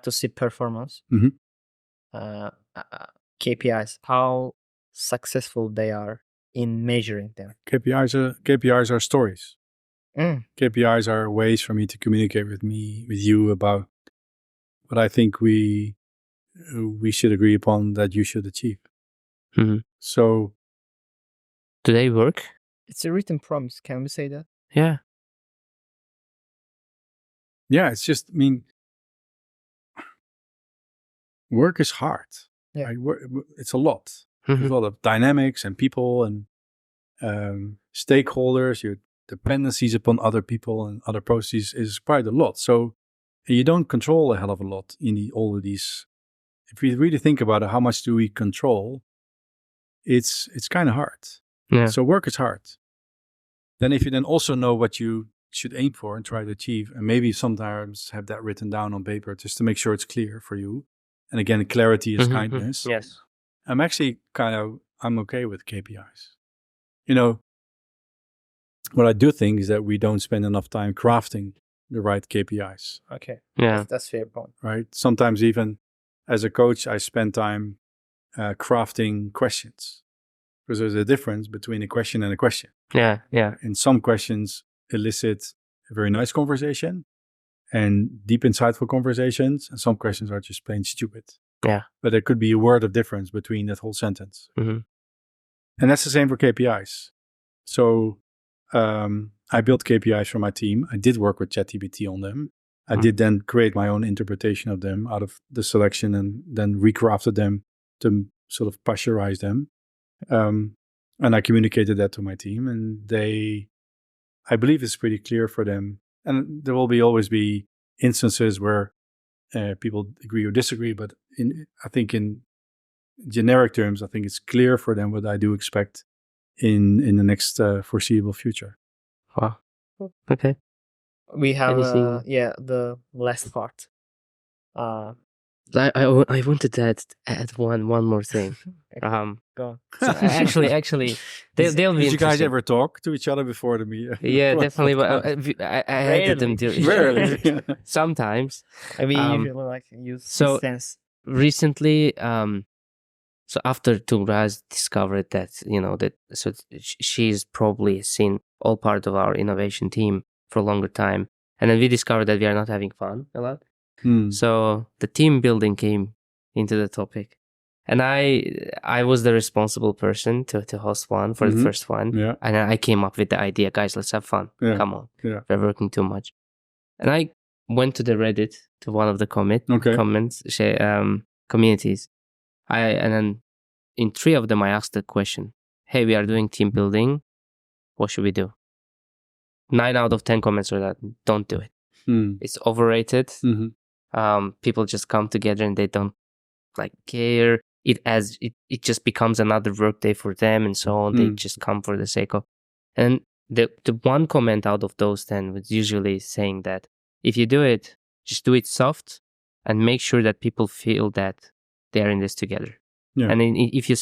Speaker 4: to see performance. KPIs. How successful they are in measuring them.
Speaker 1: KPIs are stories. KPIs are ways for me to communicate with you about what I think we should agree upon that you should achieve. So,
Speaker 2: do they work?
Speaker 4: It's a written promise. Can we say that?
Speaker 2: Yeah.
Speaker 1: Yeah, it's just, work is hard.
Speaker 4: Yeah.
Speaker 1: Right? It's a lot. There's a lot of dynamics and people and stakeholders, your dependencies upon other people and other processes is quite a lot. So you don't control a hell of a lot in all of these. If we really think about it, how much do we control? It's kind of hard.
Speaker 2: Yeah.
Speaker 1: So work is hard. Then if you then also know what you should aim for and try to achieve, and maybe sometimes have that written down on paper just to make sure it's clear for you. And again, clarity is kindness.
Speaker 2: Yes.
Speaker 1: I'm actually I'm okay with KPIs. What I do think is that we don't spend enough time crafting the right KPIs.
Speaker 4: Okay.
Speaker 2: Yeah.
Speaker 4: That's fair point.
Speaker 1: Right? Sometimes even as a coach, I spend time crafting questions. because there's a difference between a question and a question.
Speaker 2: Yeah.
Speaker 1: And some questions elicit a very nice conversation and deep, insightful conversations, and some questions are just plain stupid.
Speaker 2: Yeah.
Speaker 1: But there could be a word of difference between that whole sentence.
Speaker 2: Mm-hmm.
Speaker 1: And that's the same for KPIs. So I built KPIs for my team. I did work with ChatGPT on them. I did then create my own interpretation of them out of the selection and then recrafted them to sort of Pasharize them. And I communicated that to my team, and I believe it's pretty clear for them. And there will always be instances where people agree or disagree, but I think in generic terms, I think it's clear for them what I do expect in the next foreseeable future.
Speaker 2: Wow. Okay.
Speaker 4: We have
Speaker 2: Anything-
Speaker 4: the last part.
Speaker 2: I wanted to add one more thing.
Speaker 4: Go on.
Speaker 2: So actually, they'll be
Speaker 1: Did you guys
Speaker 2: interesting.
Speaker 1: ever talk to each other before the meeting?
Speaker 2: Yeah, definitely. But I had them do
Speaker 1: Rarely.
Speaker 2: sometimes.
Speaker 4: I mean,
Speaker 2: Um,
Speaker 4: usually like use
Speaker 2: so-
Speaker 4: sense.
Speaker 2: Recently, so after Tugraz discovered that, she's probably seen all part of our innovation team for a longer time, and then we discovered that we are not having fun a lot. So the team building came into the topic, and I was the responsible person to host one for the first one.
Speaker 1: Yeah.
Speaker 2: And I came up with the idea, guys, let's have fun.
Speaker 1: Yeah.
Speaker 2: Come on,
Speaker 1: Yeah.
Speaker 2: we're working too much. And I went to the Reddit, to one of the communities. And then in 3 of them, I asked the question, hey, we are doing team building. What should we do? 9 out of 10 comments were that, don't do it. It's overrated.
Speaker 1: Mm-hmm.
Speaker 2: People just come together and they don't care. It just becomes another work day for them and so on. They just come for the sake of. And the one comment out of those 10 was usually saying that if you do it, just do it soft and make sure that people feel that they're in this together.
Speaker 1: Yeah.
Speaker 2: And if you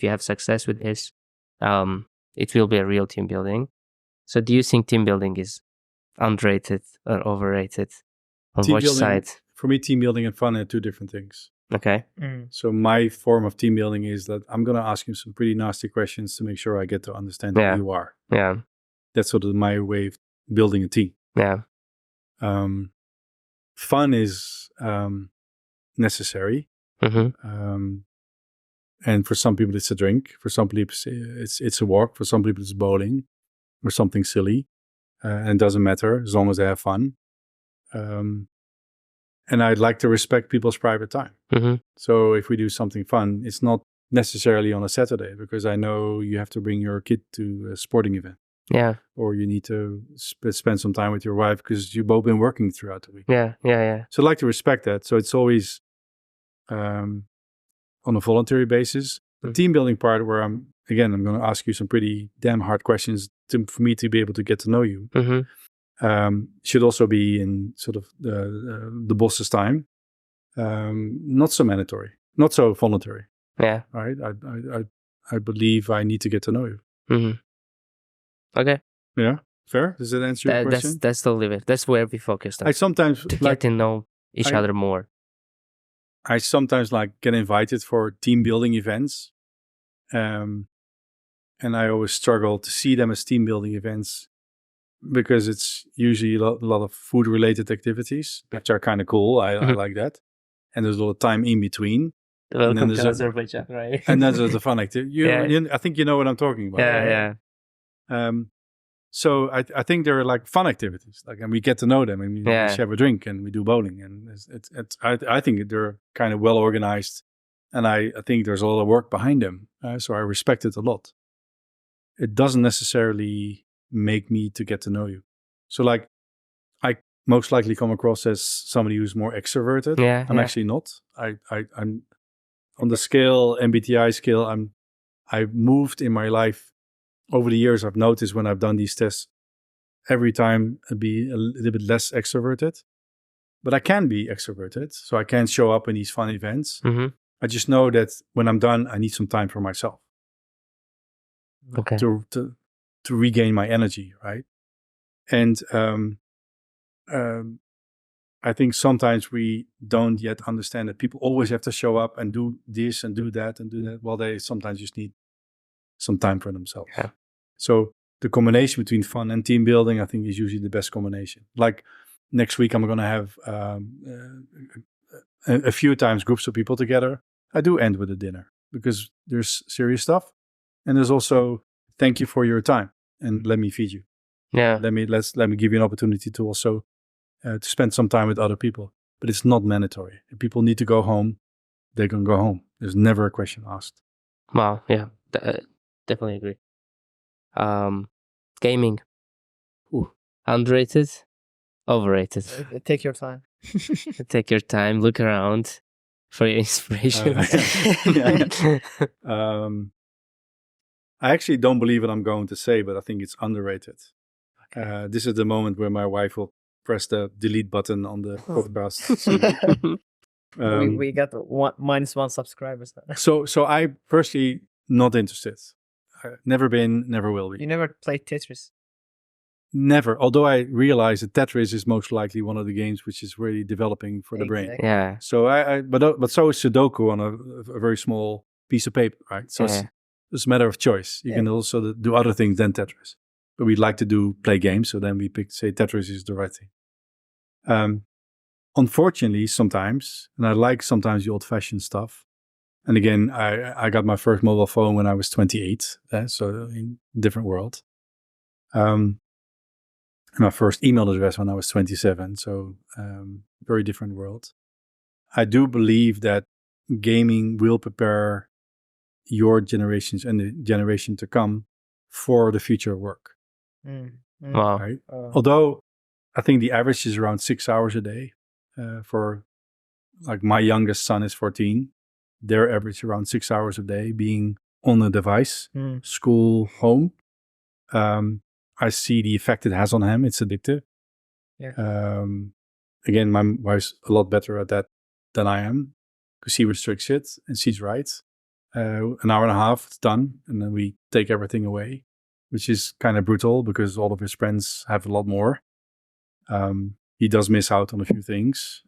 Speaker 2: have success with this, it will be a real team building. So do you think team building is underrated or overrated? On
Speaker 1: Team
Speaker 2: which
Speaker 1: building-
Speaker 2: side?
Speaker 1: For me, team building and fun are two different things.
Speaker 2: Okay.
Speaker 1: So my form of team building is that I'm going to ask you some pretty nasty questions to make sure I get to understand
Speaker 2: Yeah.
Speaker 1: who you are.
Speaker 2: Yeah.
Speaker 1: That's sort of my way of building a team.
Speaker 2: Yeah.
Speaker 1: Fun is necessary.
Speaker 2: Mm-hmm.
Speaker 1: And for some people, it's a drink. For some people, it's a walk. For some people, it's bowling or something silly. And it doesn't matter as long as they have fun. And I'd like to respect people's private time.
Speaker 2: Mm-hmm.
Speaker 1: So if we do something fun, it's not necessarily on a Saturday because I know you have to bring your kid to a sporting event.
Speaker 2: Yeah.
Speaker 1: Or you need to spend some time with your wife because you've both been working throughout the week.
Speaker 2: Yeah.
Speaker 1: So I'd like to respect that. So it's always on a voluntary basis. The team building part where I'm going to ask you some pretty damn hard questions for me to be able to get to know you.
Speaker 2: Mm-hmm.
Speaker 1: Should also be in sort of the boss's time. Not so mandatory, not so voluntary.
Speaker 2: Yeah.
Speaker 1: Right? I believe I need to get to know you.
Speaker 2: Mm-hmm. Okay.
Speaker 1: Yeah. Fair? Does that answer your question?
Speaker 2: That's totally it. That's where we focused on.
Speaker 1: I sometimes
Speaker 2: To get to know each other more.
Speaker 1: I sometimes get invited for team building events. And I always struggle to see them as team building events because it's usually a lot of food related activities, which are kind of cool. I like that. And there's a lot of time in between.
Speaker 2: Welcome
Speaker 1: there's
Speaker 2: to Azerbaijan, right?
Speaker 1: And then there's the fun activity. I think you know what I'm talking about.
Speaker 2: Yeah.
Speaker 1: So I think there are fun activities, and we get to know them, and we have a drink, and we do bowling, and I think they're kind of well organized, and I think there's a lot of work behind them. So I respect it a lot. It doesn't necessarily make me to get to know you. So I most likely come across as somebody who's more extroverted. I'm actually not. I'm on the scale, MBTI scale. I've moved in my life. Over the years, I've noticed when I've done these tests, every time I'd be a little bit less extroverted. But I can be extroverted, so I can show up in these fun events.
Speaker 2: Mm-hmm.
Speaker 1: I just know that when I'm done, I need some time for myself.
Speaker 2: Okay.
Speaker 1: To regain my energy, right? And I think sometimes we don't yet understand that people always have to show up and do this and do that and do that. Well, they sometimes just need some time for themselves.
Speaker 2: Yeah.
Speaker 1: So the combination between fun and team building, I think, is usually the best combination. Like next week, I'm going to have a few times groups of people together. I do end with a dinner because there's serious stuff, and there's also thank you for your time and let me feed you.
Speaker 2: Yeah.
Speaker 1: Let me give you an opportunity to also to spend some time with other people. But it's not mandatory. If people need to go home, they can go home. There's never a question asked.
Speaker 2: Wow. Yeah. Definitely agree. Gaming. Ooh. Underrated? Overrated?
Speaker 4: Take your time.
Speaker 2: Take your time, look around for your inspiration.
Speaker 1: I actually don't believe what I'm going to say, but I think it's underrated. This is the moment where my wife will press the delete button on the podcast.
Speaker 4: We got -1 subscribers now.
Speaker 1: So I personally not interested. Never been, never will be.
Speaker 4: You never played Tetris?
Speaker 1: Never. Although I realize that Tetris is most likely one of the games which is really developing for the brain.
Speaker 4: Exactly.
Speaker 2: Yeah.
Speaker 1: So but so is Sudoku on a very small piece of paper, right? So it's a matter of choice. You can also do other things than Tetris. But we'd like to play games, so then we say Tetris is the right thing. Unfortunately, sometimes, and I like sometimes the old-fashioned stuff. And again, I got my first mobile phone when I was 28, so in a different world. My first email address when I was 27, so very different world. I do believe that gaming will prepare your generations and the generation to come for the future work.
Speaker 2: Wow.
Speaker 1: Right? Although I think the average is around 6 hours a day for, like, my youngest son is 14. Their average around 6 hours a day being on a device, school, home. I see the effect it has on him. It's addictive.
Speaker 4: Yeah.
Speaker 1: Again, my wife's a lot better at that than I am because she restricts it and she's right. An hour and a half, it's done. And then we take everything away, which is kind of brutal because all of his friends have a lot more. He does miss out on a few things.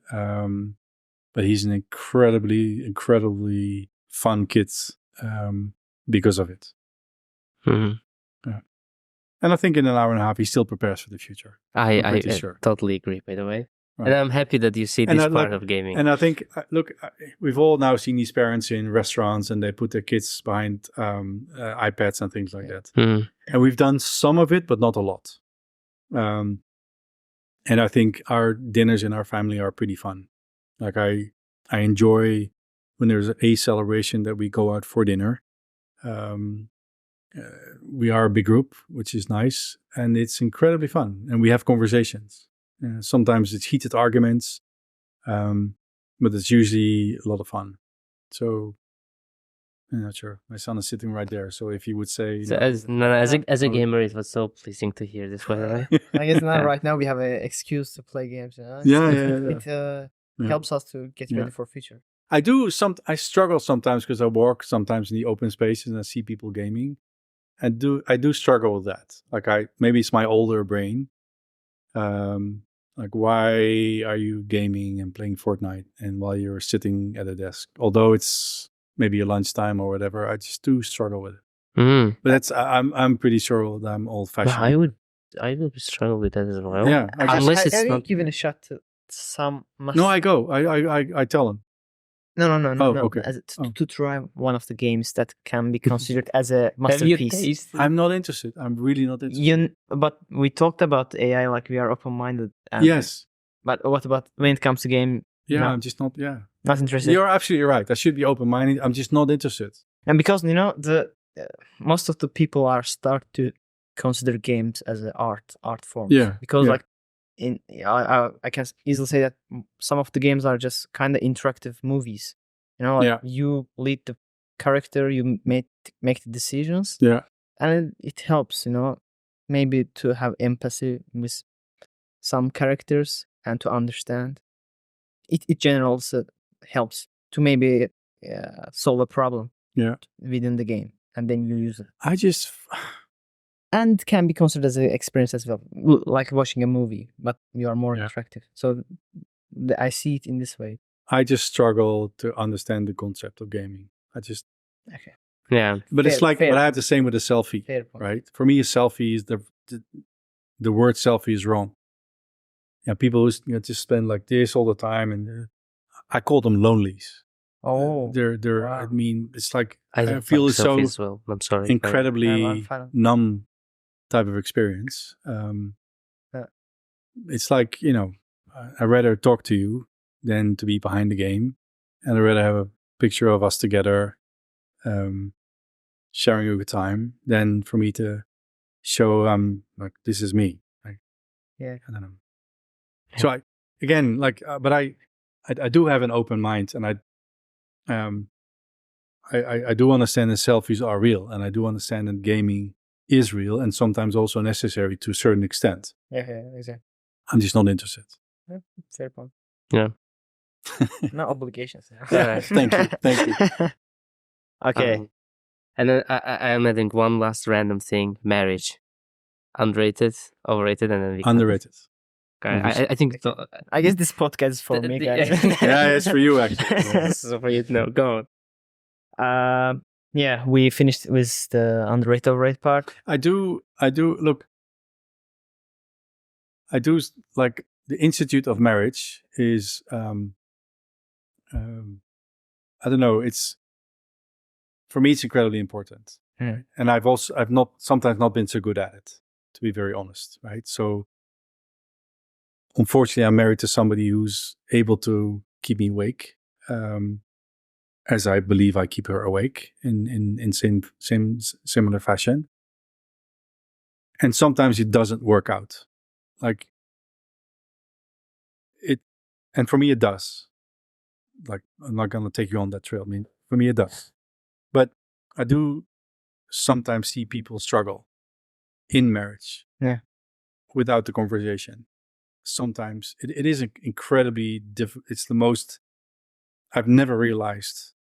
Speaker 1: But he's an incredibly fun kid because of it.
Speaker 2: Mm-hmm.
Speaker 1: Yeah. And I think in an hour and a half, he still prepares for the future.
Speaker 2: I
Speaker 1: pretty sure.
Speaker 2: totally agree, by the way.
Speaker 1: Right.
Speaker 2: And I'm happy that you see
Speaker 1: And
Speaker 2: this part of gaming.
Speaker 1: And I think, look, we've all now seen these parents in restaurants and they put their kids behind iPads and things like that.
Speaker 2: Mm.
Speaker 1: And we've done some of it, but not a lot. And I think our dinners in our family are pretty fun. Like I enjoy when there's a celebration that we go out for dinner. We are a big group, which is nice, and it's incredibly fun. And we have conversations. Sometimes it's heated arguments, but it's usually a lot of fun. So I'm not sure. My son is sitting right there. So if he would say,
Speaker 2: So as a gamer, it was so pleasing to hear this, by the way.
Speaker 4: I guess now, right now, we have an excuse to play games. You know? It helps us to get ready for future.
Speaker 1: I struggle sometimes because I walk sometimes in the open spaces and I see people gaming. I do struggle with that. Like maybe it's my older brain. Like, why are you gaming and playing Fortnite and while you're sitting at a desk? Although it's maybe a lunchtime or whatever, I just do struggle with it.
Speaker 2: Mm.
Speaker 1: But I'm pretty sure that I'm old fashioned.
Speaker 2: I would struggle with that as well.
Speaker 1: Yeah,
Speaker 2: unless it's
Speaker 4: have
Speaker 2: not
Speaker 4: you given a shot to some.
Speaker 1: No, I go. I tell them.
Speaker 4: No.
Speaker 1: Okay.
Speaker 4: To try one of the games that can be considered as a masterpiece.
Speaker 2: Have you tasted?
Speaker 1: I'm not interested. I'm really not interested.
Speaker 4: But we talked about AI, like we are open-minded.
Speaker 1: Yes.
Speaker 4: But what about when it comes to game?
Speaker 1: Yeah,
Speaker 4: no,
Speaker 1: I'm just not. Yeah.
Speaker 4: not interested.
Speaker 1: You're absolutely right. I should be open-minded. I'm just not interested.
Speaker 4: And because the most of the people start to consider games as an art form.
Speaker 1: Yeah.
Speaker 4: Because like I can easily say that some of the games are just kind of interactive movies. You lead the character, you make the decisions.
Speaker 1: Yeah.
Speaker 4: And it helps, maybe to have empathy with some characters and to understand. It generally also helps to maybe solve a problem within the game, and then you use it. And can be considered as an experience as well, like watching a movie, but you are more interactive. So I see it in this way.
Speaker 1: I just struggle to understand the concept of gaming.
Speaker 4: Okay.
Speaker 2: Yeah.
Speaker 1: But it's
Speaker 4: Fair,
Speaker 1: like,
Speaker 4: fair.
Speaker 1: but I have the same with a selfie,
Speaker 4: Fair point.
Speaker 1: right? For me, a selfie is the word selfie is wrong. Yeah, people who just spend like this all the time, and I call them lonelies.
Speaker 4: Oh,
Speaker 1: They're.
Speaker 4: wow.
Speaker 1: I mean, it's like
Speaker 2: I
Speaker 1: I
Speaker 2: don't
Speaker 1: feel
Speaker 2: like
Speaker 1: it's so
Speaker 2: selfies as well. I'm sorry.
Speaker 4: I'm
Speaker 1: incredibly
Speaker 4: fine.
Speaker 1: numb type of experience. It's like, I'd rather talk to you than to be behind the game, and I'd rather have a picture of us together, sharing a good time, than for me to show like this is me. Like,
Speaker 4: Yeah.
Speaker 1: I don't know. So I again like, but I do have an open mind, and I do understand that selfies are real, and I do understand that gaming is real and sometimes also necessary to a certain extent.
Speaker 4: Yeah, exactly.
Speaker 1: I'm just not interested.
Speaker 4: Yeah, fair point.
Speaker 2: Yeah.
Speaker 4: No obligations.
Speaker 2: Yeah,
Speaker 1: thank you.
Speaker 3: Okay.
Speaker 2: And then I am adding one last random thing: marriage, underrated, overrated, and then we can-
Speaker 1: Underrated.
Speaker 2: I think
Speaker 3: I guess this podcast is for me, guys.
Speaker 1: Yeah, it's for you actually. Yeah.
Speaker 2: so for you to know. Go on.
Speaker 3: Yeah, we finished with the underrated overrated part.
Speaker 1: I do look. Like the Institute of Marriage is. I don't know. It's for me. It's incredibly important,
Speaker 3: Hmm.
Speaker 1: and I've sometimes not been so good at it, to be very honest. Right. So, unfortunately, I'm married to somebody who's able to keep me awake, as I believe I keep her awake in similar fashion. And sometimes it doesn't work out, like it. And for me, it does. Like, I'm not gonna take you on that trail. I mean, for me, it does. But I do sometimes see people struggle in marriage,
Speaker 3: Yeah.
Speaker 1: without the conversation. Sometimes it is incredibly difficult. It's the most. I've never realized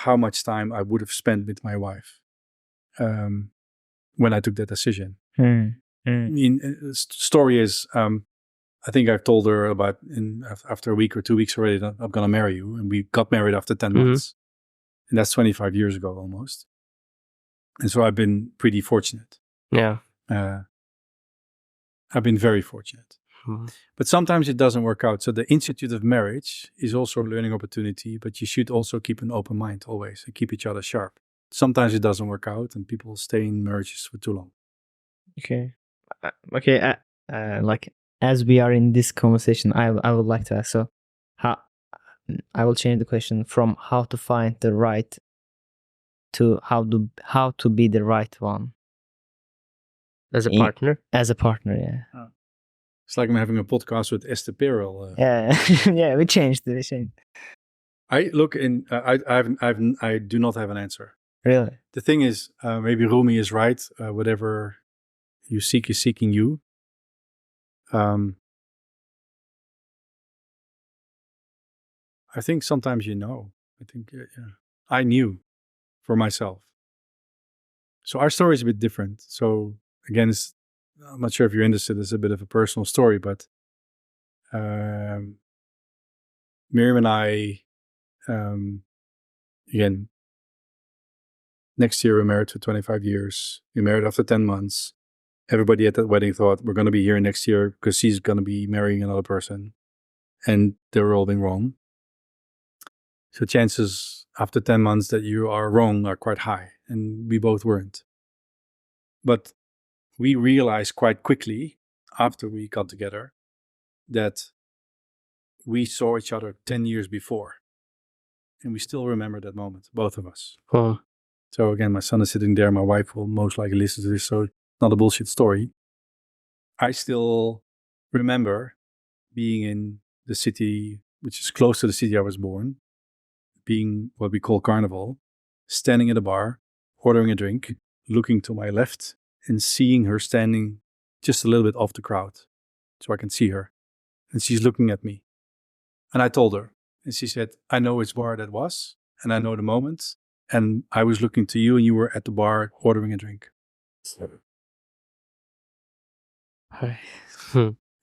Speaker 1: how much time I would have spent with my wife when I took that decision.
Speaker 3: Hmm.
Speaker 1: I mean, story is, I think I've told her about after a week or 2 weeks already that I'm going to marry you. And we got married after 10 months. And that's 25 years ago almost. And so I've been pretty fortunate.
Speaker 2: Yeah.
Speaker 1: I've been very fortunate.
Speaker 2: Mhm.
Speaker 1: But sometimes it doesn't work out. So the Institute of Marriage is also a learning opportunity, but you should also keep an open mind always and keep each other sharp. Sometimes it doesn't work out and people stay in marriages for too long.
Speaker 3: Okay. Okay. Like as we are in this conversation, I would like to ask. So, how I will change the question from how to find the right to how to be the right one
Speaker 2: As a
Speaker 3: In-
Speaker 2: partner.
Speaker 3: as a partner. Yeah.
Speaker 1: It's like I'm having a podcast with Esther Perel.
Speaker 3: Yeah. Yeah. We changed.
Speaker 1: I look in. I do not have an answer.
Speaker 3: Really.
Speaker 1: The thing is, maybe Rumi is right. Whatever you seek is seeking you. I think sometimes I think I knew for myself. So our story is a bit different. So again, I'm not sure if you're interested. It's a bit of a personal story, but Miriam and I, again, next year we're married for 25 years. We married after 10 months. Everybody at that wedding thought we're going to be here next year because she's going to be marrying another person. And they were all being wrong. So chances after 10 months that you are wrong are quite high. And we both weren't. But we realized quite quickly after we got together that we saw each other 10 years before. And we still remember that moment, both of us.
Speaker 2: Oh.
Speaker 1: So again, my son is sitting there. My wife will most likely listen to this. So it's not a bullshit story. I still remember being in the city, which is close to the city I was born, being what we call Carnival, standing at a bar, ordering a drink, looking to my left and seeing her standing just a little bit off the crowd so I can see her. And she's looking at me. And I told her, and she said, I know which bar that was, and I know the moment. And I was looking to you, and you were at the bar ordering a drink.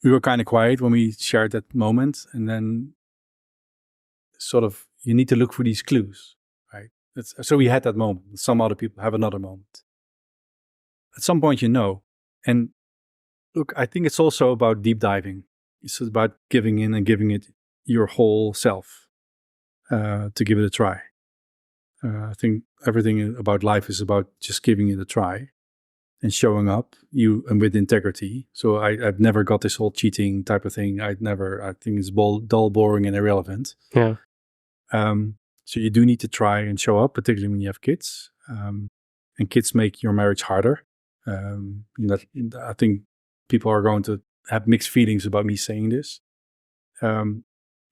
Speaker 1: We were kind of quiet when we shared that moment. And then sort of, you need to look for these clues, right? So we had that moment. Some other people have another moment. At some point, and look, I think it's also about deep diving. It's about giving in and giving it your whole self to give it a try. I think everything about life is about just giving it a try and showing up and with integrity. So I've never got this whole cheating type of thing. I think it's dull, boring, and irrelevant.
Speaker 2: Yeah.
Speaker 1: So you do need to try and show up, particularly when you have kids. And kids make your marriage harder. I think people are going to have mixed feelings about me saying this. In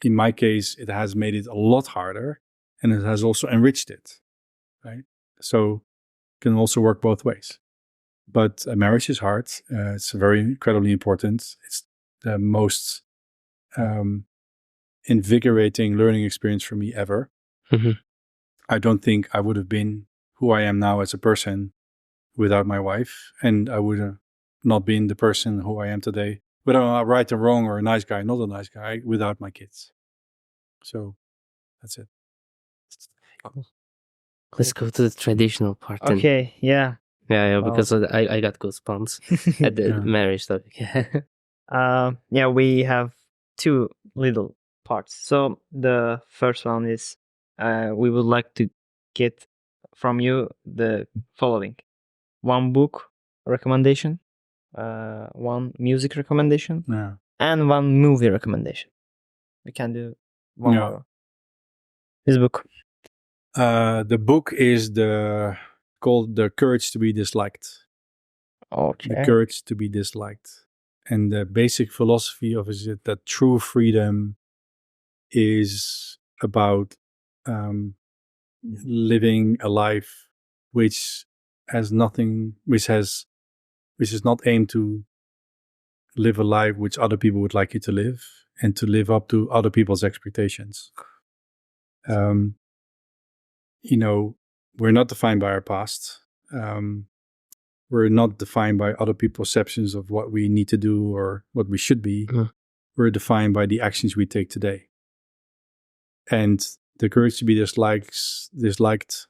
Speaker 1: my case, it has made it a lot harder, and it has also enriched it, right? So it can also work both ways. But marriage is hard. It's very incredibly important. It's the most invigorating learning experience for me ever.
Speaker 2: Mm-hmm.
Speaker 1: I don't think I would have been who I am now as a person without my wife, and I would have not been the person who I am today, whether I'm right or wrong or a nice guy, not a nice guy, without my kids. So that's it.
Speaker 2: Let's go to the traditional part. Then.
Speaker 3: Okay, yeah.
Speaker 2: Yeah, because I got goosebumps at the marriage topic.
Speaker 3: Yeah, we have two little parts. So the first one is we would like to get from you the following: one book recommendation, one music recommendation, and one movie recommendation. We can do one more. This book.
Speaker 1: The book is called The Courage to be Disliked.
Speaker 3: Okay.
Speaker 1: The Courage to be Disliked. And the basic philosophy of it is that true freedom is about living a life which is not aimed to live a life which other people would like you to live and to live up to other people's expectations. We're not defined by our past. We're not defined by other people's perceptions of what we need to do or what we should be. We're defined by the actions we take today. And the courage to be disliked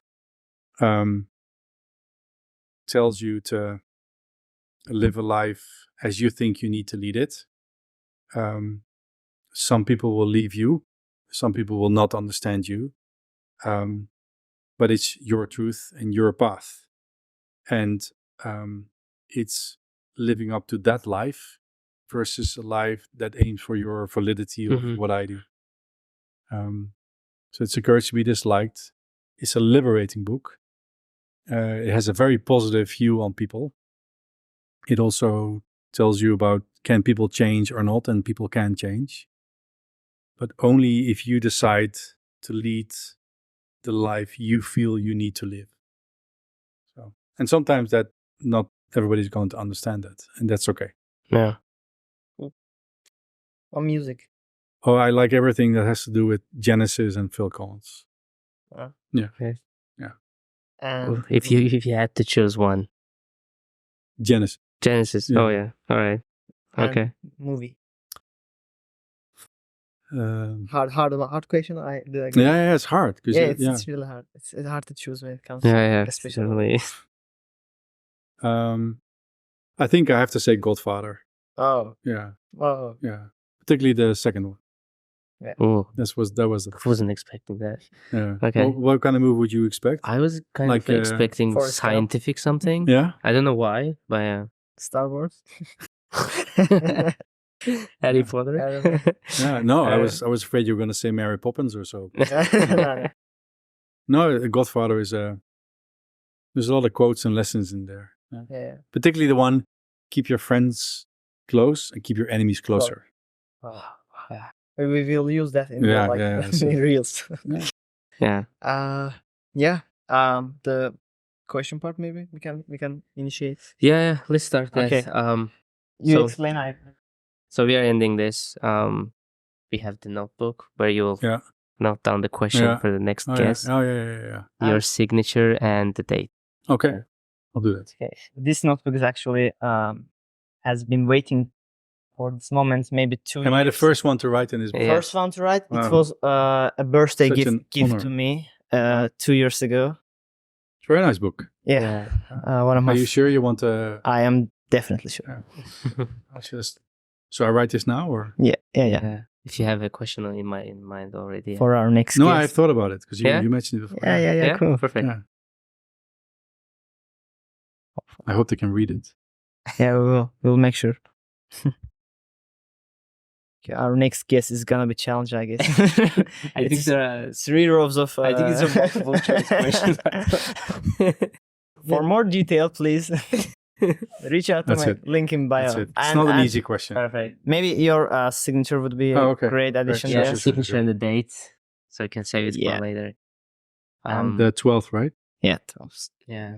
Speaker 1: tells you to live a life as you think you need to lead it. Some people will leave you. Some people will not understand you. But it's your truth and your path. And it's living up to that life versus a life that aims for your validity of what I do. So it's a courage to be disliked. It's a liberating book. It has a very positive view on people. It also tells you about can people change or not, and people can change. But only if you decide to lead the life you feel you need to live. So, and sometimes that not everybody's going to understand that, and that's okay.
Speaker 2: Yeah.
Speaker 3: Or music.
Speaker 1: Oh, I like everything that has to do with Genesis and Phil Collins. Yeah.
Speaker 2: Okay.
Speaker 1: Yeah.
Speaker 3: And
Speaker 2: if you had to choose one.
Speaker 1: Genesis.
Speaker 2: Yeah. Oh yeah. All right. Okay.
Speaker 3: Movie.
Speaker 4: Hard question.
Speaker 1: Yeah, it's hard.
Speaker 4: It's really hard. It's hard to choose when it comes.
Speaker 2: Yeah,
Speaker 4: especially.
Speaker 1: I think I have to say Godfather.
Speaker 4: Oh.
Speaker 1: Yeah.
Speaker 4: Oh.
Speaker 1: Yeah. Particularly the second one.
Speaker 4: Yeah.
Speaker 2: Oh.
Speaker 1: That was.
Speaker 2: I wasn't expecting that.
Speaker 1: Yeah.
Speaker 2: Okay.
Speaker 1: What kind of movie would you expect?
Speaker 2: I was kind of expecting scientific something.
Speaker 1: Yeah.
Speaker 2: I don't know why, but
Speaker 4: Star Wars.
Speaker 2: Harry Potter.
Speaker 1: Yeah. No, I was afraid you were going to say Mary Poppins or so. No, Godfather is there's a lot of quotes and lessons in there.
Speaker 4: Yeah.
Speaker 1: Particularly the one, keep your friends close and keep your enemies closer.
Speaker 4: Oh, yeah. We will use that in in reels.
Speaker 2: Yeah.
Speaker 4: The question part maybe we can initiate.
Speaker 2: Yeah. Let's start that.
Speaker 3: Okay.
Speaker 2: You
Speaker 3: explain.
Speaker 2: So we are ending this. We have the notebook where you will note down the question for the next guest.
Speaker 1: Yeah.
Speaker 2: Your signature and the date.
Speaker 1: Okay. I'll do that.
Speaker 3: Okay. This notebook is actually has been waiting for this moment maybe 2 years.
Speaker 1: Am I the first one to write in this book?
Speaker 3: First one to write? Wow. It was a birthday gift to me 2 years ago.
Speaker 1: It's a very nice book.
Speaker 3: Yeah. One of my
Speaker 1: Are you sure you want to?
Speaker 3: I am definitely sure.
Speaker 1: So I write this now, or
Speaker 3: Yeah.
Speaker 2: If you have a question in mind already.
Speaker 3: For our next
Speaker 1: no?
Speaker 3: guest.
Speaker 1: I've thought about it because
Speaker 2: Yeah?
Speaker 1: you mentioned it before.
Speaker 3: Yeah, cool.
Speaker 2: Perfect.
Speaker 1: Yeah. I hope they can read it.
Speaker 3: Yeah, we will. We'll make sure. Okay, our next guest is gonna be challenged, I guess.
Speaker 2: I think there are
Speaker 3: 3 rows of.
Speaker 2: I think it's a multiple choice question.
Speaker 3: For more detail, please reach out to
Speaker 1: That's
Speaker 3: my
Speaker 1: it.
Speaker 3: link in bio.
Speaker 1: That's it. It's
Speaker 3: And-
Speaker 1: not an
Speaker 3: and
Speaker 1: easy question.
Speaker 2: Perfect.
Speaker 3: Maybe your signature would be a
Speaker 1: Oh, okay.
Speaker 3: great addition
Speaker 1: Sure,
Speaker 3: there.
Speaker 2: Yeah, signature and the date, so I can save it
Speaker 3: Yeah.
Speaker 2: for later.
Speaker 1: The 12th, right?
Speaker 3: Yeah.
Speaker 2: Yeah.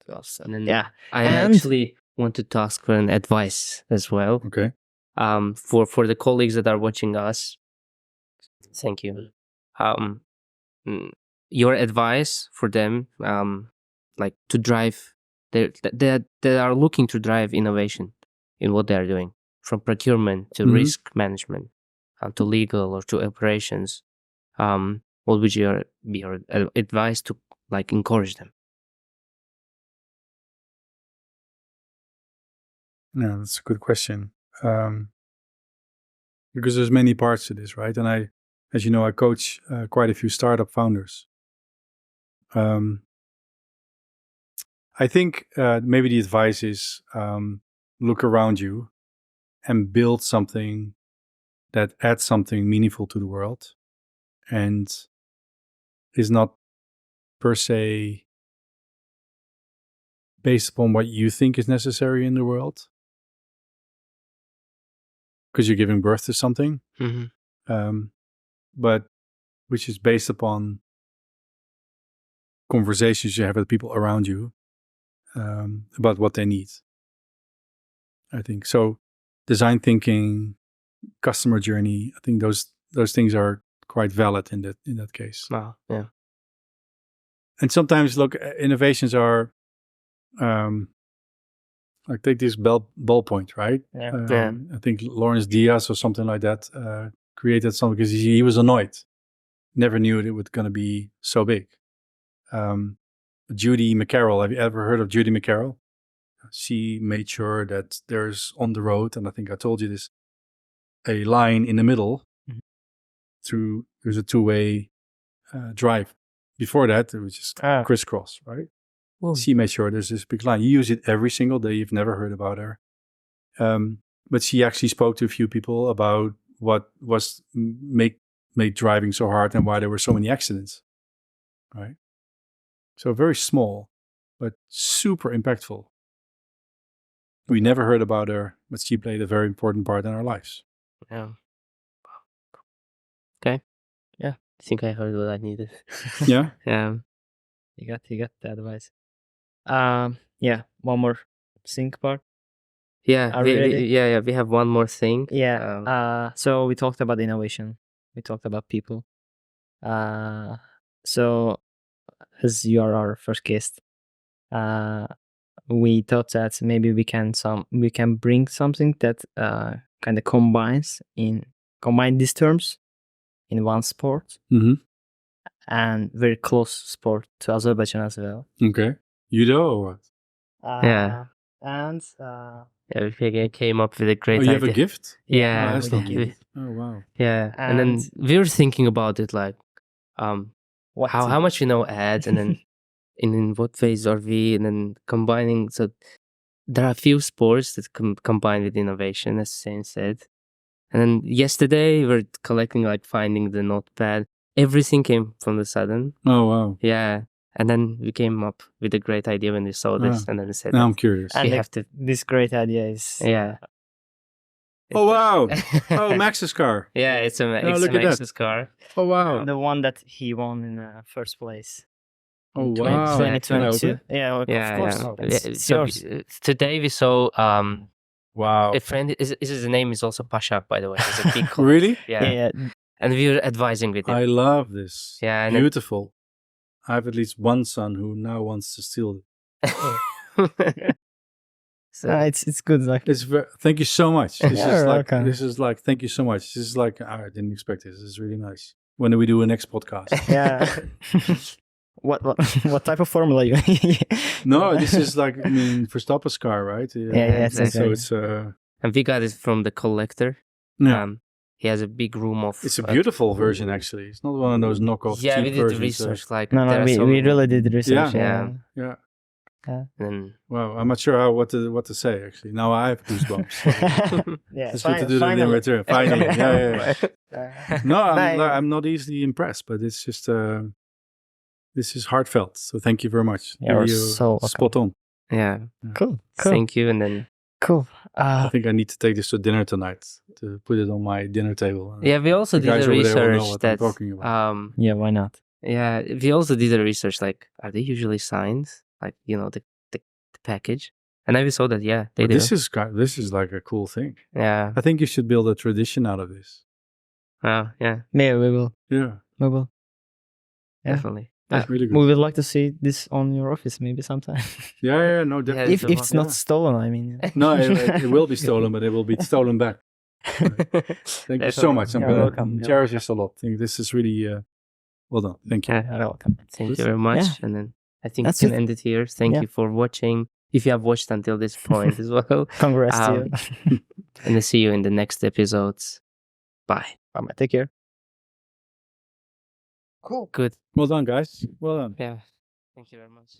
Speaker 3: 12, so.
Speaker 2: And then
Speaker 3: Yeah.
Speaker 2: I
Speaker 3: And-
Speaker 2: actually wanted to ask for an advice as well.
Speaker 1: Okay.
Speaker 2: For the colleagues that are watching us. Thank you. Your advice for them, like to drive, they are looking to drive innovation in what they are doing, from procurement to
Speaker 1: Mhm.
Speaker 2: risk management, to legal or to operations. What would be your advice to like encourage them?
Speaker 1: Yeah, that's a good question. Because there's many parts to this, right? And as you know, I coach quite a few startup founders. I think maybe the advice is look around you and build something that adds something meaningful to the world and is not per se based upon what you think is necessary in the world, because you're giving birth to something, but which is based upon conversations you have with people around you about what they need. I think so. Design thinking, customer journey. I think those things are quite valid in that case.
Speaker 2: Wow. Yeah.
Speaker 1: And sometimes, look, innovations are like take this ballpoint, right?
Speaker 3: Yeah.
Speaker 1: I think Lawrence Diaz or something like that created something because he was annoyed. Never knew it was going to be so big. Judy McCarroll. Have you ever heard of Judy McCarroll? She made sure that there's on the road, and I think I told you this, a line in the middle there's a two-way drive. Before that, it was just crisscross, right?
Speaker 2: Whoa.
Speaker 1: She made sure there's this big line. You use it every single day. You've never heard about her. But she actually spoke to a few people about what was made driving so hard and why there were so many accidents, right? So very small, but super impactful. We never heard about her, but she played a very important part in our lives.
Speaker 2: Yeah. Okay.
Speaker 3: Yeah.
Speaker 2: I think I heard what I needed.
Speaker 1: Yeah?
Speaker 2: Yeah.
Speaker 3: You got the advice. Yeah, one more sync part.
Speaker 2: Yeah.
Speaker 3: Are we ready?
Speaker 2: We have one more thing.
Speaker 3: Yeah. So we talked about innovation. We talked about people. So as you are our first guest, we thought that maybe we can bring something that kind of combine these terms in one sport,
Speaker 1: Mm-hmm.
Speaker 3: and very close sport to Azerbaijan as well.
Speaker 1: Okay. Judo or what?
Speaker 2: Yeah.
Speaker 3: And
Speaker 2: Yeah, we came up with a great
Speaker 1: You
Speaker 2: idea.
Speaker 1: have a gift?
Speaker 2: Yeah.
Speaker 1: Oh, that's
Speaker 3: we
Speaker 1: not
Speaker 3: did.
Speaker 1: good. Oh, wow.
Speaker 2: Yeah. And then
Speaker 3: And-
Speaker 2: we were thinking about it like,
Speaker 3: what
Speaker 2: how much we know ads, and then in what phase are we, and then combining. So there are a few sports that combine with innovation, as Shane said. And then yesterday we're finding the notepad. Everything came from the sudden.
Speaker 1: Oh, wow.
Speaker 2: Yeah. And then we came up with a great idea when we saw this, and then we said,
Speaker 1: Now I'm curious.
Speaker 3: And
Speaker 2: we have to.
Speaker 3: this great idea is
Speaker 2: Yeah.
Speaker 1: Oh, wow. Oh, Max's car.
Speaker 2: Yeah, it's a
Speaker 1: look at that.
Speaker 2: Max's car.
Speaker 1: Oh, wow.
Speaker 3: the one that he won in first place.
Speaker 1: Oh,
Speaker 3: in
Speaker 1: wow.
Speaker 3: 2022. Yeah, of
Speaker 2: Yeah,
Speaker 3: course.
Speaker 2: yeah.
Speaker 3: It's
Speaker 2: So,
Speaker 3: yours.
Speaker 2: today we saw
Speaker 1: Wow.
Speaker 2: a friend. His name is also Pasha, by the way. He's a big colleague.
Speaker 1: Really?
Speaker 2: Yeah.
Speaker 3: Yeah.
Speaker 2: And we were advising with him.
Speaker 1: I love this.
Speaker 2: Yeah, and then-
Speaker 1: Beautiful. I have at least one son who now wants to steal it.
Speaker 2: So,
Speaker 3: It's good. Like
Speaker 1: Thank you so much. This
Speaker 3: Yeah,
Speaker 1: is
Speaker 3: welcome.
Speaker 1: thank you so much. This is like, I didn't expect this. This is really nice. When do we do a next podcast?
Speaker 3: Yeah. What type of formula you?
Speaker 1: No, this is like, I mean, Verstappen's car, right?
Speaker 3: Yeah,
Speaker 2: exactly.
Speaker 1: So it's
Speaker 2: And we got it from the collector.
Speaker 1: yeah.
Speaker 2: He has a big room of.
Speaker 1: It's a beautiful version, actually. It's not one of those knockoff
Speaker 2: Yeah,
Speaker 1: cheap
Speaker 2: we did
Speaker 1: versions.
Speaker 2: research. Like
Speaker 3: No,
Speaker 2: there are
Speaker 3: we
Speaker 2: some-
Speaker 3: really did research.
Speaker 2: Yeah.
Speaker 1: Yeah.
Speaker 2: And
Speaker 1: Well, I'm not sure what to say, actually. Now I have goosebumps.
Speaker 3: Yeah,
Speaker 1: It's good to do that in return. Finally. Yeah. No, I'm not easily impressed, but it's just this is heartfelt. So thank you very much.
Speaker 3: Yeah, we're
Speaker 1: You're
Speaker 3: so
Speaker 1: spot on.
Speaker 2: yeah,
Speaker 3: Cool.
Speaker 2: thank you. And then
Speaker 3: Cool.
Speaker 1: I think I need to take this to dinner tonight to put it on my dinner table.
Speaker 2: yeah, we also
Speaker 1: The
Speaker 2: did
Speaker 1: guys
Speaker 2: a
Speaker 1: over there will know
Speaker 2: research
Speaker 1: what I'm
Speaker 2: that
Speaker 1: talking about.
Speaker 3: Yeah, why not?
Speaker 2: yeah, we also did a research like are they usually signed? Like the package. And then we saw that they
Speaker 1: But
Speaker 2: do.
Speaker 1: this is like a cool thing.
Speaker 2: Yeah.
Speaker 1: I think you should build a tradition out of this.
Speaker 2: Yeah.
Speaker 3: Yeah, we will.
Speaker 1: Yeah,
Speaker 3: We will. Yeah.
Speaker 2: Definitely.
Speaker 1: that's really good.
Speaker 3: We would like to see this on your office maybe sometime.
Speaker 1: No, definitely.
Speaker 3: if it's not stolen, I mean.
Speaker 1: No, it will be stolen, but it will be stolen back. Thank you so much. I'm
Speaker 3: You're
Speaker 1: gonna
Speaker 3: welcome.
Speaker 1: cherish this a lot. I think this is really well done. Thank you.
Speaker 2: Yeah.
Speaker 3: You're welcome.
Speaker 2: Thank you very much.
Speaker 3: Yeah.
Speaker 2: And then I think
Speaker 3: That's
Speaker 2: we can
Speaker 3: it.
Speaker 2: end it here. Thank
Speaker 3: Yeah.
Speaker 2: you for watching. If you have watched until this point as well.
Speaker 3: Congrats to you.
Speaker 2: And I'll see you in the next episodes. Bye.
Speaker 3: Bye. Take care.
Speaker 4: Cool.
Speaker 2: Good.
Speaker 1: Well done, guys. Well done.
Speaker 2: Yeah. Thank you very much.